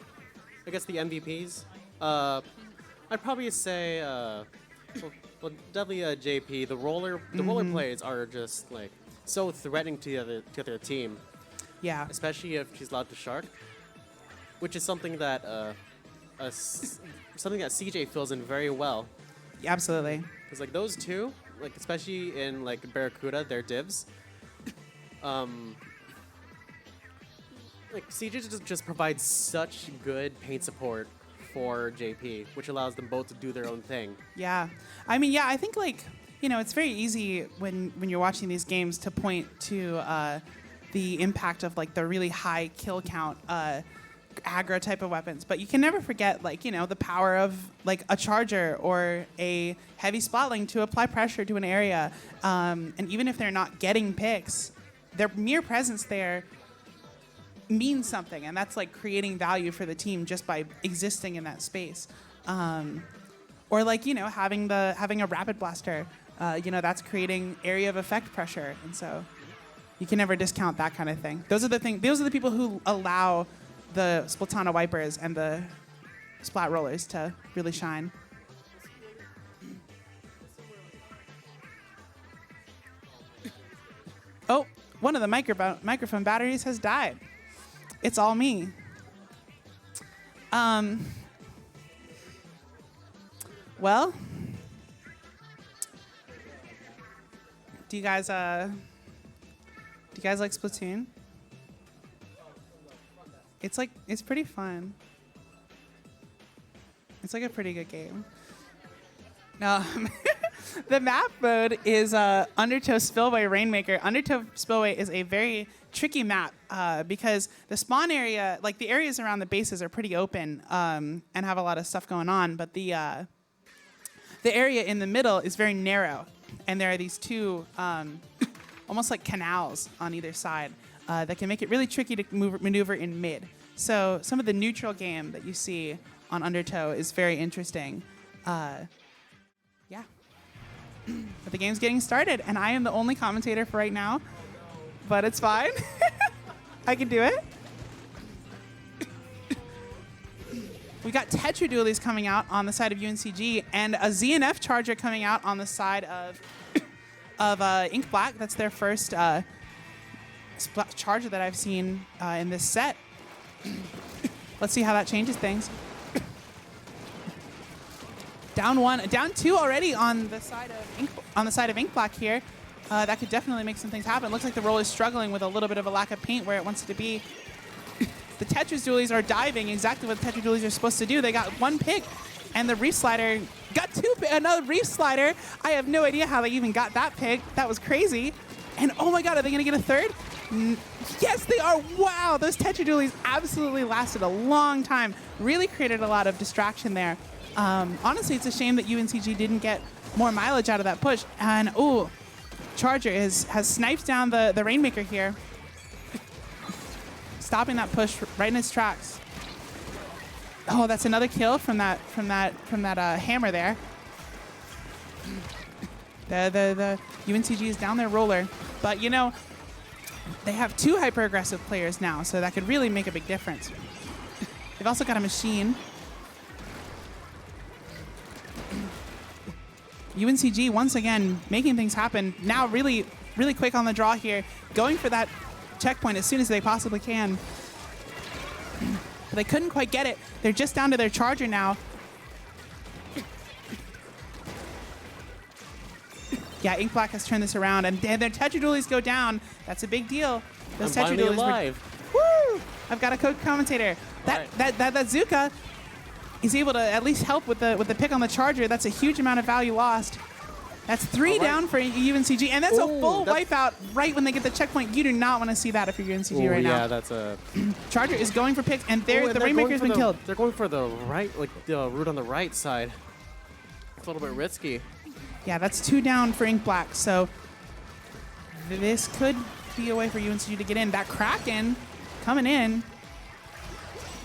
guess the MVPs. I'd probably say well definitely JP. The roller plays are just like so threatening to the other team. Yeah. Especially if she's allowed to shark, which is something that something that CJ fills in very well. Yeah, absolutely. Because like those two, like especially in like Barracuda, their divs, like CJ just provides such good paint support for JP, which allows them both to do their own thing. Yeah. I mean, yeah, I think like, you know, it's very easy when you're watching these games to point to the impact of like the really high kill count aggro type of weapons, but you can never forget like, you know, the power of like a charger or a heavy splatling to apply pressure to an area, and even if they're not getting picks, their mere presence there means something, and that's like creating value for the team just by existing in that space, or like, you know, having a rapid blaster, you know, that's creating area of effect pressure, and so you can never discount that kind of thing. Those are the people who allow the Splatana Wipers and the Splat Rollers to really shine. Oh, one of the microphone batteries has died. It's all me. Well, do you guys like Splatoon? It's pretty fun. It's like a pretty good game. No, the map mode is Undertow Spillway Rainmaker. Undertow Spillway is a very tricky map because the spawn area, like the areas around the bases, are pretty open and have a lot of stuff going on. But the area in the middle is very narrow, and there are these two almost like canals on either side that can make it really tricky to maneuver in mid. So some of the neutral game that you see on Undertow is very interesting. Yeah. But the game's getting started, and I am the only commentator for right now. But it's fine. I can do it. We got Tetra Dualies coming out on the side of UNCG, and a ZNF Charger coming out on the side of Ink Black. That's their first Charger that I've seen in this set. Let's see how that changes things. Down one, down two already on the side of Ink Black here. That could definitely make some things happen. Looks like the roll is struggling with a little bit of a lack of paint where it wants it to be. The Tetris Dualies are diving exactly what the Tetris Dualies are supposed to do. They got one pick, and the Reef Slider got another Reef Slider. I have no idea how they even got that pick. That was crazy. And oh my God, are they gonna get a third? Yes, they are. Wow, those Tetra Dualies absolutely lasted a long time. Really created a lot of distraction there. Honestly, it's a shame that UNCG didn't get more mileage out of that push. And ooh, Charger has sniped down the Rainmaker here, stopping that push right in its tracks. Oh, that's another kill from that hammer there. The UNCG is down their roller, but you know, they have two hyper aggressive players now, so that could really make a big difference. They've also got a machine. UNCG once again making things happen. Now really, really quick on the draw here. Going for that checkpoint as soon as they possibly can. But they couldn't quite get it. They're just down to their charger now. Yeah, Ink Black has turned this around, and their Tetra Dualies go down. That's a big deal. Those I'm Tetra finally Dualies alive. Woo! I've got a co-commentator. That Zuka is able to at least help with the pick on the charger. That's a huge amount of value lost. That's 3 down for UNCG, and that's a full wipeout right when they get the checkpoint. You do not want to see that if you're UNCG right now. Yeah, that's a. Charger is going for picks, and the they're Rainmaker's going been killed. They're going for the right, like the route on the right side. It's a little bit risky. Yeah, that's 2 down for Ink Black, so this could be a way for UNCG to get in. That Kraken coming in.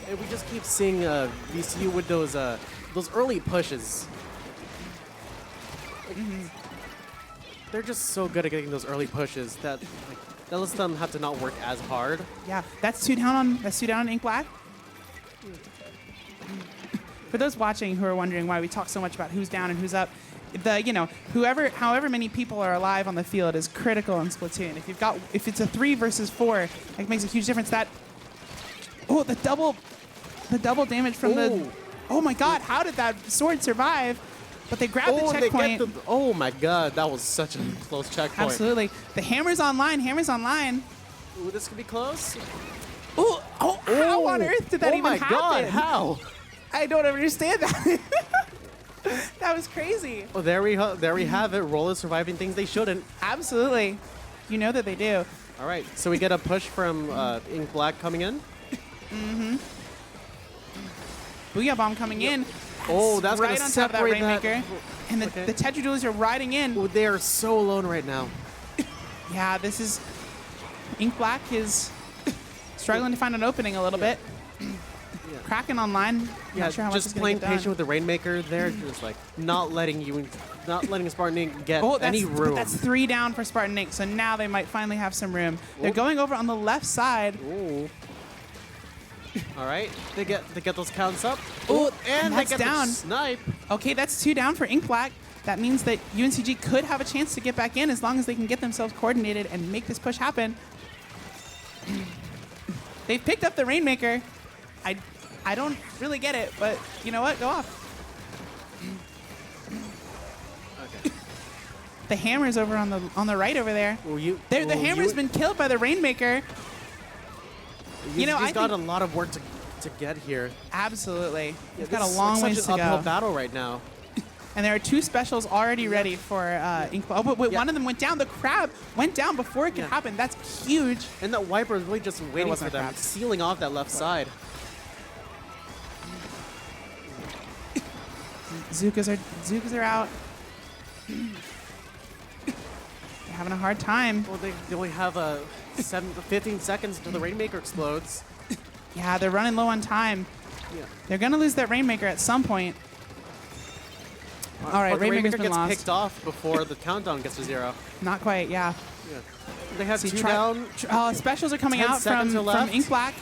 And we just keep seeing VCU with those early pushes. They're just so good at getting those early pushes that lets them have to not work as hard. Yeah, that's 2 down on Ink Black. For those watching who are wondering why we talk so much about who's down and who's up, however many people are alive on the field is critical in Splatoon. If it's a 3 versus 4, it makes a huge difference. The double damage from the. Oh my God! How did that sword survive? But they grabbed the checkpoint. Oh my God! That was such a close checkpoint. Absolutely. The hammer's online. Ooh, this could be close. Ooh, how on earth did that even happen? Oh my God! How? I don't understand that. That was crazy. Well, there we have it. Roller surviving things they shouldn't. Absolutely. You know that they do. All right, so we get a push from Ink Black coming in. Booyah Bomb coming in. Oh, that's right gonna on top of that separate Rainmaker. And the Tetra Dualies are riding in. Oh, they are so alone right now. Yeah, this is... Ink Black is struggling to find an opening a little bit. Kraken online. Yeah, Not sure how much just is gonna playing get done. patient with the Rainmaker there, just like not letting Spartan Ink get any but room. that's 3 down for Spartan Ink, so now they might finally have some room. They're going over on the left side. Ooh. All right, they get those counts up. Ooh, and they that's get down. the snipe. Okay, that's 2 down for Ink Black. That means that UNCG could have a chance to get back in as long as they can get themselves coordinated and make this push happen. They've picked up the Rainmaker. I don't really get it, but you know what? Go off. Okay. The hammer's over on the right over there. The hammer's been killed by the Rainmaker. He's got a lot of work to get here. Absolutely. He's got This a is long like ways such to an uphill go. battle right now. And there are 2 specials already ready for Ink Black. Oh, but wait, one of them went down. The crab went down before it could happen. That's huge. And that wiper is really just waiting for them, sealing off that left side. Zukas are out. They're having a hard time. Well, they only have 15 seconds until the Rainmaker explodes. Yeah, they're running low on time. Yeah. They're gonna lose that Rainmaker at some point. All right, But the Rainmaker's Rainmaker been gets lost. picked off before the countdown gets to 0. Not quite, yeah. Yeah. They have See, 2 down. Specials are coming 10 out seconds from left. Ink Black.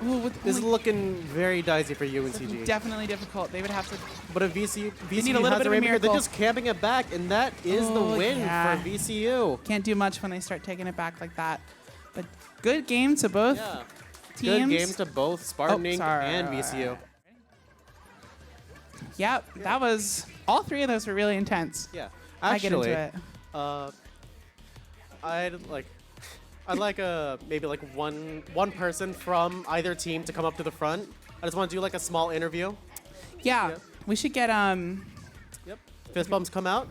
Ooh, This is looking very dicey for UNCG. definitely difficult. They would have to. But if VCU need a little has bit the of a Rainmaker, miracle. they're just camping it back, and that is the win yeah. for VCU. Can't do much when they start taking it back like that. But good game to both Yeah. teams. Good games to both Spartan Ink sorry. and VCU. Yep, that was. All 3 of those were really intense. Yeah. I get Actually, into it. I'd like maybe like one person from either team to come up to the front. I just want to do like a small interview. Yeah, Yep. we should get Yep. Fist bumps come out.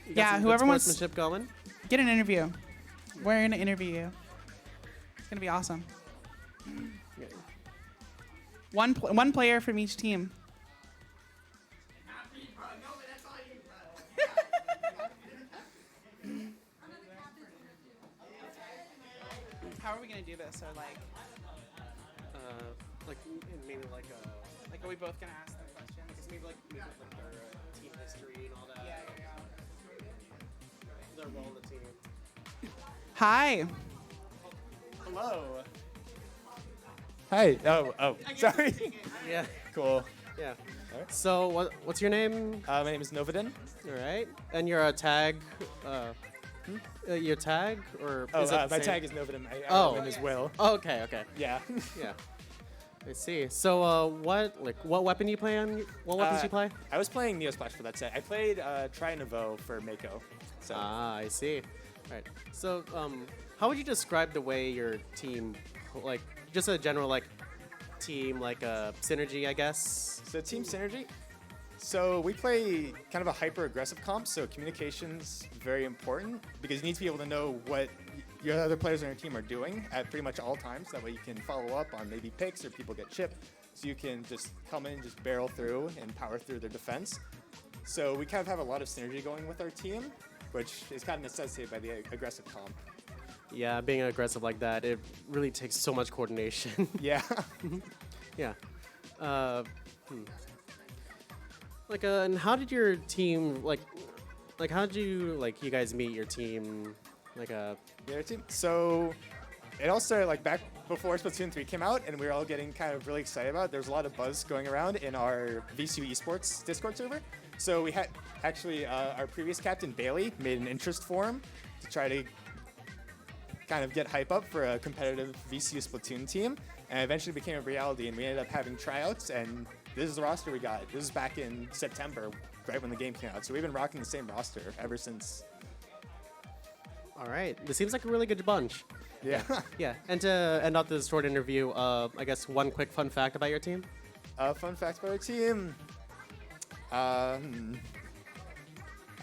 You got Yeah, some good whoever wants- sportsmanship going. get an interview. We're gonna interview you. It's gonna be awesome. One player from each team. How are we gonna do this? Or Like maybe like are we both gonna ask them questions? I guess maybe like their team history and all that. Their role in the team. Hi. Hello. Hi. Oh, sorry. Yeah. Cool. Yeah. Alright. So what's your name? My name is Novadin. All right. And you're a tag. Your tag or Oh, is it the my same? tag is Novadin. My Oh. name is Will. Oh, okay. Okay. Yeah. Yeah. I see. So what weapon do you play on? What weapons do you play? I was playing Neosplash for that set. I played Try Nouveau for Mako. So. I see. All right. So how would you describe the way your team, like just a general like team like synergy, I guess? So team synergy. So we play kind of a hyper-aggressive comp, so communication's very important because you need to be able to know what your other players on your team are doing at pretty much all times. That way you can follow up on maybe picks or people get chipped. So you can just come in, just barrel through and power through their defense. So we kind of have a lot of synergy going with our team, which is kind of necessitated by the aggressive comp. Yeah, being aggressive like that, it really takes so much coordination. Yeah. Yeah. Like, and how did your team like how did you guys meet your team? The other team. So it all started like back before Splatoon 3 came out, and we were all getting kind of really excited about it. There's a lot of buzz going around in our VCU Esports Discord server. So we had actually our previous captain Bailey made an interest forum to try to kind of get hype up for a competitive VCU Splatoon team, and eventually became a reality. And we ended up having tryouts, and this is the roster we got. This is back in September, right when the game came out. So we've been rocking the same roster ever since. All right. This seems like a really good bunch. Yeah. Yeah. And to end off this short interview, I guess one quick fun fact about your team. Fun fact about our team. I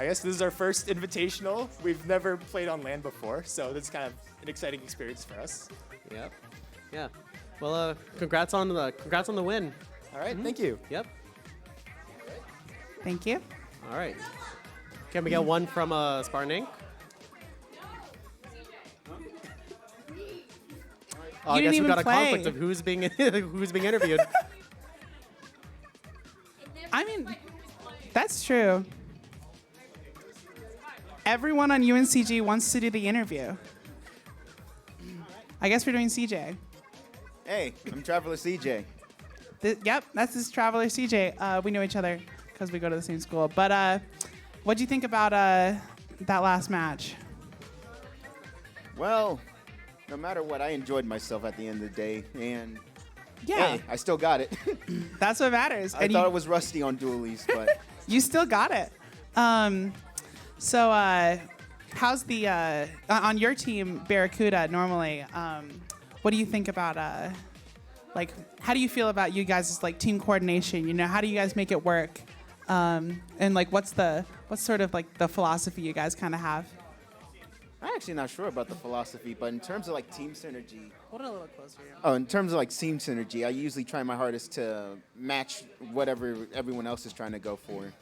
guess this is our first invitational. We've never played on land before, so this is kind of an exciting experience for us. Yep. Yeah. Well, congrats on the win. All right. Thank you. Yep. Thank you. All right. Can we get one from Spartan Inc? Oh, I You didn't guess we even got a play. conflict of who's being who's being interviewed. I mean, that's true. Everyone on UNCG wants to do the interview. I guess we're doing CJ. Hey, I'm Traveler CJ. Yep, that's his Traveler CJ. We know each other because we go to the same school. But what'd you think about that last match? Well, no matter what, I enjoyed myself at the end of the day, and Yeah, hey, I still got it. that's what matters. I And thought you, it was rusty on dualies, but you still got it. So how's the on your team, Barracuda? Normally, what do you think about like how do you feel about you guys' like team coordination? You know, how do you guys make it work? And like what's sort of like the philosophy you guys kind of have? I'm actually not sure about the philosophy. But in terms of like team synergy, Hold it a little closer. oh, in terms of like team synergy, I usually try my hardest to match whatever everyone else is trying to go for.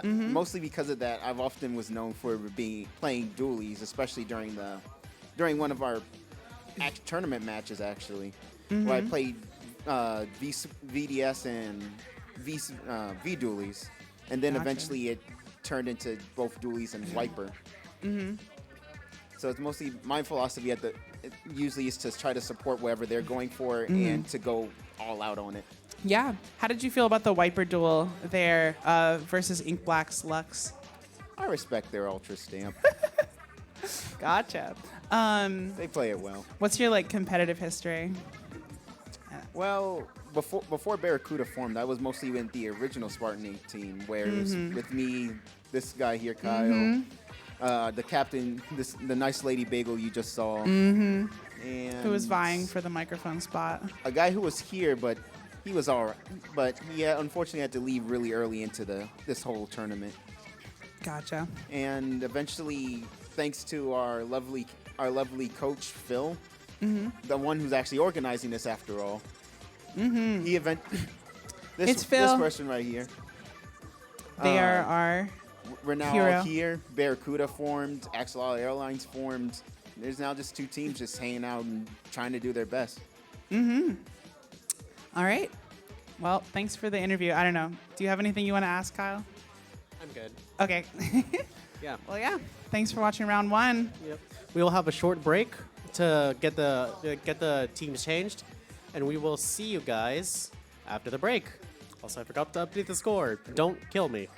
Mostly because of that, I've often was known for playing dualies, especially during one of our tournament matches actually, where I played VDS and V dualies, and then Gotcha. eventually it turned into both dualies and wiper. So it's mostly my philosophy it usually is to try to support whatever they're going for and to go all out on it. Yeah. How did you feel about the Wiper duel there versus Ink Black's Lux? I respect their Ultra Stamp. Gotcha. They play it well. What's your like competitive history? Well, before Barracuda formed, I was mostly in the original Spartan 8 team, where it was with me, this guy here, Kyle, the captain, the nice lady Bagel you just saw, and Who was vying for the microphone spot? a guy who was here, but he was all right. But he unfortunately had to leave really early into this whole tournament. Gotcha. And eventually, thanks to our lovely coach Phil, the one who's actually organizing this after all, this It's Phil. This person right here. They are our We're now hero. all here. Barracuda formed. Axolotl Airlines formed. There's now just two teams just hanging out and trying to do their best. All right. Well, thanks for the interview. I don't know. Do you have anything you want to ask, Kyle? I'm good. Okay. Yeah. Well, yeah. Thanks for watching round one. Yep. We will have a short break to get the teams changed, and we will see you guys after the break. Also, I forgot to update the score. Don't kill me.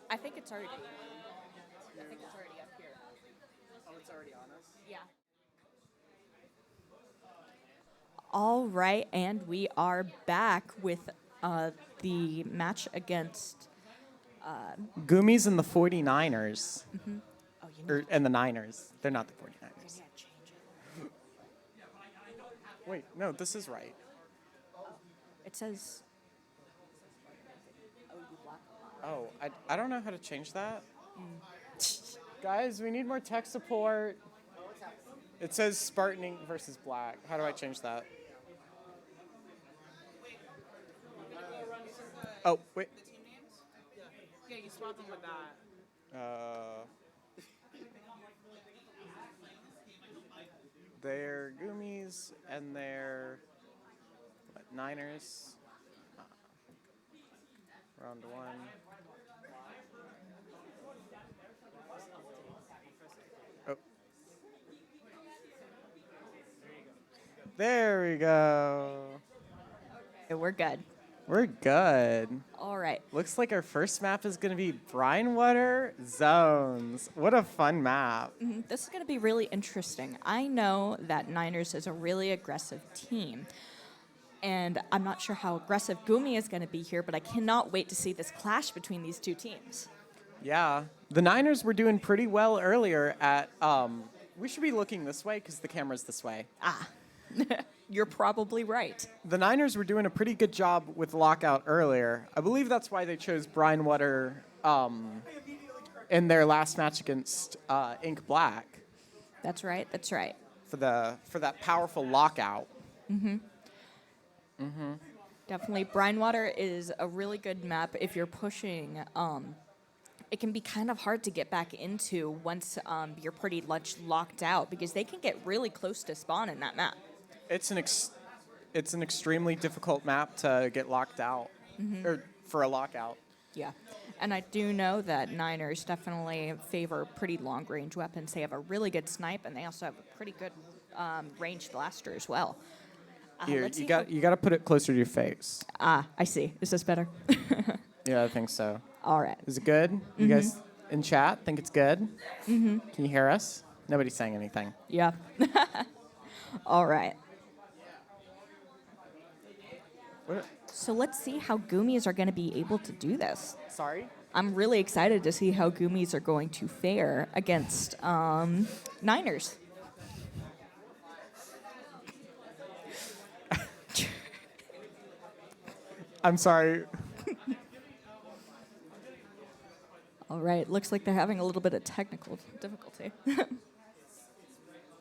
I think it's already. I think it's already up here. Oh, it's already on us? Yeah. All right, and we are back with the match against. Gummies and the 49ers. Oh, you know. And the Niners. They're not the 49ers. Wait, no, this is right. It says. Oh, I don't know how to change that. Guys, we need more tech support. It says Spartan Ink versus Black. How do I change that? Oh, wait. Yeah, you swap them with that. They're Gummies and they're Niners. Round one. Oh. There we go. Okay, we're good. We're good. All right. Looks like our first map is going to be Brine Water Zones. What a fun map. This is going to be really interesting. I know that Niners is a really aggressive team. And I'm not sure how aggressive Gumi is going to be here, but I cannot wait to see this clash between these two teams. Yeah. The Niners were doing pretty well earlier at, we should be looking this way because the camera's this way. Ah, you're probably right. The Niners were doing a pretty good job with Lockout earlier. I believe that's why they chose Brine Water in their last match against Ink Black. That's right. That's right. For that powerful Lockout. Definitely. Brine Water is a really good map if you're pushing. It can be kind of hard to get back into once you're pretty much locked out because they can get really close to spawn in that map. It's an extremely difficult map to get locked out, or for a lockout. Yeah. And I do know that Niners definitely favor pretty long-range weapons. They have a really good snipe, and they also have a pretty good ranged blaster as well. Here, let's you see got to put it closer to your face. Ah, I see. Is this better? Yeah, I think so. All right. Is it good? You guys in chat think it's good? Can you hear us? Nobody's saying anything. Yeah. All right. What? So let's see how Gummies are going to be able to do this. Sorry? I'm really excited to see how Gummies are going to fare against Niners. I'm sorry. All right. Looks like they're having a little bit of technical difficulty.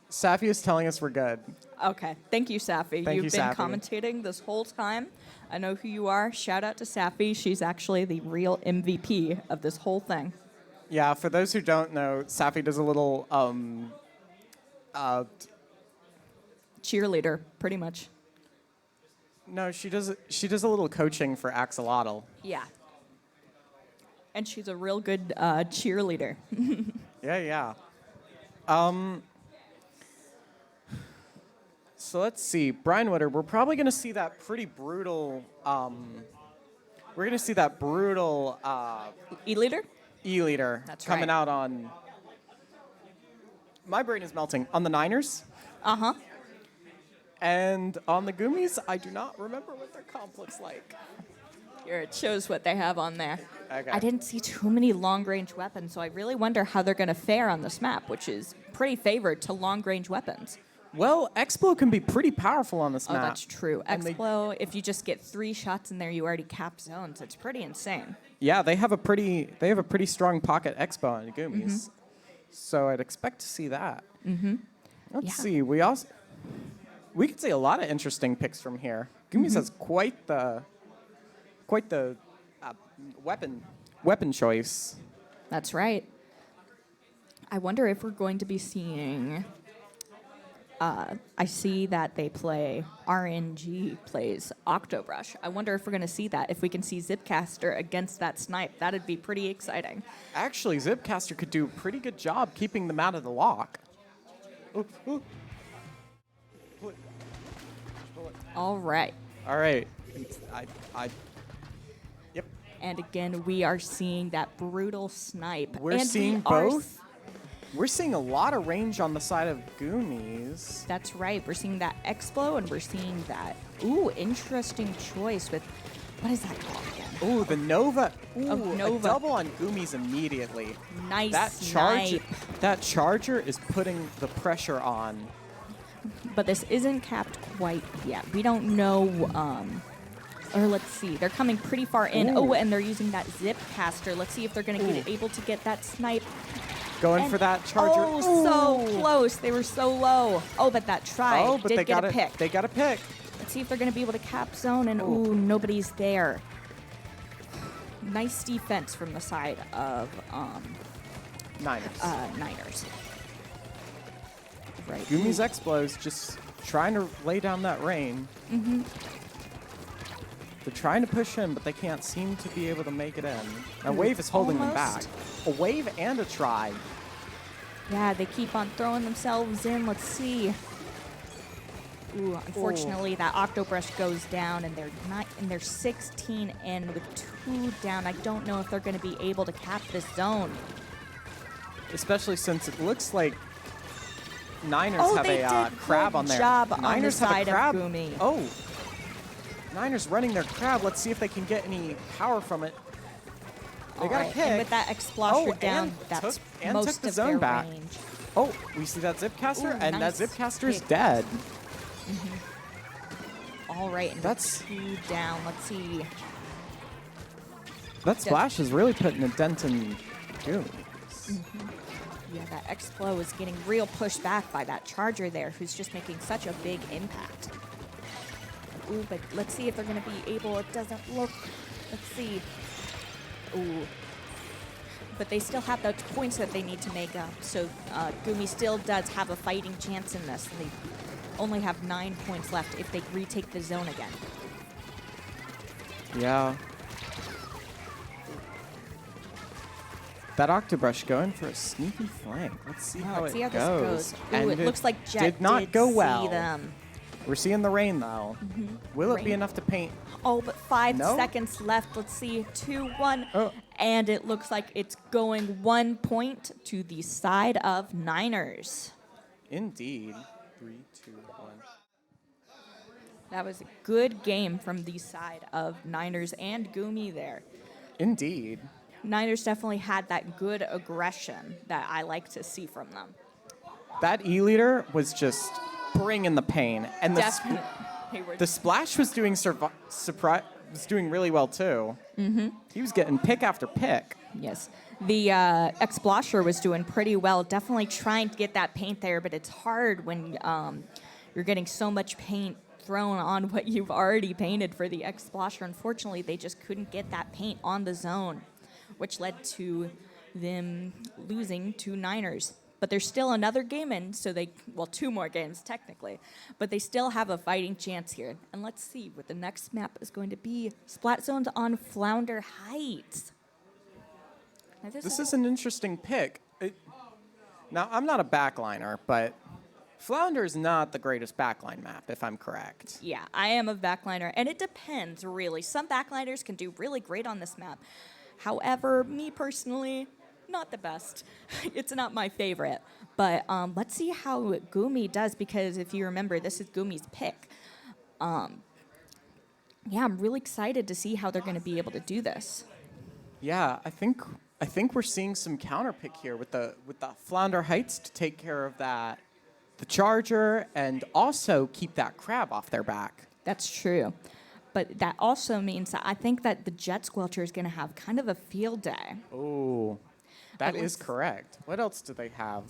Safi is telling us we're good. Okay. Thank you, Safi. Thank You've you, been Safi. commentating this whole time. I know who you are. Shout out to Safi. She's actually the real MVP of this whole thing. Yeah, for those who don't know, Safi does a little Cheerleader, pretty much. no, she does a little coaching for Axolotl. Yeah. And she's a real good cheerleader. Yeah. So let's see, Brinewater. We're probably gonna see that pretty brutal. We're gonna see that brutal E-leader? E-leader That's coming right. out on. My brain is melting on the Niners. Uh-huh. And on the Gummies, I do not remember what their comp looks like. Here, it shows what they have on there. Okay. I didn't see too many long-range weapons, so I really wonder how they're going to fare on this map, which is pretty favored to long-range weapons. Well, Explo can be pretty powerful on this Oh, map. that's true. And they- Explo, if you just get 3 shots in there, you already cap zones. It's pretty insane. Yeah, they have a pretty strong pocket Expo on Gummies. So I'd expect to see that. Let's Yeah. see. We could see a lot of interesting picks from here. Gummies has quite the weapon choice. That's right. I wonder if we're going to be seeing... I see that they play... RNG plays Octobrush. I wonder if we're going to see that. If we can see Zipcaster against that snipe, that'd be pretty exciting. Actually, Zipcaster could do a pretty good job keeping them out of the lock. Ooh. All right. All right. Yep. And again, we are seeing that brutal snipe. We're And we seeing are both. We're seeing a lot of range on the side of Goomies. That's right. We're seeing that Explo, and we're seeing that. Ooh, interesting choice with. What is that called again? Ooh, the Nova. Ooh, Nova. a double on Goomies immediately. Nice That snipe. that charger is putting the pressure on. But this isn't capped quite yet. We don't know. Or let's see. They're coming pretty far in. Ooh. Oh, and they're using that zip caster. Let's see if they're going to get able to get that snipe. Going And- for that charger. Oh, so close. They were so low. Oh, but that try Oh, but did they get got a it. pick. They got a pick. Let's see if they're going to be able to cap zone. And ooh, nobody's there. Nice defense from the side of Niners. Niners. Right. Goomies Explos just trying to lay down that rain. Mm-hmm. They're trying to push in, but they can't seem to be able to make it in. Now Wave is holding them back. Almost. A wave and a try. Yeah, they keep on throwing themselves in. Let's see. Ooh, unfortunately, that Octobrush goes down, and they're not. And they're 16 in with 2 down. I don't know if they're going to be able to cap this zone. Especially since it looks like Niners Oh, have they a did crab good on there. job on the Niners have side a of crab. Gumi. Oh, Niners running their crab. Let's see if they can get any power from it. They got Alright, a pick. and with that Explosher and down, that's took most the of zone their back. range. Oh, we see that Zipcaster, Ooh, and that nice Zipcaster is pick. dead. All right, and That's- 2 down. Let's see. That splash is really putting a dent in Goomies. Yeah, that Explo is getting real pushed back by that Charger there, who's just making such a big impact. Ooh, but let's see if they're going to be able. It doesn't look. Let's see. Ooh. But they still have those points that they need to make up. So Gumi still does have a fighting chance in this. And they only have 9 points left if they retake the zone again. Yeah. That Octobrush going for a sneaky flank. Let's see how Let's it see how goes. this goes. Ooh, And it looks like Jet did not go well. see them. We're seeing the rain though. Will it be Rain. enough to paint? Oh, but 5 No? seconds left. Let's see. 2, 1. Oh. And it looks like it's going 1 point to the side of Niners. Indeed. 3, 2, 1. That was a good game from the side of Niners and Gumi there. Indeed. Niners definitely had that good aggression that I like to see from them. That E-leader was just bringing the pain, and Definitely. They were the splash was doing was doing really well too. Mm-hmm. He was getting pick after pick. Yes. The Explosher was doing pretty well, definitely trying to get that paint there, but it's hard when you're getting so much paint thrown on what you've already painted for the Explosher. Unfortunately, they just couldn't get that paint on the zone, which led to them losing to Niners. But there's still another game in, so well, 2 more games technically, but they still have a fighting chance here. And let's see what the next map is going to be. Splat Zones on Flounder Heights. Now, This is an interesting pick. Now, I'm not a backliner, but Flounder is not the greatest backline map, if I'm correct. Yeah, I am a backliner, and it depends, really. Some backliners can do really great on this map. However, me personally, not the best. It's not my favorite. But let's see how Gumi does, because if you remember, this is Gumi's pick. Yeah, I'm really excited to see how they're going to be able to do this. Yeah, I think we're seeing some counter pick here with the Flounder Heights to take care of that, the Charger, and also keep that crab off their back. That's true. But that also means that I think that the Jet Squelcher is going to have kind of a field day. Oh, that But is let's- correct. What else do they have?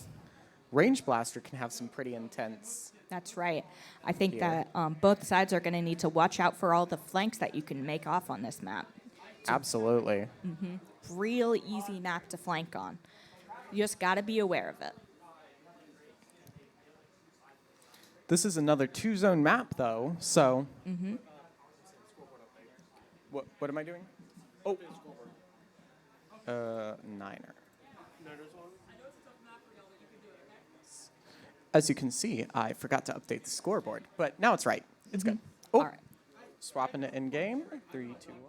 Range Blaster can have some pretty intense. That's right. I think Yeah. that both sides are going to need to watch out for all the flanks that you can make off on this map. Absolutely. Real easy map to flank on. You just got to be aware of it. This is another 2-zone map, though, so. What am I doing? Oh. Niner. As you can see, I forgot to update the scoreboard, but now it's right. It's good. Oh, All right. swapping it in game. 3, 2, 1.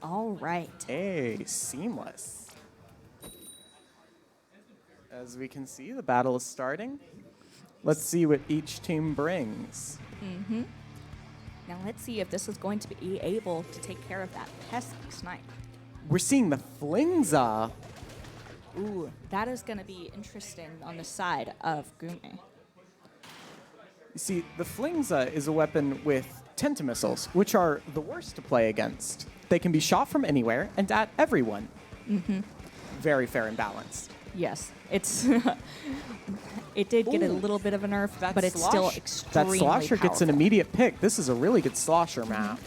All right. Hey, seamless. As we can see, the battle is starting. Let's see what each team brings. Now let's see if this is going to be able to take care of that pesky snipe. We're seeing the Flingza. Ooh, that is going to be interesting on the side of Gumi. You see, the Flingza is a weapon with Tentamissiles, which are the worst to play against. They can be shot from anywhere and at everyone. Very fair and balanced. Yes, it's it did get a little bit of a nerf, That but it's still slosh- extremely That slosher gets an powerful. immediate pick. This is a really good slosher map.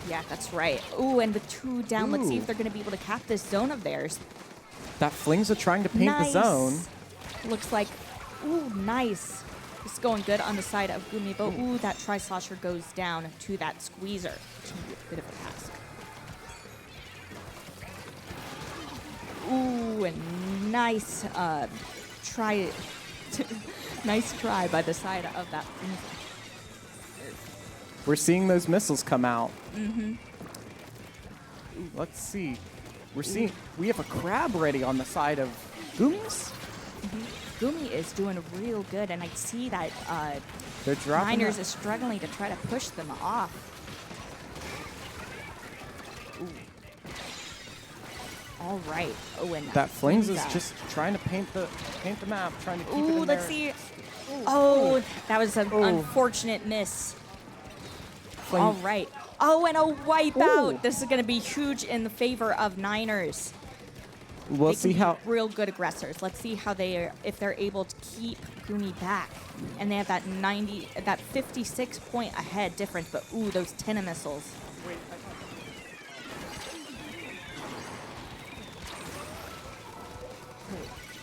Yeah, that's right. Ooh, and the 2 down. Let's see Ooh. if they're going to be able to cap this zone of theirs. That Flingza trying to paint Nice. the zone. Looks like, ooh, nice. This is going good on the side of Gumi, but ooh, that tri-slosher goes down to that squeezer. Bit of a pass. Ooh, and nice try. Nice try by the side of that. We're seeing those missiles come out. Let's see. We have a crab ready on the side of Gumi's. Gumi is doing real good, and I see that They're dropping Niners that- is struggling to try to push them off. All right. Oh, and That Flings is Flingza. just trying to paint the map, trying to keep it Ooh, in let's there. see. Oh, that was an unfortunate miss. All right. Oh, and a wipeout. Ooh. This is going to be huge in the favor of Niners. We'll They see can be how. real good aggressors. Let's see how they are, if they're able to keep Gumi back. And they have that 56 point ahead difference. But ooh, those Tina missiles.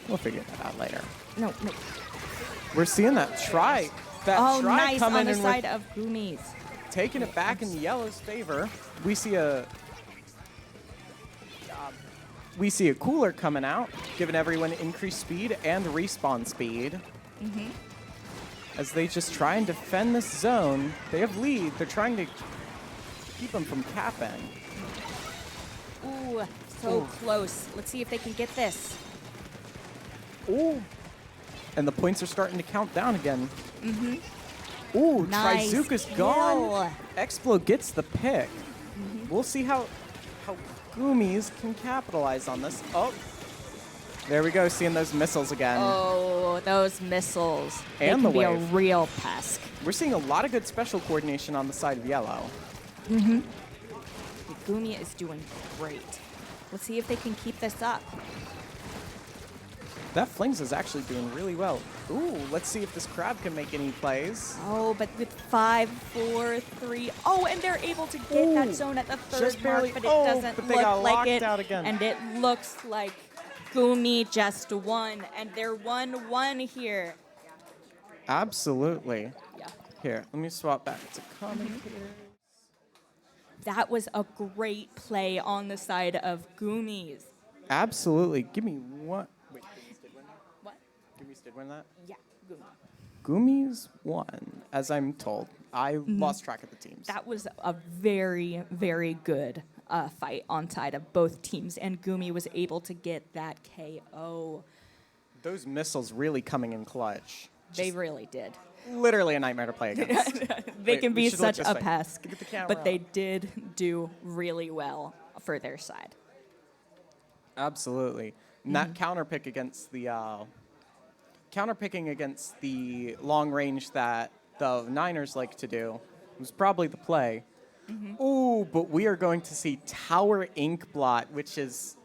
We'll figure that out later. No. We're seeing that try. That Oh, try nice coming on the in side with, of Gumi's. taking it back in the yellow's favor. We see a cooler coming out, giving everyone increased speed and respawn speed. As they just try and defend this zone. They have lead. They're trying to keep them from capping. Ooh, so close. Let's see if they can get this. Ooh. And the points are starting to count down again. Ooh, Nice Trizuka's kill. gone. Explo gets the pick. We'll see how Gumis can capitalize on this. Oh, there we go, seeing those missiles again. Oh, those missiles. They And can the be wave. a real pest. We're seeing a lot of good special coordination on the side of yellow. Gumi is doing great. Let's see if they can keep this up. That Flings is actually doing really well. Ooh, let's see if this crab can make any plays. Oh, but with 5, 4, 3. Oh, and they're able to get that zone at the third just barely- mark, but it oh, doesn't but they look got like locked it. out again. And it looks like Gumi just won, and they're 1-1 here. Absolutely. Yeah. Here, let me swap back to commentator. That was a great play on the side of Gumi's. Absolutely. Give me one. Wait, Gumis did win? What? Gumis did win that? Yeah, Gumi. Gumis won, as I'm told. I lost track of the teams. That was a very, very good fight on side of both teams, and Gumi was able to get that KO. Those missiles really coming in clutch. They really did. Literally a nightmare to play against. They Wait, can we be should look such this a way. pest, Get the camera but they up. did do really well for their side. Absolutely. And that counter pick against the counterpicking against the long range that the Niners like to do was probably the play. Ooh, but we are going to see Tower Ink Blot, which is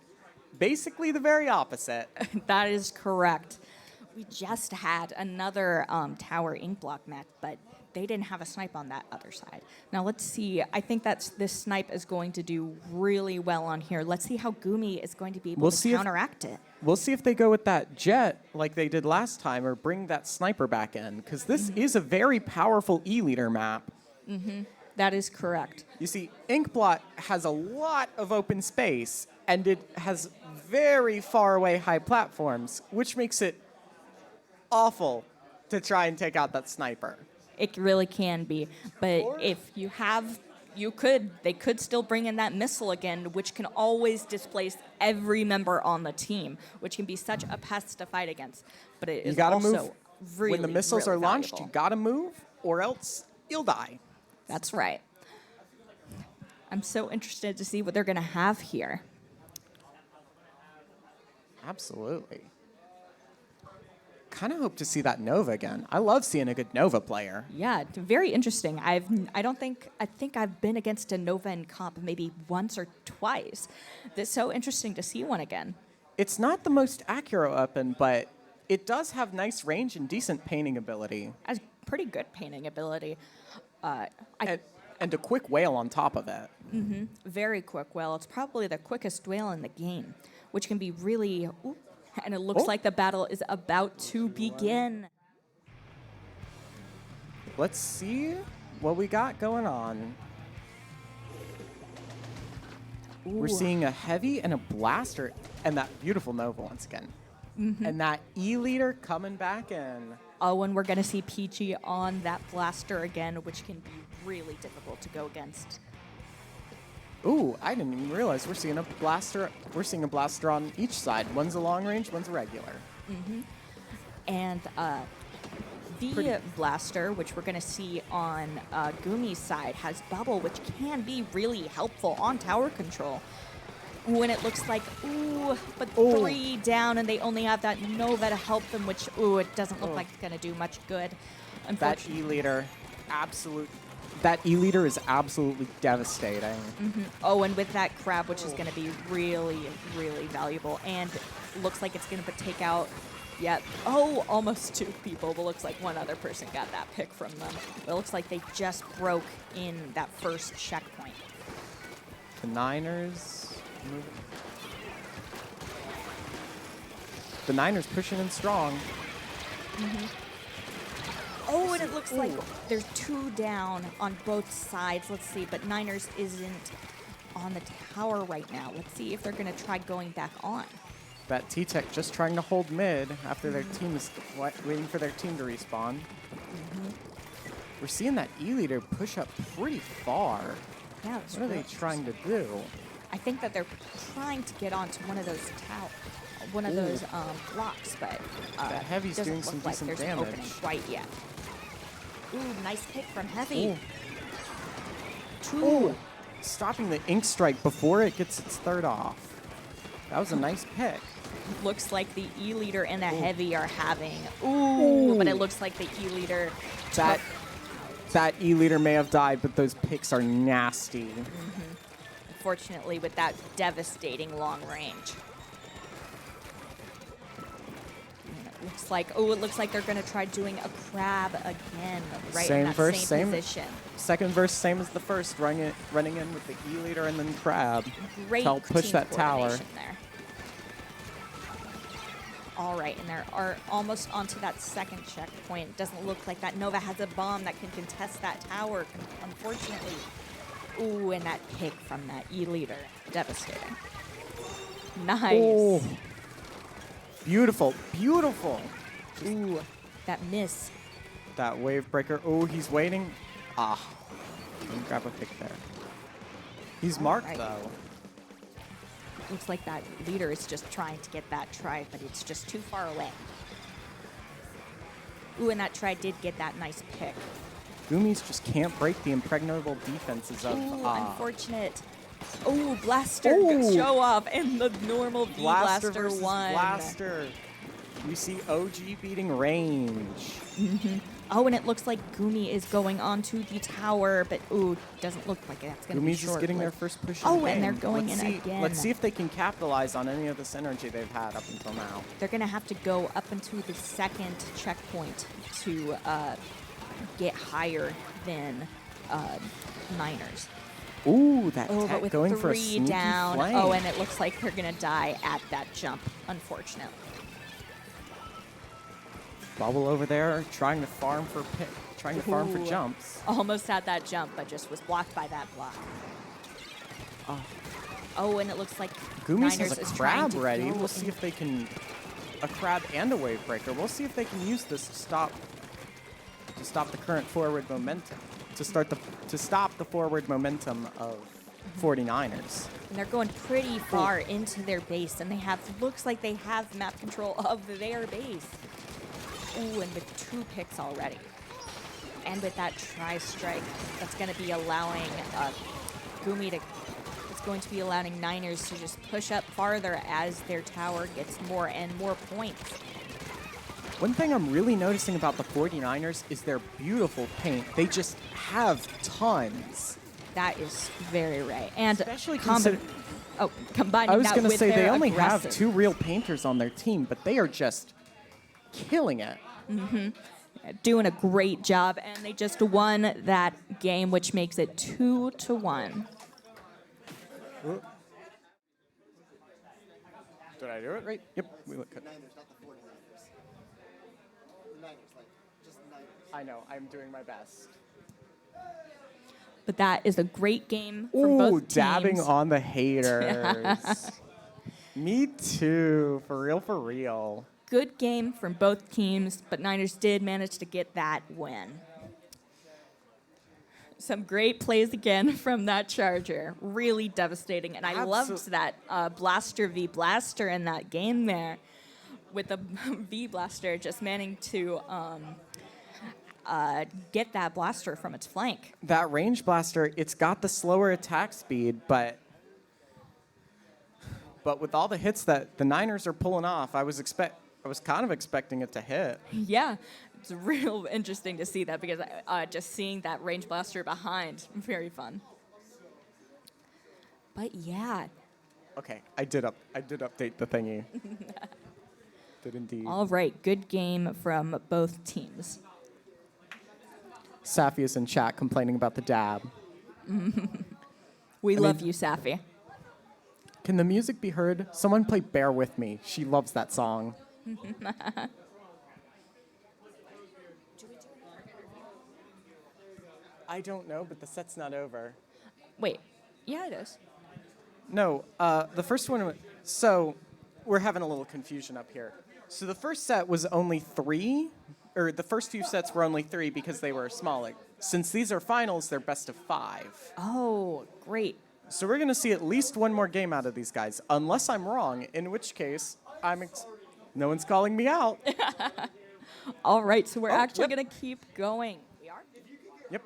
basically the very opposite. That is correct. We just had another Tower Ink Block match, but they didn't have a snipe on that other side. Now let's see. I think this snipe is going to do really well on here. Let's see how Gumi is going to be able We'll to see if- counteract it. We'll see if they go with that jet like they did last time or bring that sniper back in, because this is a very powerful E-leader map. That is correct. You see, Inkblot has a lot of open space, and it has very far away high platforms, which makes it awful to try and take out that sniper. It really can be. But if you have They could still bring in that missile again, which can always displace every member on the team, which can be such a pest to fight against. But it You is gotta also move. really, When the missiles really are launched, valuable. you gotta move, or else you'll die. That's right. I'm so interested to see what they're going to have here. Absolutely. Kind of hope to see that Nova again. I love seeing a good Nova player. Yeah, very interesting. I think I've been against a Nova in comp maybe once or twice. It's so interesting to see one again. It's not the most accurate weapon, but it does have nice range and decent painting ability. Has pretty good painting ability. And a quick whale on top of it. Very quick whale. It's probably the quickest whale in the game, which can be really... Ooh, and it looks like the battle is about to begin. Let's see what we got going on. We're seeing a heavy and a blaster, and that beautiful Nova once again. And that E-leader coming back in. Oh, and we're going to see Peachy on that blaster again, which can be really difficult to go against. Ooh, I didn't even realize we're seeing a blaster. We're seeing a blaster on each side. One's a long range, one's a regular. And the blaster, which we're going to see on Gumi's side, has bubble, which can be really helpful on tower control. When it looks like, but 3 down, and they only have that Nova to help them, which, it doesn't look like it's going to do much good. That E-leader, that E-leader is absolutely devastating. Oh, and with that crab, which is going to be really, really valuable. And looks like it's going to take out, almost 2 people, but looks like one other person got that pick from them. But it looks like they just broke in that first checkpoint. The Niners... The Niners pushing in strong. Oh, and it looks like there's 2 down on both sides. Let's see, but Niners isn't on the tower right now. Let's see if they're going to try going back on. That T-Tech just trying to hold mid after their team is waiting for their team to respawn. We're seeing that E-leader push up pretty far. Yeah, it's What are they really trying to do? I think that they're trying to get onto one of those blocks, but That Heavy's doesn't doing some look like decent there's an damage. opening quite yet. Ooh, nice pick from Heavy. Ooh, stopping the Ink Strike before it gets its third off. That was a nice pick. Looks like the E-leader and the Heavy are having. But it looks like the E-leader. That E-leader may have died, but those picks are nasty. Unfortunately, with that devastating long range. It looks like they're going to try doing a crab again, right in that same position. Second verse, same as the first, running in with the E-leader and then crab Great to help push team that tower. coordination there. All right, and they're almost onto that second checkpoint. It doesn't look like that Nova has a bomb that can contest that tower, unfortunately. Ooh, and that pick from that E-leader. Devastating. Nice. Ooh. Beautiful, beautiful. Ooh, that miss. That wave breaker. Oh, he's waiting. Didn't grab a pick there. He's marked, though. Looks like that leader is just trying to get that try, but it's just too far away. Ooh, and that try did get that nice pick. Gumis just can't break the impregnable defenses of... Ooh, unfortunate. Oh, Blaster show off, and the normal V Blaster versus won. Blaster. We see OG beating range. Oh, and it looks like Gumi is going onto the tower, but doesn't look like that's going to be Gumi's short. just getting their first push. Oh, in the and they're game. going Let's in see, again. Let's see if they can capitalize on any of the synergy they've had up until now. They're going to have to go up into the second checkpoint to get higher than Niners. Ooh, that but tech with going for a 3 sneaky down. flank. Oh, and it looks like they're going to die at that jump, unfortunately. Bubble over there, trying to farm for jumps. Almost had that jump, but just was blocked by that block. Oh, and it looks like Gumis Niners has a is trying crab to ready. go We'll see if they can... A crab and a wave breaker. We'll see if they can use this to stop the current forward momentum. to stop the forward momentum of 49ers. And they're going pretty far into their base, and looks like they have map control of their base. Ooh, and with 2 picks already. And with that tri-strike, that's going to be allowing it's going to be allowing Niners to just push up farther as their tower gets more and more points. One thing I'm really noticing about the 49ers is their beautiful paint. They just have tons. That is very right. And Especially combining I was that going to with say they their only aggressive. have 2 real painters on their team, but they are just killing it. Doing a great job, and they just won that game, which makes it 2-1. Did I do it right? Yep. We look good. I know. I'm doing my best. But that is a great game from both teams. Dabbing on the haters. Me too. For real, for real. Good game from both teams, but Niners did manage to get that win. Some great plays again from that Charger. Really devastating. And I loved that Blaster v Blaster in that game there, with the V Blaster just managing to get that blaster from its flank. That range blaster, it's got the slower attack speed, but with all the hits that the Niners are pulling off, I was kind of expecting it to hit. Yeah, it's real interesting to see that, because just seeing that range blaster behind, very fun. But yeah. Okay, I did update the thingy. Did indeed. All right, good game from both teams. Safi is in chat complaining about the dab. We love you, Safi. Can the music be heard? Someone play Bear With Me. She loves that song. I don't know, but the set's not over. Wait, yeah, it is. No, the first one, so we're having a little confusion up here. So the first set was only 3, or the first few sets were only 3 because they were small. Like, since these are finals, they're best of 5. Oh, great. So we're going to see at least one more game out of these guys, unless I'm wrong, in which case, no one's calling me out. All right, so we're actually going to keep going. We are? Yep.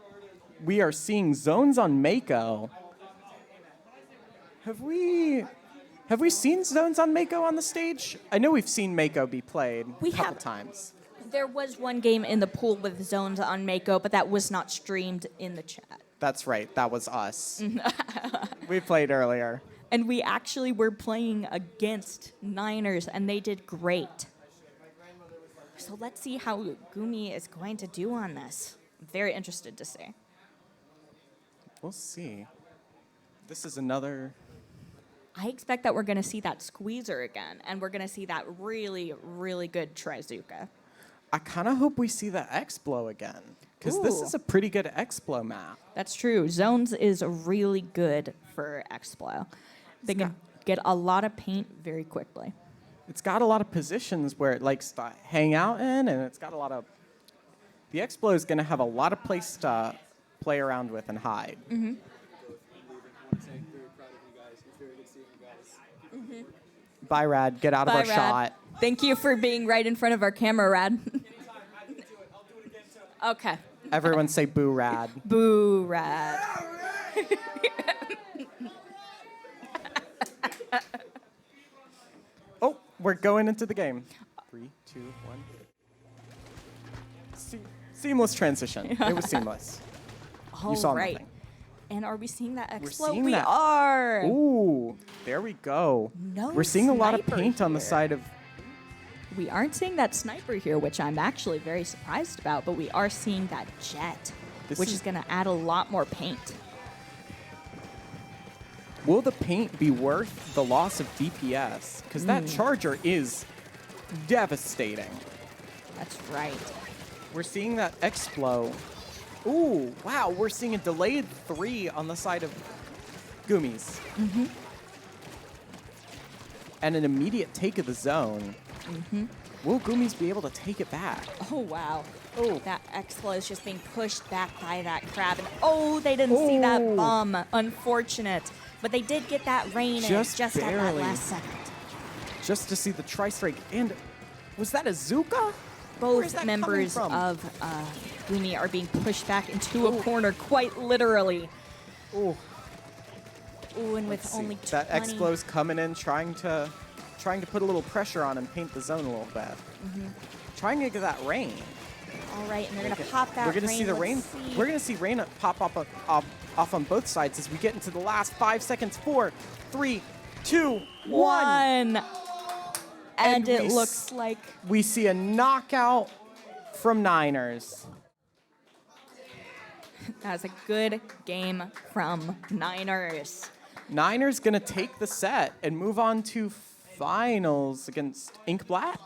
We are seeing zones on Mako. Have we seen zones on Mako on the stage? I know we've seen Mako be played a couple times. There was one game in the pool with zones on Mako, but that was not streamed in the chat. That's right. That was us. We played earlier. And we actually were playing against Niners, and they did great. So let's see how Gumi is going to do on this. I'm very interested to see. We'll see. This is another... I expect that we're going to see that squeezer again, and we're going to see that really, really good Trizuka. I kind of hope we see the X-Blow again, because this is a pretty good X-Blow map. That's true. Zones is really good for X-Blow. They can get a lot of paint very quickly. It's got a lot of positions where it likes to hang out in, and it's got a lot of... The X-Blow is going to have a lot of place to play around with and hide. Mm-hmm. Bye, Rad. Get out of our Rad. shot. Thank you for being right in front of our camera, Rad. Okay. Everyone say boo, Rad. Boo, Rad. Oh, we're going into the game. 3, 2, 1. Seamless transition. It was seamless. You saw nothing. And are we seeing that We're X-Blow? seeing We that. are. Ooh, there we go. No We're seeing a lot of sniper paint on the here. side of... We aren't seeing that sniper here, which I'm actually very surprised about, but we are seeing that jet, which is going to add a lot more paint. Will the paint be worth the loss of DPS? Because that charger is devastating. That's right. We're seeing that X-Blow. Ooh, wow, we're seeing a delayed 3 on the side of Gummies. Mm-hmm. And an immediate take of the zone. Mm-hmm. Will Goomies be able to take it back? Oh, wow. Oh. That Excla is just being pushed back by that crab. And oh, they didn't see that bomb. Unfortunate. But they did get that rain in Just just at that barely. last second. Just to see the tri-strike. And was that a Zuka? Where's Both that members coming from? of Gumi are being pushed back into a corner, quite literally. Oh. Ooh, and with Let's see. only That 20. X-Blow's coming in, trying to put a little pressure on and paint the zone a little bit. Trying to get that rain. All right, and they're going to pop that We're gonna rain. see the Let's rain. see. We're gonna see rain pop off on both sides as we get into the last 5 seconds. 4, 3, 2, 1. One. And we it s- looks like We see a knockout from Niners. that's a good game from Niners. Niners gonna take the set and move on to finals against Ink Black.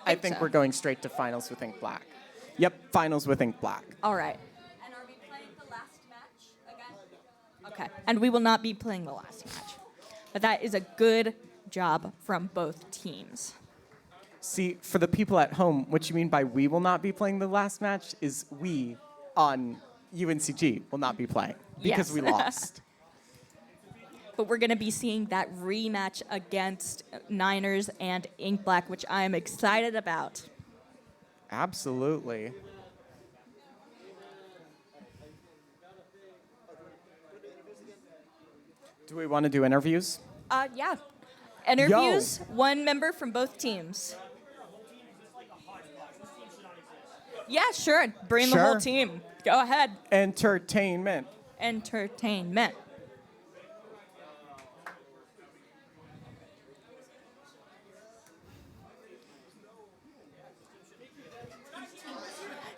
I think so. we're going straight to finals with Ink Black. Yep, finals with Ink Black. All right. And are we playing the last match again? Okay. And we will not be playing the last match. But that is a good job from both teams. See, for the people at home, what you mean by we will not be playing the last match is we on UNCG will not be playing because Yes. we lost. But we're going to be seeing that rematch against Niners and Ink Black, which I am excited about. Absolutely. Do we want to do interviews? Yeah. Interviews, one member from both teams. Yeah, sure. Bring the whole Sure. team. Go ahead. Entertainment. Entertainment.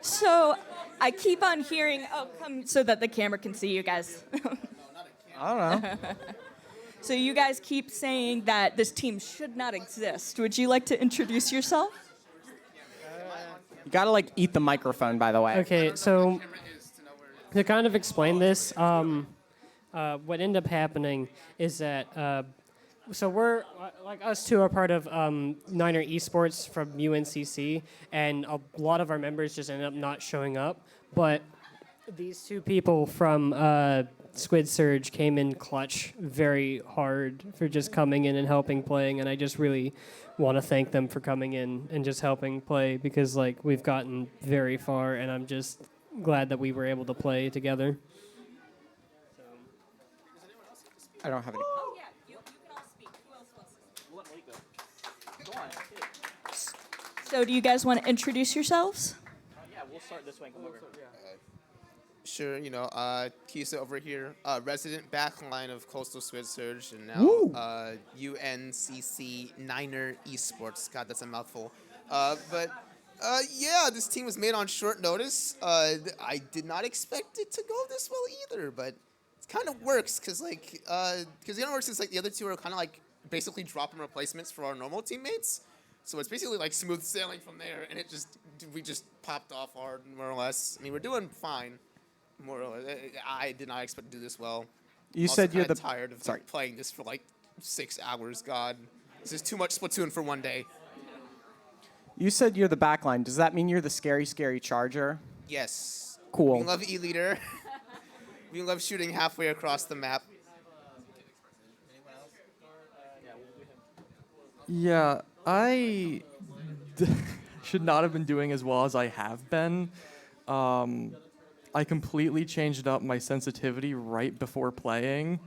So I keep on hearing, come so that the camera can see you guys. I don't know. So you guys keep saying that this team should not exist. Would you like to introduce yourself? You gotta like eat the microphone, by the way. Okay, so to kind of explain this, what ended up happening is that so we're like us two are part of Niner Esports from UNCC, and a lot of our members just ended up not showing up. But these two people from Squid Surge came in clutch very hard for just coming in and helping playing, and I just really want to thank them for coming in and just helping play because like we've gotten very far, and I'm just glad that we were able to play together. I don't have any. Oh, yeah. You can all speak. Who else wants to speak? So do you guys want to introduce yourselves? Yeah, we'll start this way and come over. Sure, Kisa over here, resident backline of Coastal Squid Surge, and now UNCC Niner Esports. God, that's a mouthful. Yeah, this team was made on short notice. I did not expect it to go this well either, but it kind of works because it kind of works since like the other two are kind of like basically dropping replacements for our normal teammates. So it's basically like smooth sailing from there, and we just popped off hard, more or less. I mean, we're doing fine. More or less. I did not expect to do this well. You I'm said also you're kinda the tired of playing this for like 6 hours. God, this is too much Splatoon for one day. You said you're the backline. Does that mean you're the scary charger? Yes. Cool. We love E-Leader. We love shooting halfway across the map. Yeah, I should not have been doing as well as I have been. I completely changed up my sensitivity right before playing.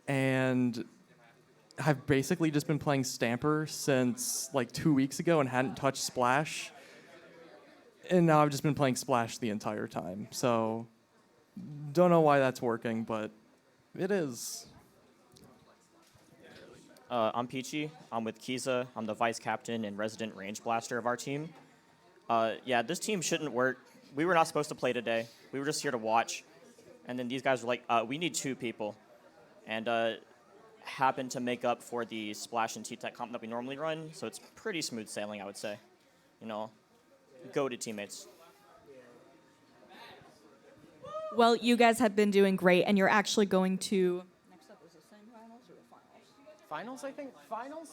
And I've basically just been playing Stamper since like 2 weeks ago and hadn't touched Splash. And now I've just been playing Splash the entire time. So, don't know why that's working, but it is. I'm Peachy. I'm with Kiza. I'm the vice captain and resident range blaster of our team. Yeah, this team shouldn't work. We were not supposed to play today. We were just here to watch. And then these guys were like, we need 2 people. And happened to make up for the Splash and T-Tech comp that we normally run. So it's pretty smooth sailing, I would say. Go to teammates. Well, you guys have been doing great, and you're actually going to... Next up is the semifinals or the finals? Finals, I think? Finals?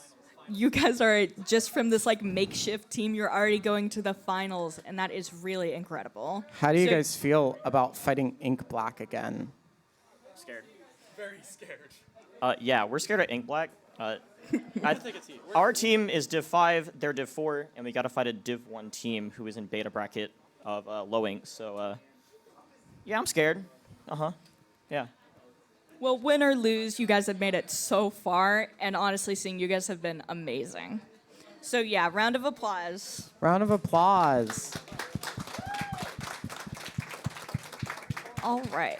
you guys are just from this like makeshift team. You're already going to the finals, and that is really incredible. How do you So- guys feel about fighting Ink Black again? Scared. Very scared. Yeah, we're scared of Ink Black. Our team is Div 5, they're Div 4, and we got to fight a Div 1 team who is in beta bracket of low ink. So, yeah, I'm scared. Yeah. Well, win or lose, you guys have made it so far, and honestly, seeing you guys have been amazing. So yeah, round of applause. Round of applause. All right,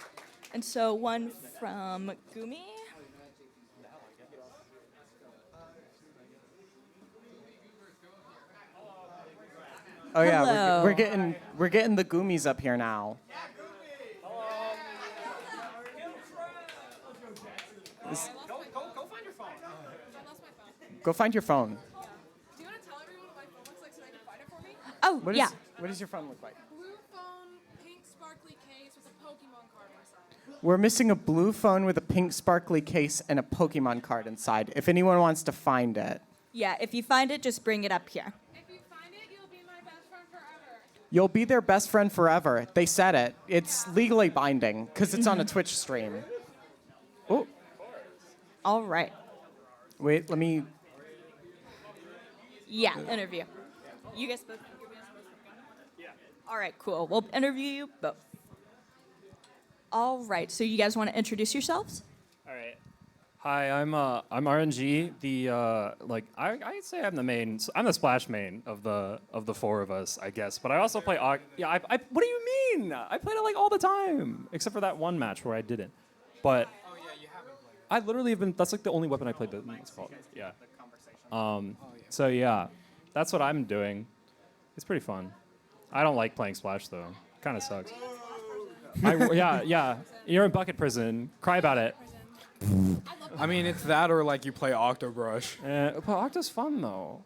and so one from Gumi. Oh yeah, Hello. we're getting the Goomies up here now. Go find your phone. Do you want to tell everyone what my phone looks like so they can find it for me? Oh, yeah. What does your phone look like? Blue phone, pink sparkly case with a Pokemon card inside. We're missing a blue phone with a pink sparkly case and a Pokemon card inside. If anyone wants to find it. Yeah, if you find it, just bring it up here. If you find it, you'll be my best friend forever. You'll be their best friend forever. They said it. It's legally binding because it's on a Twitch stream. Oh. All right. Wait, let me. Yeah, interview. You guys both. Yeah. All right, cool. We'll interview you both. All right, so you guys want to introduce yourselves? All right. Hi, I'm RNG. I'd say I'm the main. I'm the splash main of the four of us, I guess. But I also play. Yeah, I. What do you mean? I played it like all the time, except for that one match where I didn't. But. Oh yeah, you haven't played. I literally have been. That's like the only weapon I played. It's called. Yeah. So yeah, that's what I'm doing. It's pretty fun. I don't like playing Splash though. Kind of sucks. Yeah. You're in bucket prison. Cry about it. I mean, it's that or like you play Octobrush. But Octo's fun though.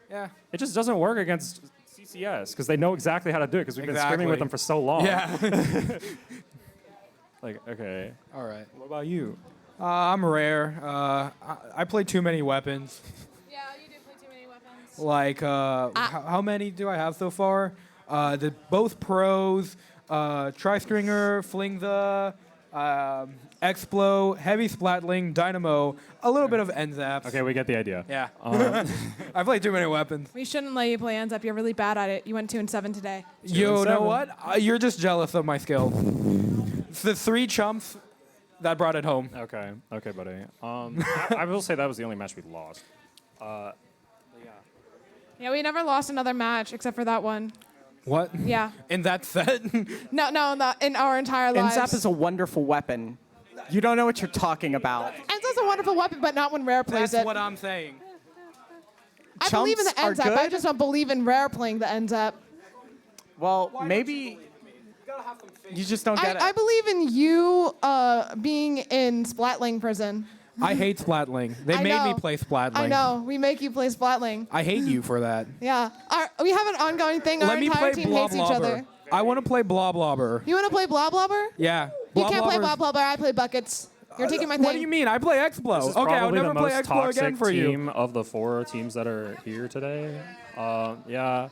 Yeah. It just doesn't work against CCS because they know exactly how to do it because we've been screaming with them for so long. Yeah. Okay. All right. What about you? I'm rare. I play too many weapons. Yeah, you do play too many weapons. Like, how many do I have so far? Both pros, Tri-Stringer, Fling the, Explo, Heavy Splatling, Dynamo, a little bit of N-Zap. Okay, we get the idea. Yeah. I play too many weapons. We shouldn't let you play ends up. You're really bad at it. You went 2-7 today. You know what? You're just jealous of my skill. It's the 3 chumps that brought it home. Okay, buddy. I will say that was the only match we lost. Yeah, we never lost another match except for that one. What? Yeah. In that set? No, in our entire lives. NZAP is a wonderful weapon. You don't know what you're talking about. Enzap's a wonderful weapon, but not when Rare plays That's it. what I'm saying. I believe in the Chumps are Enzap. I good? just don't believe in Rare playing the Enzap. Well, maybe you just don't get I it. believe in you being in Splatling prison. I hate Splatling. They I made me know. play Splatling. I know. We make you play Splatling. I hate you for that. Yeah. We have an ongoing thing. Our Let me entire play team hates each other. Bloblobber. I want to play Bloblobber. You want to play Bloblobber? Yeah. You can't play Bloblobber- Bloblobber. I play Buckets. You're taking my thing. What do you mean? I play Explo. This is Okay, I'll probably never the play most Explo again toxic for you. team of the 4 teams that are here today. Yeah.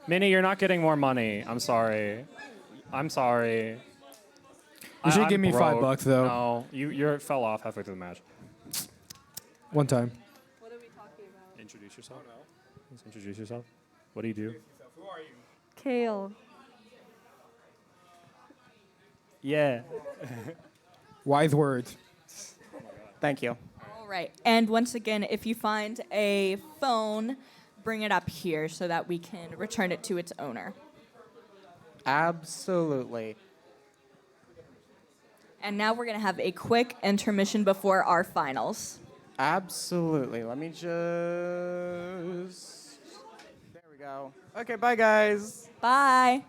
Minnie, you're not getting more money. I'm sorry. You should give me $5 though. No, you fell off halfway through the match. One time. Introduce yourself. Let's introduce yourself. What do you do? Who are you? Kale. Yeah. Wise words. Thank you. All right, and once again, if you find a phone, bring it up here so that we can return it to its owner. Absolutely. And now we're gonna have a quick intermission before our finals. Absolutely. Let me just. There we go. Okay, bye, guys. Bye.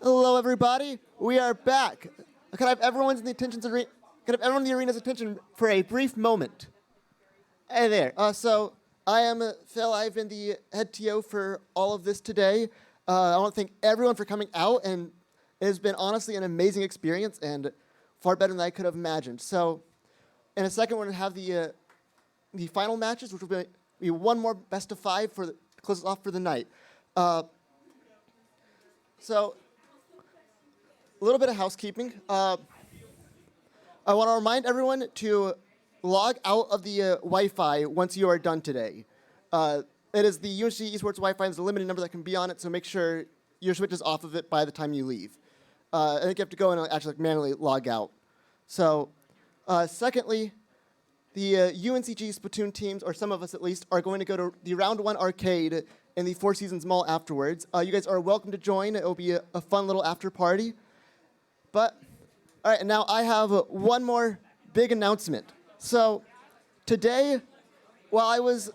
Hello, everybody. We are back. Can I have everyone's in the Can I have everyone in the arena's attention for a brief moment? Hey there. So I am Phil. I've been the head TO for all of this today. I want to thank everyone for coming out, and it has been honestly an amazing experience and far better than I could have imagined. So in a second, we're going to have the final matches, which will be one more best of 5 to close us off for the night. So a little bit of housekeeping. I want to remind everyone to log out of the Wi-Fi once you are done today. It is the UNCG Esports Wi-Fi. There's a limited number that can be on it, so make sure your switch is off of it by the time you leave. I think you have to go and actually manually log out. So, secondly, the UNCG Splatoon teams, or some of us at least, are going to go to the Round 1 arcade in the Four Seasons Mall afterwards. You guys are welcome to join. It will be a fun little after party. But, all right, and now I have one more big announcement. So, today, while I was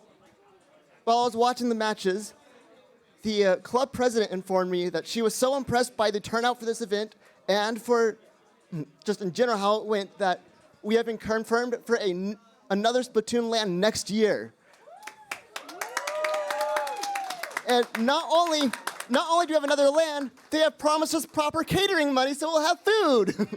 watching the matches, the club president informed me that she was so impressed by the turnout for this event and for just in general how it went that we have been confirmed for another Splatoon LAN next year. And not only do we have another LAN, they have promised us proper catering money, so we'll have food.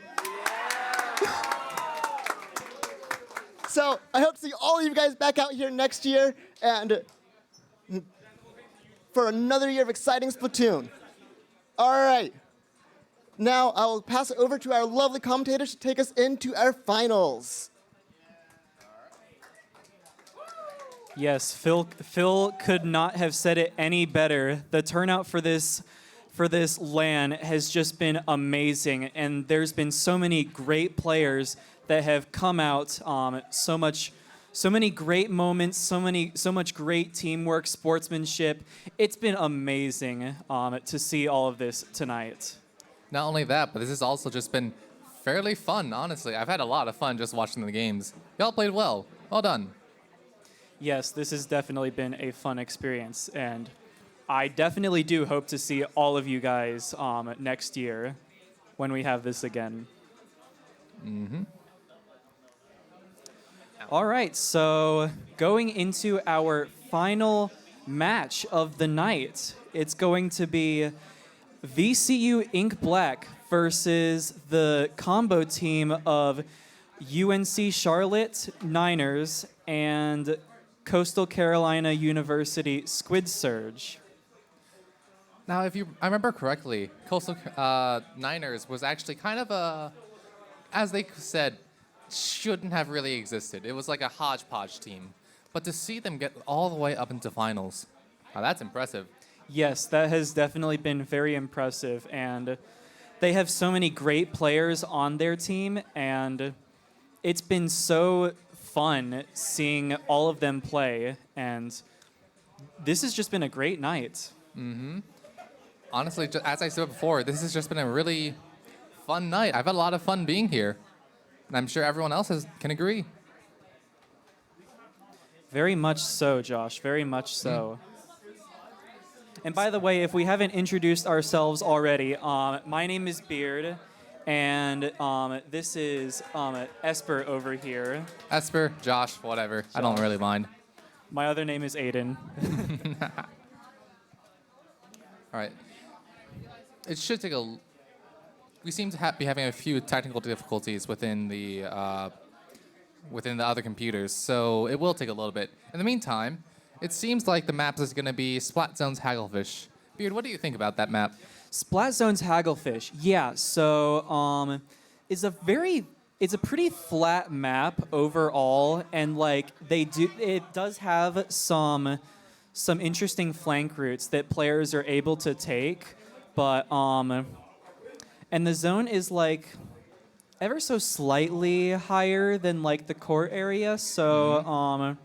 So I hope to see all of you guys back out here next year and for another year of exciting Splatoon. All right. Now I will pass it over to our lovely commentators to take us into our finals. Yes, Phil could not have said it any better. The turnout for this LAN has just been amazing, and there's been so many great players that have come out. So many great moments, so much great teamwork, sportsmanship. It's been amazing to see all of this tonight. Not only that, but this has also just been fairly fun, honestly. I've had a lot of fun just watching the games. Y'all played well. Well done. Yes, this has definitely been a fun experience, and I definitely do hope to see all of you guys next year when we have this again. Mm-hmm. All right, so going into our final match of the night, it's going to be VCU Ink Black versus the combo team of UNC Charlotte Niners and Coastal Carolina University Squid Surge. Now, if I remember correctly, Coastal Niners was actually kind of as they said, shouldn't have really existed. It was like a hodgepodge team. But to see them get all the way up into finals, that's impressive. Yes, that has definitely been very impressive, and they have so many great players on their team, and it's been so fun seeing all of them play, and this has just been a great night. Mm-hmm. Honestly, as I said before, this has just been a really fun night. I've had a lot of fun being here, and I'm sure everyone else can agree. Very much so, Josh, very much so. And by the way, if we haven't introduced ourselves already, my name is Beard, and this is Esper over here. Esper, Josh, whatever. Josh. I don't really mind. My other name is Aiden. All right. It should take we seem to be having a few technical difficulties within the other computers, so it will take a little bit. In the meantime, it seems like the map is going to be Splat Zone's Hagglefish. Beard, what do you think about that map? Splat Zone's Hagglefish, yeah. So it's a pretty flat map overall, and like it does have some interesting flank routes that players are able to take, but and the zone is like ever so slightly higher than like the court area, so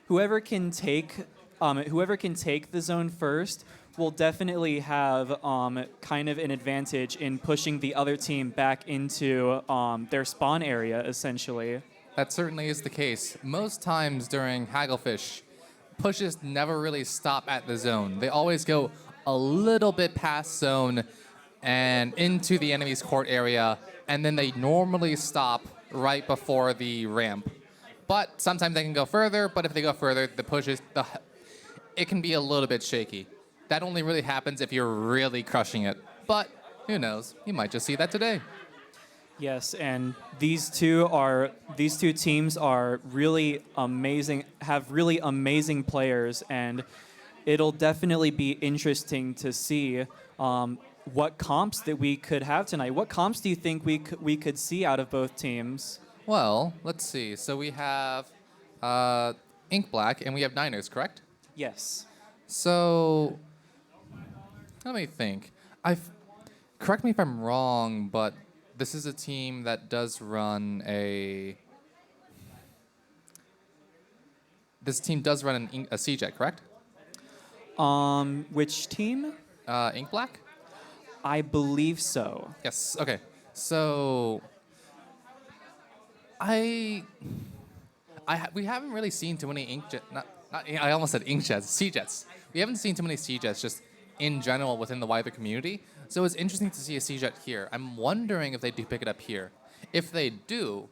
whoever can take the zone first will definitely have kind of an advantage in pushing the other team back into their spawn area, essentially. That certainly is the case. Most times during Hagglefish, pushes never really stop at the zone. They always go a little bit past zone and into the enemy's court area, and then they normally stop right before the ramp. But sometimes they can go further, but if they go further, it can be a little bit shaky. That only really happens if you're really crushing it. But who knows? You might just see that today. Yes, and these two teams are really amazing, have really amazing players, and it'll definitely be interesting to see what comps that we could have tonight. What comps do you think we could see out of both teams? Well, let's see. So we have Ink Black and we have Niners, correct? Yes. So let me think. Correct me if I'm wrong, but this is a team that does run a. This team does run a CJet, correct? Which team? Ink Black? I believe so. Yes. Okay. So we haven't really seen too many inkjet. I almost said inkjets. CJets. We haven't seen too many CJets just in general within the wider community. So it's interesting to see a CJet here. I'm wondering if they do pick it up here. If they do,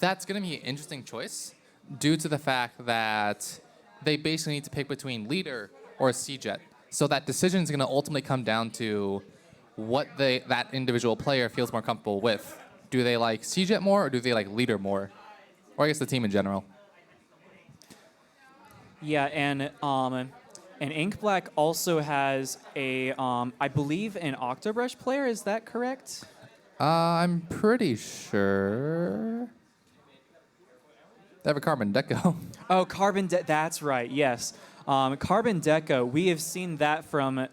that's going to be an interesting choice due to the fact that they basically need to pick between leader or a CJet. So that decision is going to ultimately come down to what that individual player feels more comfortable with. Do they like CJet more or do they like leader more? Or I guess the team in general. Yeah, and Ink Black also has a, I believe, an Octobrush player. Is that correct? I'm pretty sure. They have a Carbon Deco. Oh, that's right. Yes, Carbon Deco. We have seen that from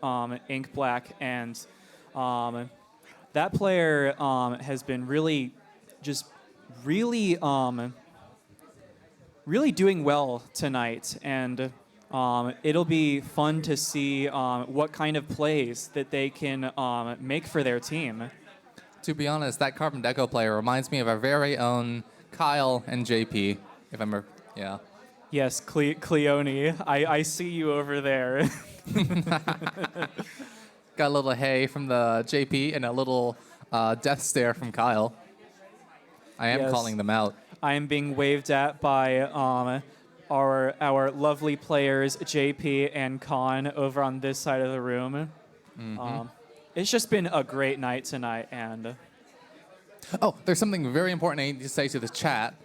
Ink Black, and that player has been really doing well tonight, and it'll be fun to see what kind of plays that they can make for their team. To be honest, that Carbon Deco player reminds me of our very own Kyle and JP, if I'm, yeah. Yes, Cleone, I see you over there. Got a little hey from the JP and a little death stare from Kyle. I am calling them out. I am being waved at by our lovely players JP and Khan over on this side of the room. Mm-hmm. It's just been a great night tonight, and oh, there's something very important I need to say to the chat.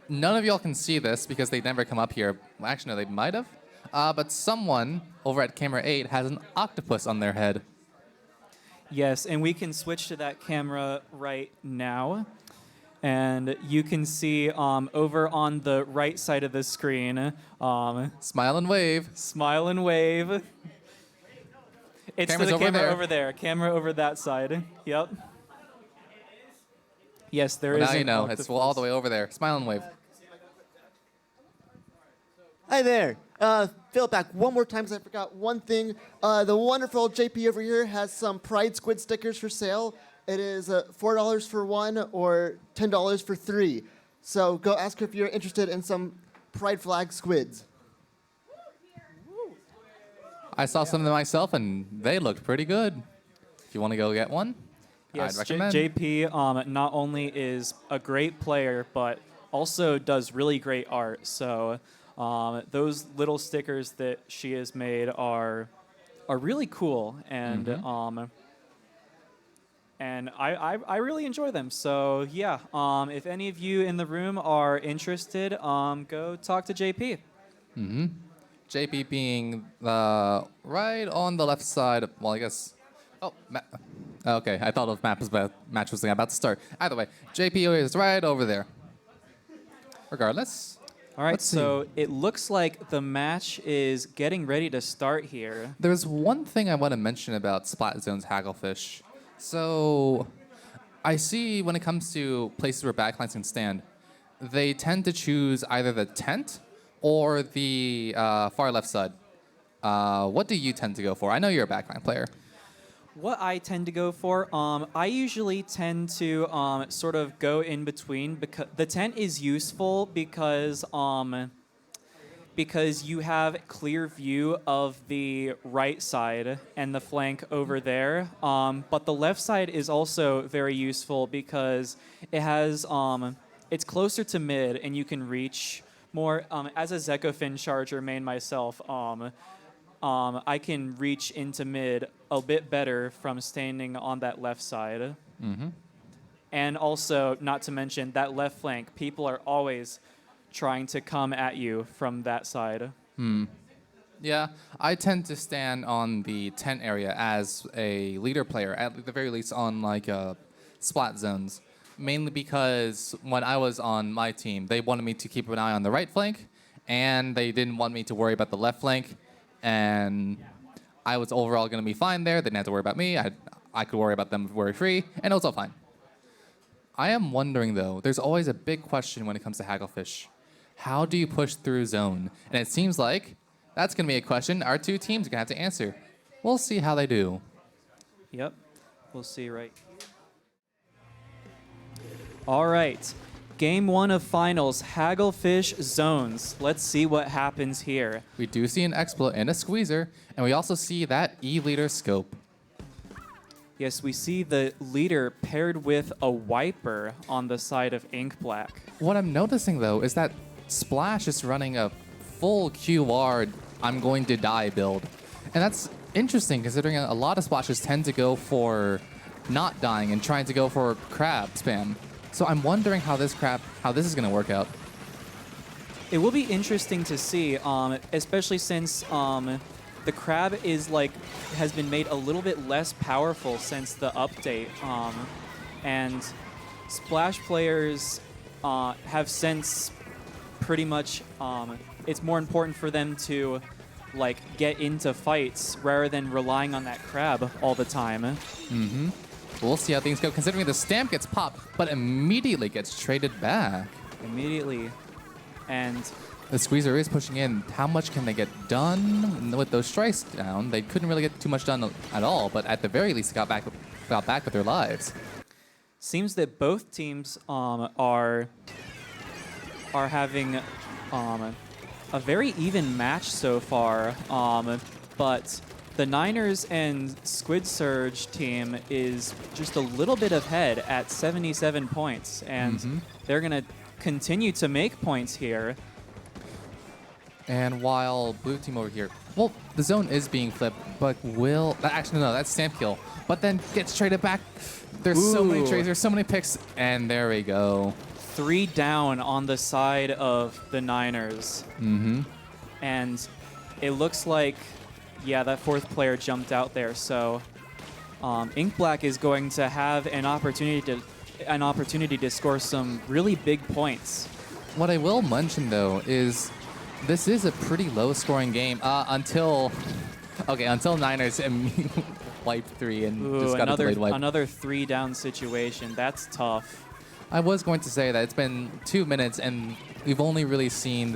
None of y'all can see this because they never come up here. Well, actually, no, they might have. But someone over at camera 8 has an octopus on their head. yes, and we can switch to that camera right now. And you can see over on the right side of the screen. Smile and wave. Smile and wave. It's Camera's the over camera there. over there. Camera over that side. Yep. Yes, there is. Now you an know. octopus. It's all the way over there. Smile and wave. Hi there. Fill it back one more time because I forgot one thing. The wonderful JP over here has some Pride Squid stickers for sale. It is $4 for one or $10 for three. So go ask her if you're interested in some Pride flag squids. I saw some of them myself, and they looked pretty good. If you want to go get one, Yes, I'd recommend. JP not only is a great player, but also does really great art. So those little stickers that she has made are really cool, and and I really enjoy them. So yeah, if any of you in the room are interested, go talk to JP. Mm-hmm. JP being right on the left side. Well, I guess. Oh, okay. I thought match was about to start. Either way, JP is right over there. Regardless. All right, let's see. so it looks like the match is getting ready to start here. There's one thing I want to mention about Splatzone's Hagglefish. So, I see when it comes to places where backlines can stand, they tend to choose either the tent or the far left side. What do you tend to go for? I know you're a backline player. What I tend to go for, I usually tend to sort of go in between because the tent is useful because because you have clear view of the right side and the flank over there. But the left side is also very useful because it has it's closer to mid and you can reach more. As a Zekofin charger main myself, I can reach into mid a bit better from standing on that left side. Mm-hmm. And also, not to mention, that left flank, people are always trying to come at you from that side. Yeah, I tend to stand on the tent area as a leader player, at the very least on like splat zones. Mainly because when I was on my team, they wanted me to keep an eye on the right flank, and they didn't want me to worry about the left flank. And I was overall going to be fine there. They didn't have to worry about me. I could worry about them worry free, and it was all fine. I am wondering, though, there's always a big question when it comes to Hagglefish. How do you push through zone? And it seems like that's going to be a question our two teams are going to have to answer. We'll see how they do. Yep, we'll see, right? All right, game 1 of finals, Hagglefish zones. Let's see what happens here. We do see an exploit and a squeezer, and we also see that E-leader scope. Yes, we see the leader paired with a wiper on the side of Ink Black. What I'm noticing, though, is that Splash is running a full QR I'm going to die build. And that's interesting, considering a lot of Splashes tend to go for not dying and trying to go for crab spam. So I'm wondering how this is going to work out. It will be interesting to see, especially since the crab has been made a little bit less powerful since the update, and Splash players have since pretty much it's more important for them to get into fights rather than relying on that crab all the time. Mm-hmm. We'll see how things go, considering the stamp gets popped, but immediately gets traded back. Immediately, and the squeezer is pushing in. How much can they get done with those strikes down? They couldn't really get too much done at all, but at the very least, got back with their lives. Seems that both teams are having a very even match so far, but the Niners and Squid Surge team is just a little bit ahead at 77 points, and they're going to continue to make points here. And while blue team over here, well, the zone is being flipped, but actually, no, that's stamp kill. But then gets traded back. There's so many trades, there's so many picks, and there we go. 3 down on the side of the Niners. And it looks like, yeah, that 4th player jumped out there. So Ink Black is going to have an opportunity to score some really big points. What I will mention, though, is this is a pretty low-scoring game until Niners wipe 3 and just got a delayed wipe. Another 3 down situation. That's tough. I was going to say that it's been 2 minutes, and we've only really seen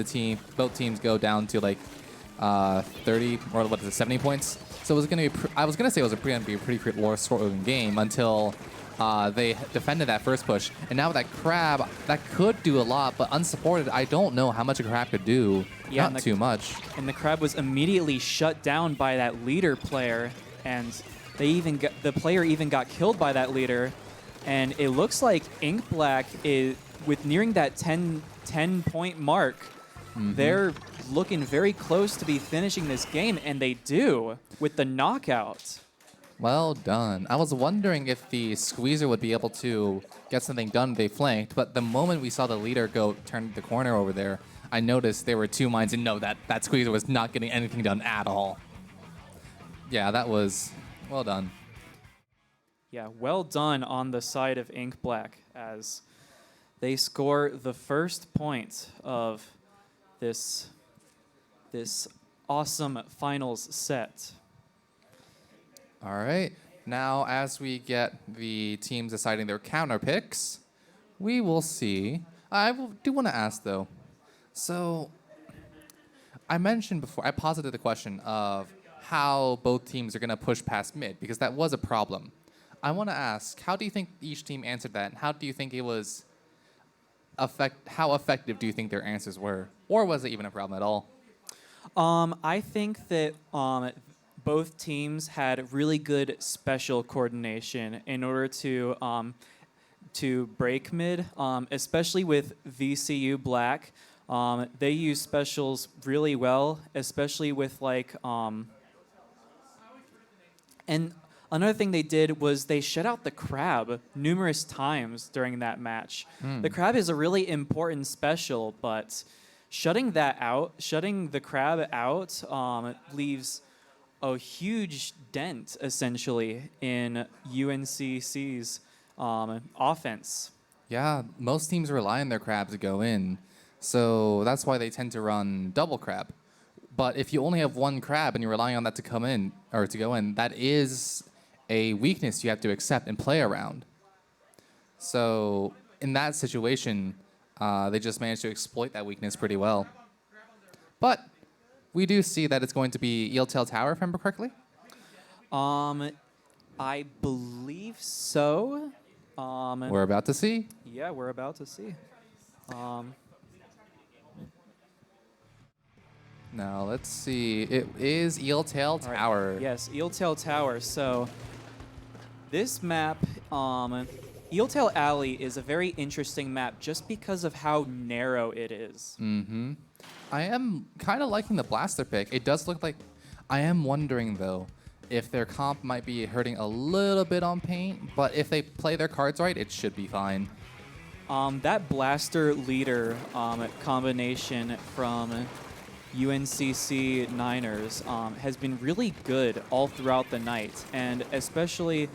both teams go down to 30 or 70 points. So it was going to be. I was going to say it was going to be a pretty low-scoring game until they defended that first push. And now with that crab, that could do a lot, but unsupported, I don't know how much a crab could do. Yeah, not too much. And the crab was immediately shut down by that leader player, and the player even got killed by that leader. And it looks like Ink Black is, with nearing that 10-point mark, they're looking very close to be finishing this game, and they do with the knockout. Well done. I was wondering if the squeezer would be able to get something done. They flanked, but the moment we saw the leader turn the corner over there, I noticed there were 2 mines, and no, that squeezer was not getting anything done at all. Yeah, that was well done. Yeah, well done on the side of Ink Black as they score the first point of this awesome finals set. All right. Now, as we get the teams deciding their counter picks, we will see. I do want to ask, though. So, I mentioned before, I posited the question of how both teams are going to push past mid, because that was a problem. I want to ask, how do you think each team answered that? And how do you think it was how effective do you think their answers were? Or was it even a problem at all? I think that both teams had really good special coordination in order to break mid, especially with VCU Black. They use specials really well, especially with like. And another thing they did was they shut out the crab numerous times during that match. The crab is a really important special, but shutting the crab out, leaves a huge dent essentially in UNCC's offense. Yeah, most teams rely on their crab to go in, so that's why they tend to run double crab. But if you only have one crab and you're relying on that to come in or to go in, that is a weakness you have to accept and play around. So in that situation, they just managed to exploit that weakness pretty well. But we do see that it's going to be Eeltail Tower, if I remember correctly. I believe so. We're about to see. Yeah, we're about to see. Now let's see. It is Eeltail Tower. Right. Yes, Eeltail Tower. So this map, Eeltail Alley is a very interesting map just because of how narrow it is. Mm-hmm. I am kind of liking the blaster pick. It does look like. I am wondering though if their comp might be hurting a little bit on paint, but if they play their cards right, it should be fine. That blaster leader combination from UNCC Niners has been really good all throughout the night, and especially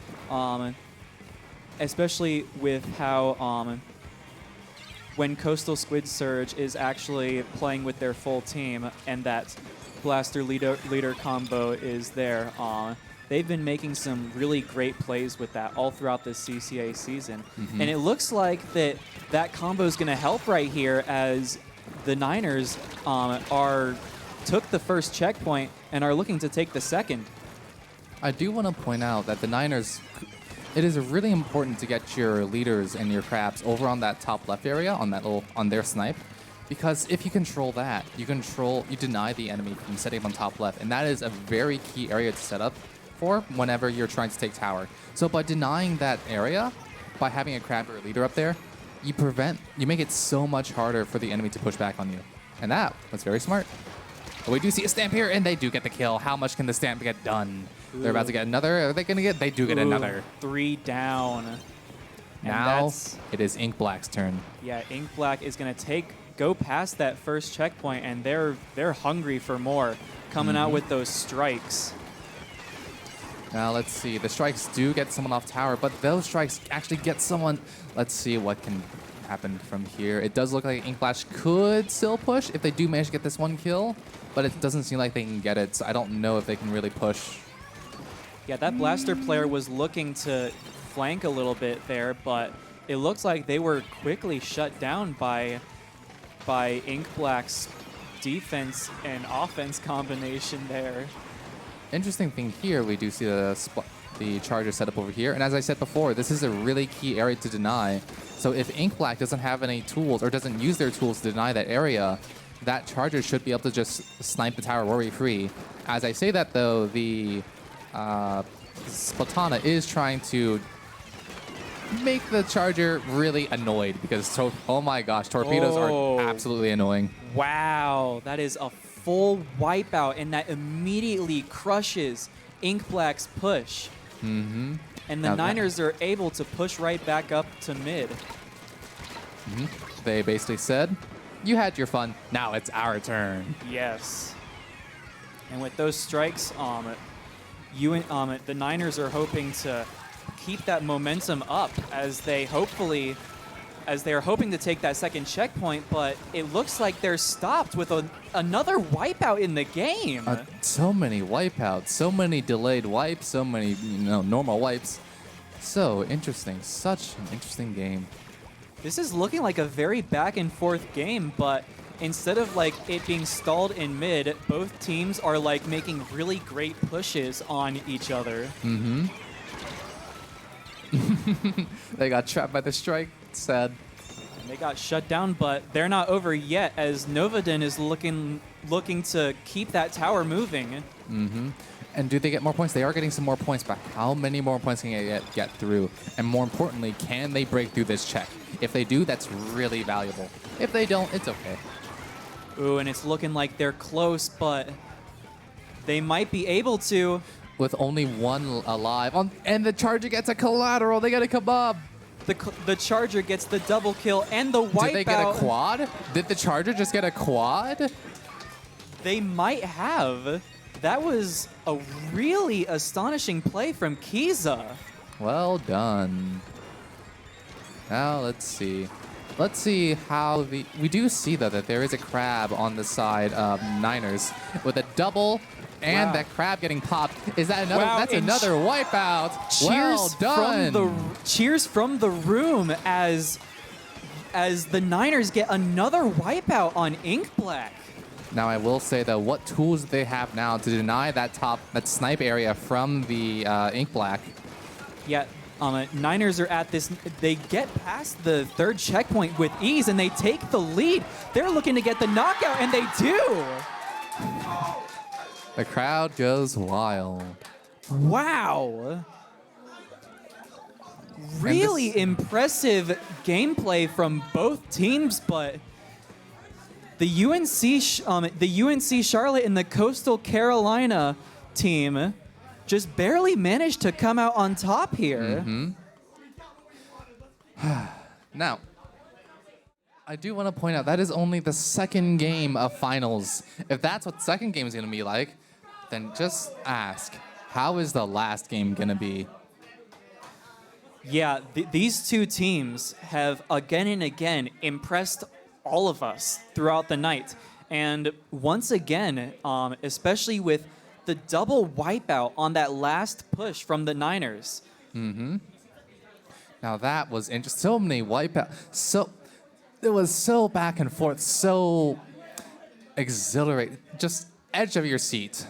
with how when Coastal Squid Surge is actually playing with their full team and that blaster leader combo is there. They've been making some really great plays with that all throughout this CCA season. And it looks like that combo is going to help right here as the Niners took the first checkpoint and are looking to take the second. I do want to point out that the Niners, it is really important to get your leaders and your crabs over on that top left area on their snipe, because if you control that, you deny the enemy from setting up on top left, and that is a very key area to set up for whenever you're trying to take tower. So by denying that area, by having a crab or a leader up there, you make it so much harder for the enemy to push back on you. And that was very smart. But we do see a stamp here, and they do get the kill. How much can the stamp get done? They're about to get another. Are they going to get? They do get another. 3 down. And now it is Ink Black's turn. Yeah, Ink Black is going to go past that first checkpoint, and they're hungry for more, coming out with those strikes. Now let's see. The strikes do get someone off tower, but those strikes actually get someone. Let's see what can happen from here. It does look like Ink Black could still push if they do manage to get this one kill, but it doesn't seem like they can get it, so I don't know if they can really push. Yeah, that blaster player was looking to flank a little bit there, but it looks like they were quickly shut down by Ink Black's defense and offense combination there. Interesting thing here, we do see the charger set up over here, and as I said before, this is a really key area to deny. So if Ink Black doesn't have any tools or doesn't use their tools to deny that area, that charger should be able to just snipe the tower worry-free. As I say that though, the Splatoon is trying to make the charger really annoyed because, oh my gosh, torpedoes are absolutely annoying. Wow, that is a full wipeout, and that immediately crushes Ink Black's push. Mm-hmm. And the Niners are able to push right back up to mid. They basically said, you had your fun, now it's our turn. Yes. And with those strikes, the Niners are hoping to keep that momentum up as they are hoping to take that second checkpoint, but it looks like they're stopped with another wipeout in the game. So many wipeouts, so many delayed wipes, so many normal wipes. So interesting, such an interesting game. This is looking like a very back and forth game, but instead of like it being stalled in mid, both teams are like making really great pushes on each other. Mm-hmm. They got trapped by the strike. Sad. And they got shut down, but they're not over yet as Novaden is looking to keep that tower moving. Mm-hmm. And do they get more points? They are getting some more points, but how many more points can they get through? And more importantly, can they break through this check? If they do, that's really valuable. If they don't, it's okay. Ooh, and it's looking like they're close, but they might be able to. With only one alive, and the Charger gets a collateral. They get a kebab. The Charger gets the double kill and the wipeout. Did they get a quad? Did the Charger just get a quad? They might have. That was a really astonishing play from Kiza. Well done. Now let's see. Let's see how we do see though that there is a crab on the side of Niners with a double and Wow. that crab getting popped. Is that another? Wow, That's and another wipeout. Well done. Cheers from the room as the Niners get another wipeout on Ink Black. Now I will say though, what tools do they have now to deny that snipe area from the Ink Black? Yeah, Niners are at this. They get past the third checkpoint with ease, and they take the lead. They're looking to get the knockout, and they do. The crowd goes wild. Wow. Really impressive gameplay from both teams, but the UNC Charlotte and the Coastal Carolina team just barely managed to come out on top here. Now, I do want to point out that is only the second game of finals. If that's what the second game is going to be like, then just ask, how is the last game going to be? Yeah, these two teams have again and again impressed all of us throughout the night. And once again, especially with the double wipeout on that last push from the Niners. Mm-hmm. Now that was interesting. So many wipeouts. It was so back and forth, so exhilarating. Just edge of your seat.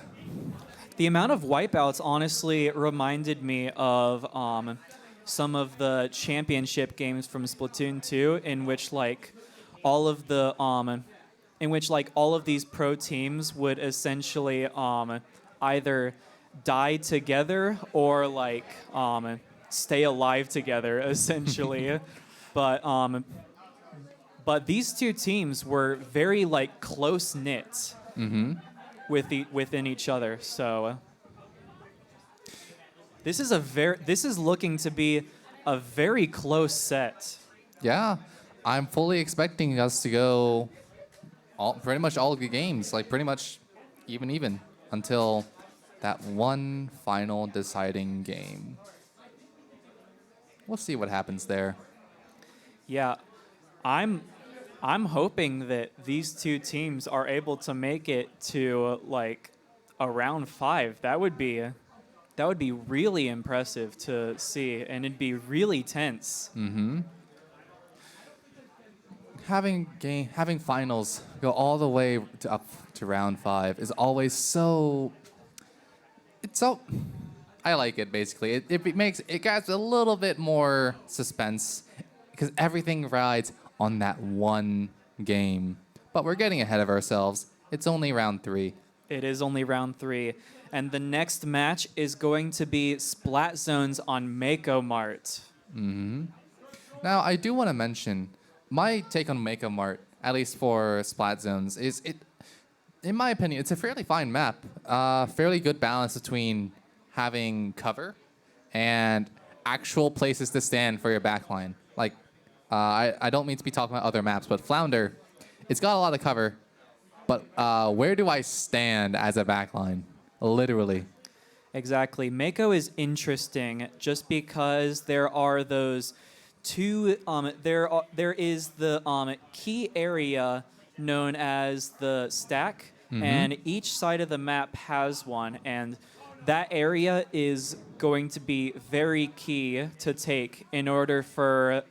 The amount of wipeouts honestly reminded me of some of the championship games from Splatoon 2, in which all of these pro teams would essentially either die together or stay alive together essentially. But these two teams were very close knit within each other. So this is looking to be a very close set. Yeah, I'm fully expecting us to go pretty much all of the games, pretty much even until that one final deciding game. We'll see what happens there. Yeah, I'm hoping that these two teams are able to make it to a round 5. That would be really impressive to see, and it'd be really tense. Mm-hmm. Having finals go all the way up to round 5 is always so. I like it basically. It adds a little bit more suspense because everything rides on that one game. But we're getting ahead of ourselves. It's only round 3. It is only round 3, and the next match is going to be Splat Zones on Mako Mart. Mm-hmm. Now I do want to mention my take on Mako Mart, at least for Splat Zones, is in my opinion, it's a fairly fine map. Fairly good balance between having cover and actual places to stand for your backline. I don't mean to be talking about other maps, but Flounder, it's got a lot of cover, but where do I stand as a backline? Literally. Exactly. Mako is interesting just because there are those two. There is the key area known as the stack, and each side of the map has one, and that area is going to be very key to take in order for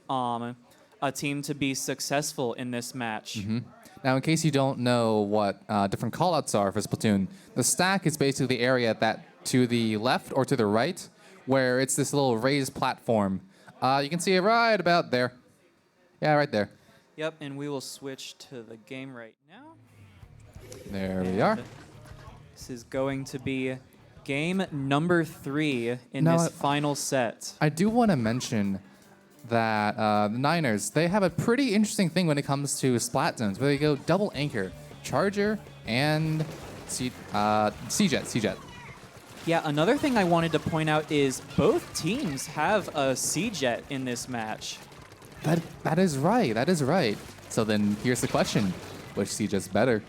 a team to be successful in this match. Mm-hmm. Now, in case you don't know what different callouts are for Splatoon, the stack is basically the area that to the left or to the right, where it's this little raised platform. You can see it right about there. Yeah, right there. Yep, and we will switch to the game right now. There we are. This is going to be game number 3 in Now, this final set. I do want to mention that the Niners, they have a pretty interesting thing when it comes to splat zones, where they go double anchor, charger, and C-Jet. Yeah, another thing I wanted to point out is both teams have a C-Jet in this match. That is right. That is right. So then here's the question: which C-Jet's better?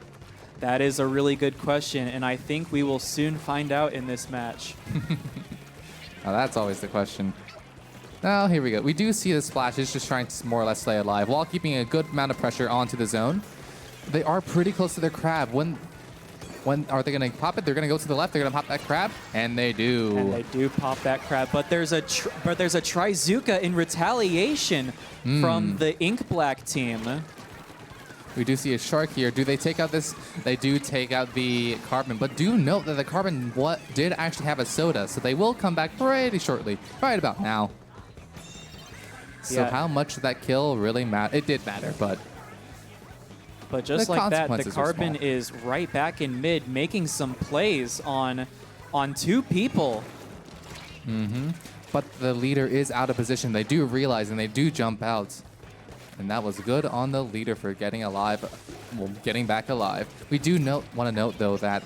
That is a really good question, and I think we will soon find out in this match. Now that's always the question. Now here we go. We do see the Splash is just trying to more or less stay alive while keeping a good amount of pressure onto the zone. They are pretty close to their crab. When are they going to pop it? They're going to go to the left. They're going to pop that crab, and they do. And they do pop that crab, but there's a Trizuka in retaliation from the Ink Black team. We do see a shark here. Do they take out this? They do take out the carbon, but do note that the carbon did actually have a soda, so they will come back pretty shortly, right about now. So how much did that kill really matter? It did matter, but just like that, the consequences are carbon small. is right back in mid, making some plays on 2 people. But the leader is out of position. They do realize, and they do jump out. And that was good on the leader for getting getting back alive. We do want to note, though, that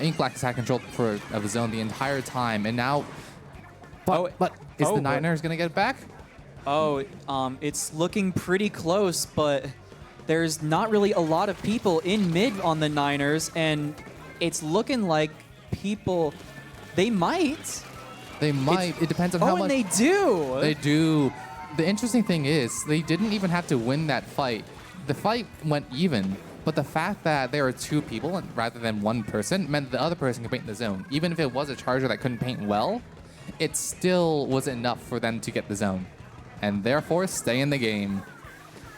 Ink Black has had control of the zone the entire time. And now, but is the Niners going to get it back? It's looking pretty close, but there's not really a lot of people in mid on the Niners, and it's looking like they might. It depends on how much. And they do. They do. The interesting thing is, they didn't even have to win that fight. The fight went even, but the fact that there were 2 people rather than 1 person meant the other person could paint the zone. Even if it was a charger that couldn't paint well, it still was enough for them to get the zone, and therefore stay in the game.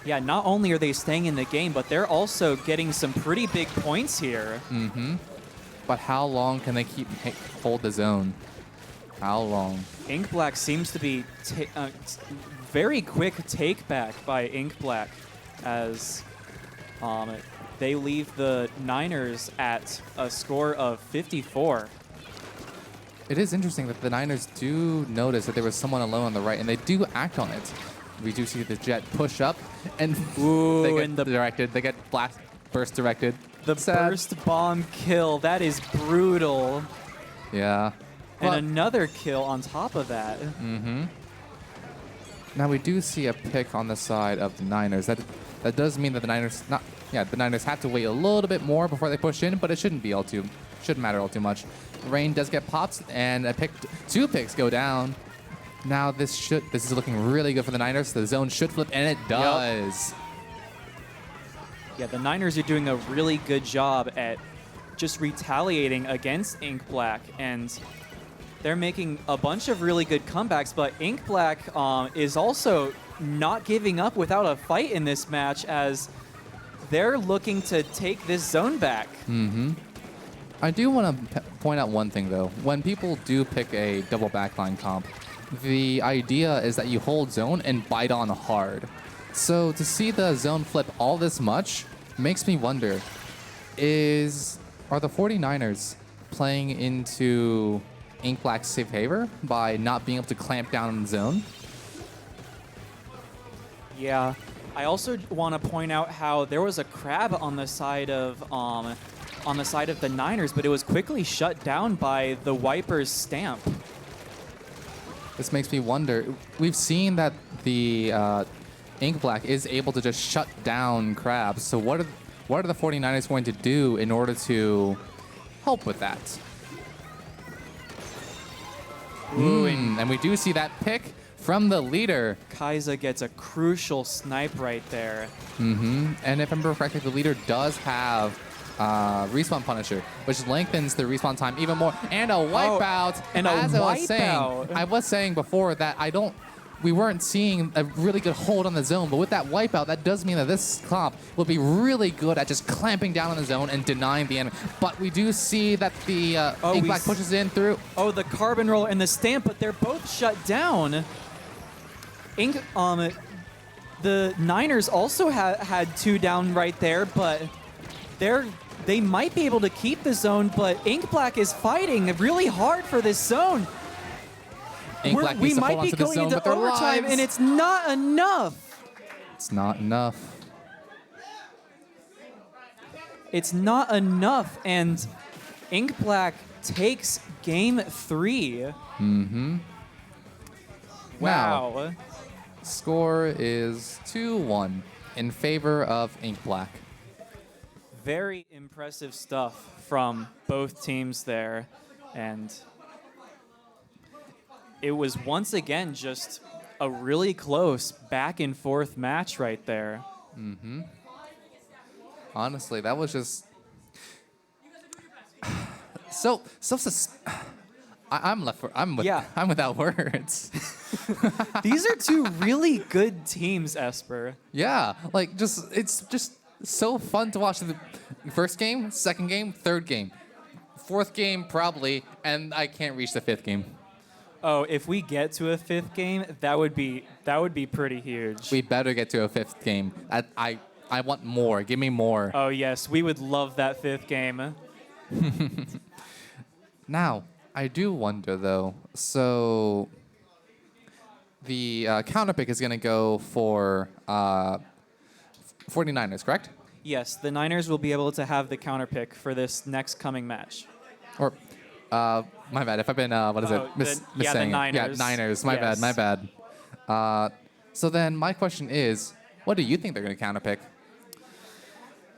Yeah, not only are they staying in the game, but they're also getting some pretty big points here. But how long can they hold the zone? How long? Ink Black seems to be very quick take back by Ink Black as they leave the Niners at a score of 54. It is interesting that the Niners do notice that there was someone alone on the right, and they do act on it. We do see the Jet push up, and they get burst directed. The burst bomb kill, that is brutal. Yeah. And another kill on top of that. Now we do see a pick on the side of the Niners. That does mean that the Niners have to wait a little bit more before they push in, but it shouldn't matter all too much. Rain does get popped, and 2 picks go down. Now this is looking really good for the Niners. The zone should flip, and it does. Yep. Yeah, the Niners are doing a really good job at just retaliating against Ink Black, and they're making a bunch of really good comebacks, but Ink Black is also not giving up without a fight in this match, as they're looking to take this zone back. I do want to point out one thing, though. When people do pick a double backline comp, the idea is that you hold zone and bite on hard. So to see the zone flip all this much makes me wonder, are the 49ers playing into Ink Black's safe favor by not being able to clamp down on the zone? Yeah. I also want to point out how there was a crab on the side of the Niners, but it was quickly shut down by the Wiper's stamp. This makes me wonder. We've seen that the Ink Black is able to just shut down crabs. So what are the 49ers going to do in order to help with that? And we do see that pick from the leader. Kaiza gets a crucial snipe right there. And if I remember correctly, the leader does have respawn Punisher, which lengthens the respawn time even more. And a wipeout. I was saying before that we weren't seeing a really good hold on the zone, but with that wipeout, that does mean that this comp will be really good at just clamping down on the zone and denying the enemy. But we do see that the Ink Black pushes in through. Oh, the carbon roller and the stamp, but they're both shut down. the Niners also had 2 down right there, but they might be able to keep the zone, but Ink Black is fighting really hard for this zone. Ink Black We needs to might hold be onto the going zone into with their overtime, lives. and it's not enough. It's not enough. It's not enough, and Ink Black takes game 3. Mm-hmm. Wow. Now, score is 2-1 in favor of Ink Black. Very impressive stuff from both teams there, and it was once again just a really close back and forth match right there. Mm-hmm. Honestly, that was just I'm without words. These are 2 really good teams, Esper. Yeah, like it's just so fun to watch the first game, second game, third game, fourth game probably, and I can't reach the 5th game. Oh, if we get to a 5th game, that would be pretty huge. We better get to a 5th game. I want more. Give me more. Oh yes, we would love that 5th game. Now, I do wonder though. So the counter pick is going to go for 49ers, correct? Yes, the Niners will be able to have the counter pick for this next coming match. Or my bad. If I've been the missing Niners. Yeah, Niners. My Yes. bad. So then my question is, what do you think they're going to counter pick?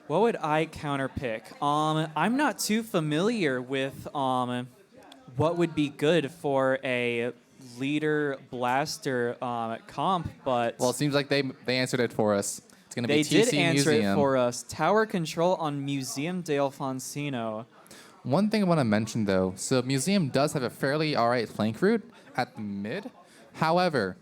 What would I counterpick? I'm not too familiar with what would be good for a leader blaster comp, but Well, it seems like they answered it for us. It's going to be they TC did answer Museum. it for us. Tower control on Museum de Alfonsino. One thing I want to mention though, so Museum does have a fairly alright flank route at the mid. However,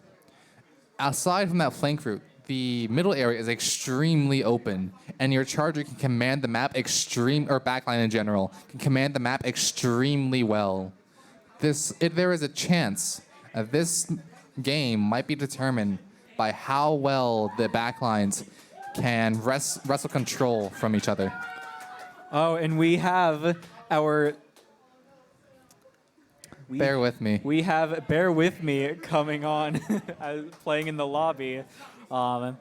aside from that flank route, the middle area is extremely open, and your charger can command the map or backline in general, can command the map extremely well. There is a chance this game might be determined by how well the backlines can wrestle control from each other. Oh, and we have our... Bear with me. We have Bear With Me coming on, playing in the lobby. The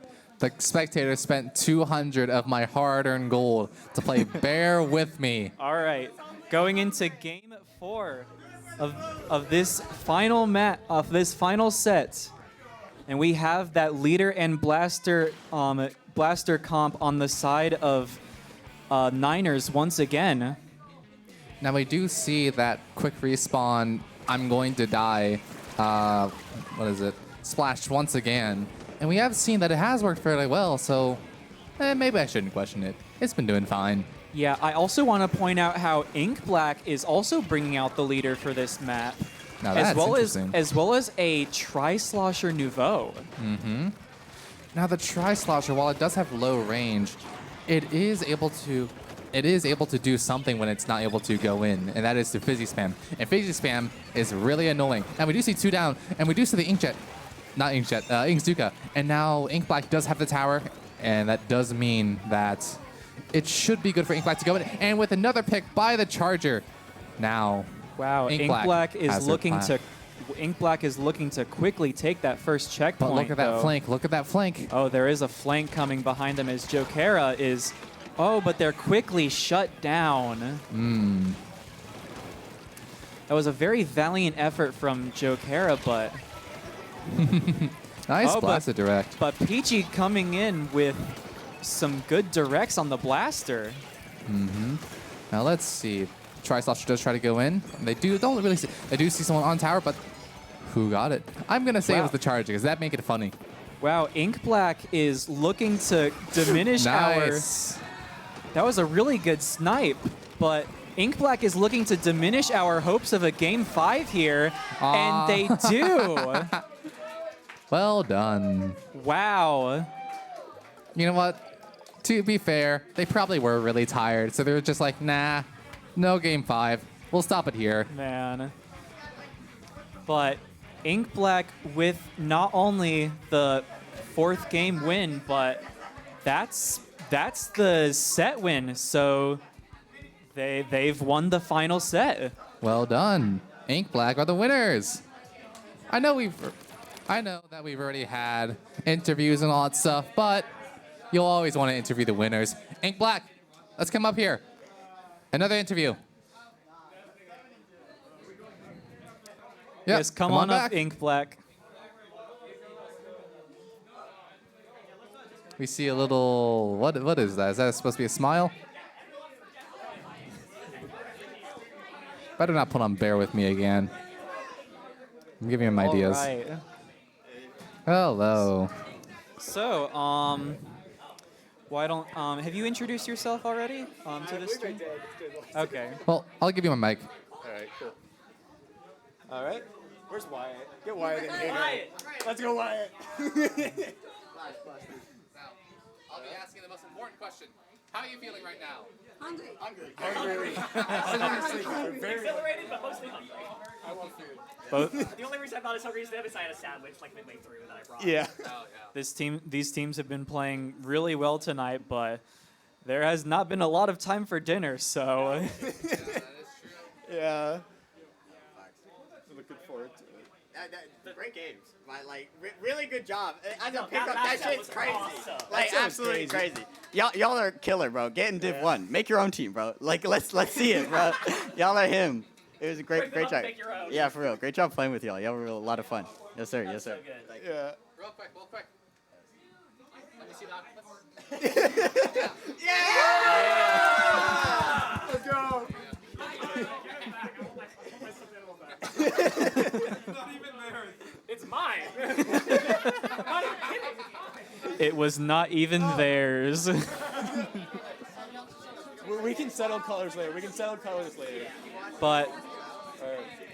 spectators spent 200 of my hard-earned gold to play Bear With Me. All right, going into game 4 of this final set, and we have that leader and blaster comp on the side of Niners once again. Now we do see that quick respawn, I'm going to die, splashed once again. And we have seen that it has worked fairly well, so maybe I shouldn't question it. It's been doing fine. Yeah, I also want to point out how Ink Black is also bringing out the leader for this map. Now that's interesting. As well as a Tri-Slosher Nouveau. Mm-hmm. Now the Tri-Slosher, while it does have low range, it is able to do something when it's not able to go in, and that is to Fizzy Spam. And Fizzy Spam is really annoying. And we do see 2 down, and we do see the Inkzuka. And now Ink Black does have the tower, and that does mean that it should be good for Ink Black to go in. And with another pick by the Charger, now wow, Ink Black is looking to quickly take that first checkpoint. But look at that flank. Look at that flank. Oh, there is a flank coming behind them as Jokera is... Oh, but they're quickly shut down. That was a very valiant effort from Jokera, but... Nice blasted direct. But Peachy coming in with some good directs on the blaster. Mm-hmm. Now let's see. Tri-Slosher does try to go in. They do see someone on tower, but who got it? I'm gonna say it was the Charger, because that make it funny. Wow, Ink Black is looking to diminish Nice. That was a really good snipe, but Ink Black is looking to diminish our hopes of a game 5 here, and they do. Well done. Wow. You know what? To be fair, they probably were really tired, so they were just like, nah, no game 5. We'll stop it here. Man. But Ink Black with not only the fourth game win, but that's the set win. So they've won the final set. Well done. Ink Black are the winners. I know that we've already had interviews and all that stuff, but you'll always want to interview the winners. Ink Black, let's come up here. Another interview. Yep, Yes, come on back. up, Ink Black. We see a little, what is that? Is that supposed to be a smile? Better not put on Bear With Me again. I'm giving him ideas. All right. Hello. So, why don't have you introduced yourself already to this stream? Okay. Well, I'll give you my mic. All right, cool. All right. Where's Wyatt? Get Wyatt in here. Let's go, Wyatt. I'll be asking the most important question. How are you feeling right now? Hungry. Exhilarated, but mostly hungry. I want food. Both. The only reason I'm not as hungry is because I had a sandwich like midway through that I brought. Yeah. These teams have been playing really well tonight, but there has not been a lot of time for dinner, so. Yeah. Looking forward to it. Great games. Really good job. As a No, pickup, that that shit's was crazy. awesome. Like That sounds absolutely crazy. crazy. Y'all are killer, bro. Get in Div 1. Make your own team, bro. Like let's see it, bro. Y'all are him. It was a great Good luck, job. make your own. Yeah, for real. Great job playing with y'all. Y'all were a lot of fun. Yes, sir. Yes, sir. Yeah. Real quick. Let me see the octopus. Let's go. It's mine. I'm not even kidding. It was not even theirs. We can settle colors later. But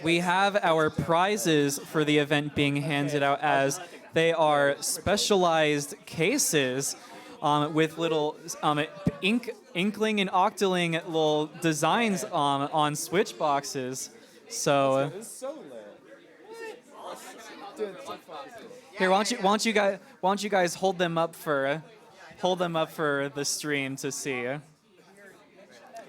we have our prizes for the event being handed out as they are specialized cases with little inkling and octoling little designs on switch boxes. So It's so lit. Dude, it's so fucking cool. here, why don't you guys hold them up for the stream to see.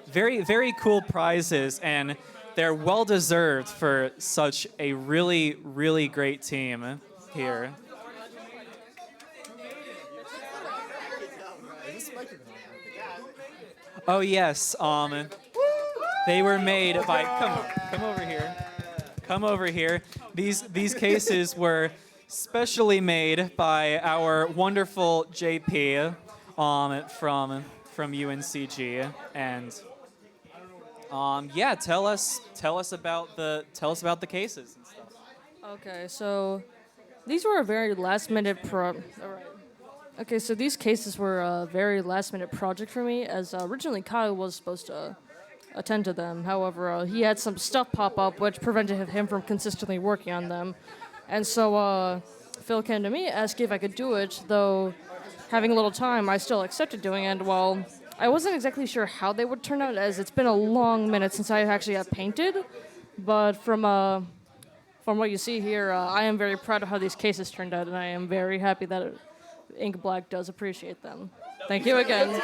Very, very cool prizes, and they're well deserved for such a really, really great team here. Oh yes, they were made by. Come over here. Come over here. These cases were specially made by our wonderful JP from UNCG, and yeah, tell us about the cases and stuff. Okay, so these were a very last-minute All right. Okay, so these cases were a very last-minute project for me, as originally Kyle was supposed to attend to them. However, he had some stuff pop up which prevented him from consistently working on them. And so Phil came to me, asked if I could do it, though having a little time, I still accepted doing it. Well, I wasn't exactly sure how they would turn out, as it's been a long minute since I actually have painted. But from what you see here, I am very proud of how these cases turned out, and I am very happy that Ink Black does appreciate them. Thank you again.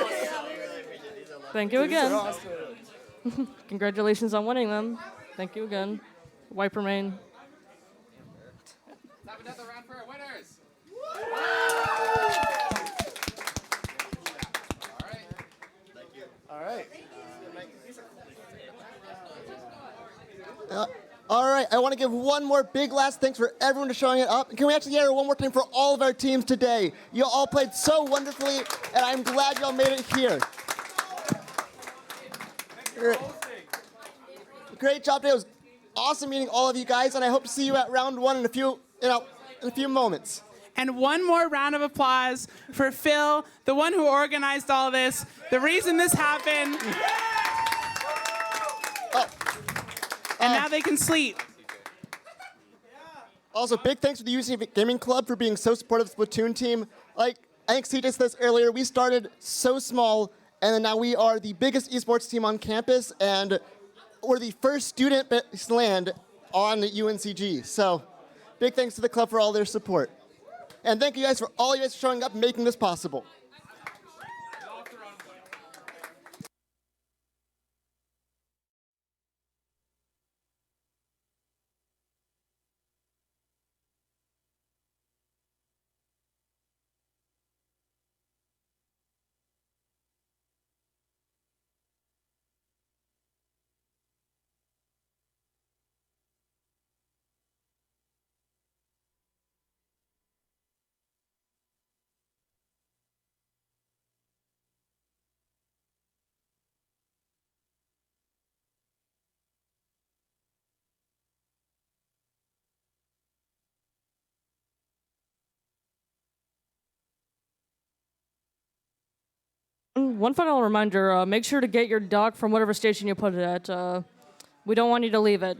Thank you again. Congratulations on winning them. Thank you again. Wiper main. Let's have another round for our winners. All right. All right, I want to give one more big last thanks for everyone for showing it up. And can we actually hear it one more time for all of our teams today? You all played so wonderfully, and I'm glad you all made it here. Great job today. It was awesome meeting all of you guys, and I hope to see you at round one in a few moments. And one more round of applause for Phil, the one who organized all this, the reason this happened. And now they can sleep. Also, big thanks to the UNCG Gaming Club for being so supportive of the Splatoon team. Like, I think CJ said this earlier, we started so small, and then now we are the biggest esports team on campus, and we're the first student-based LAN on UNCG. So, big thanks to the club for all their support. And thank you guys for all you guys showing up and making this possible. One final reminder, make sure to get your dock from whatever station you put it at. We don't want you to leave it.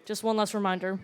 Just one last reminder.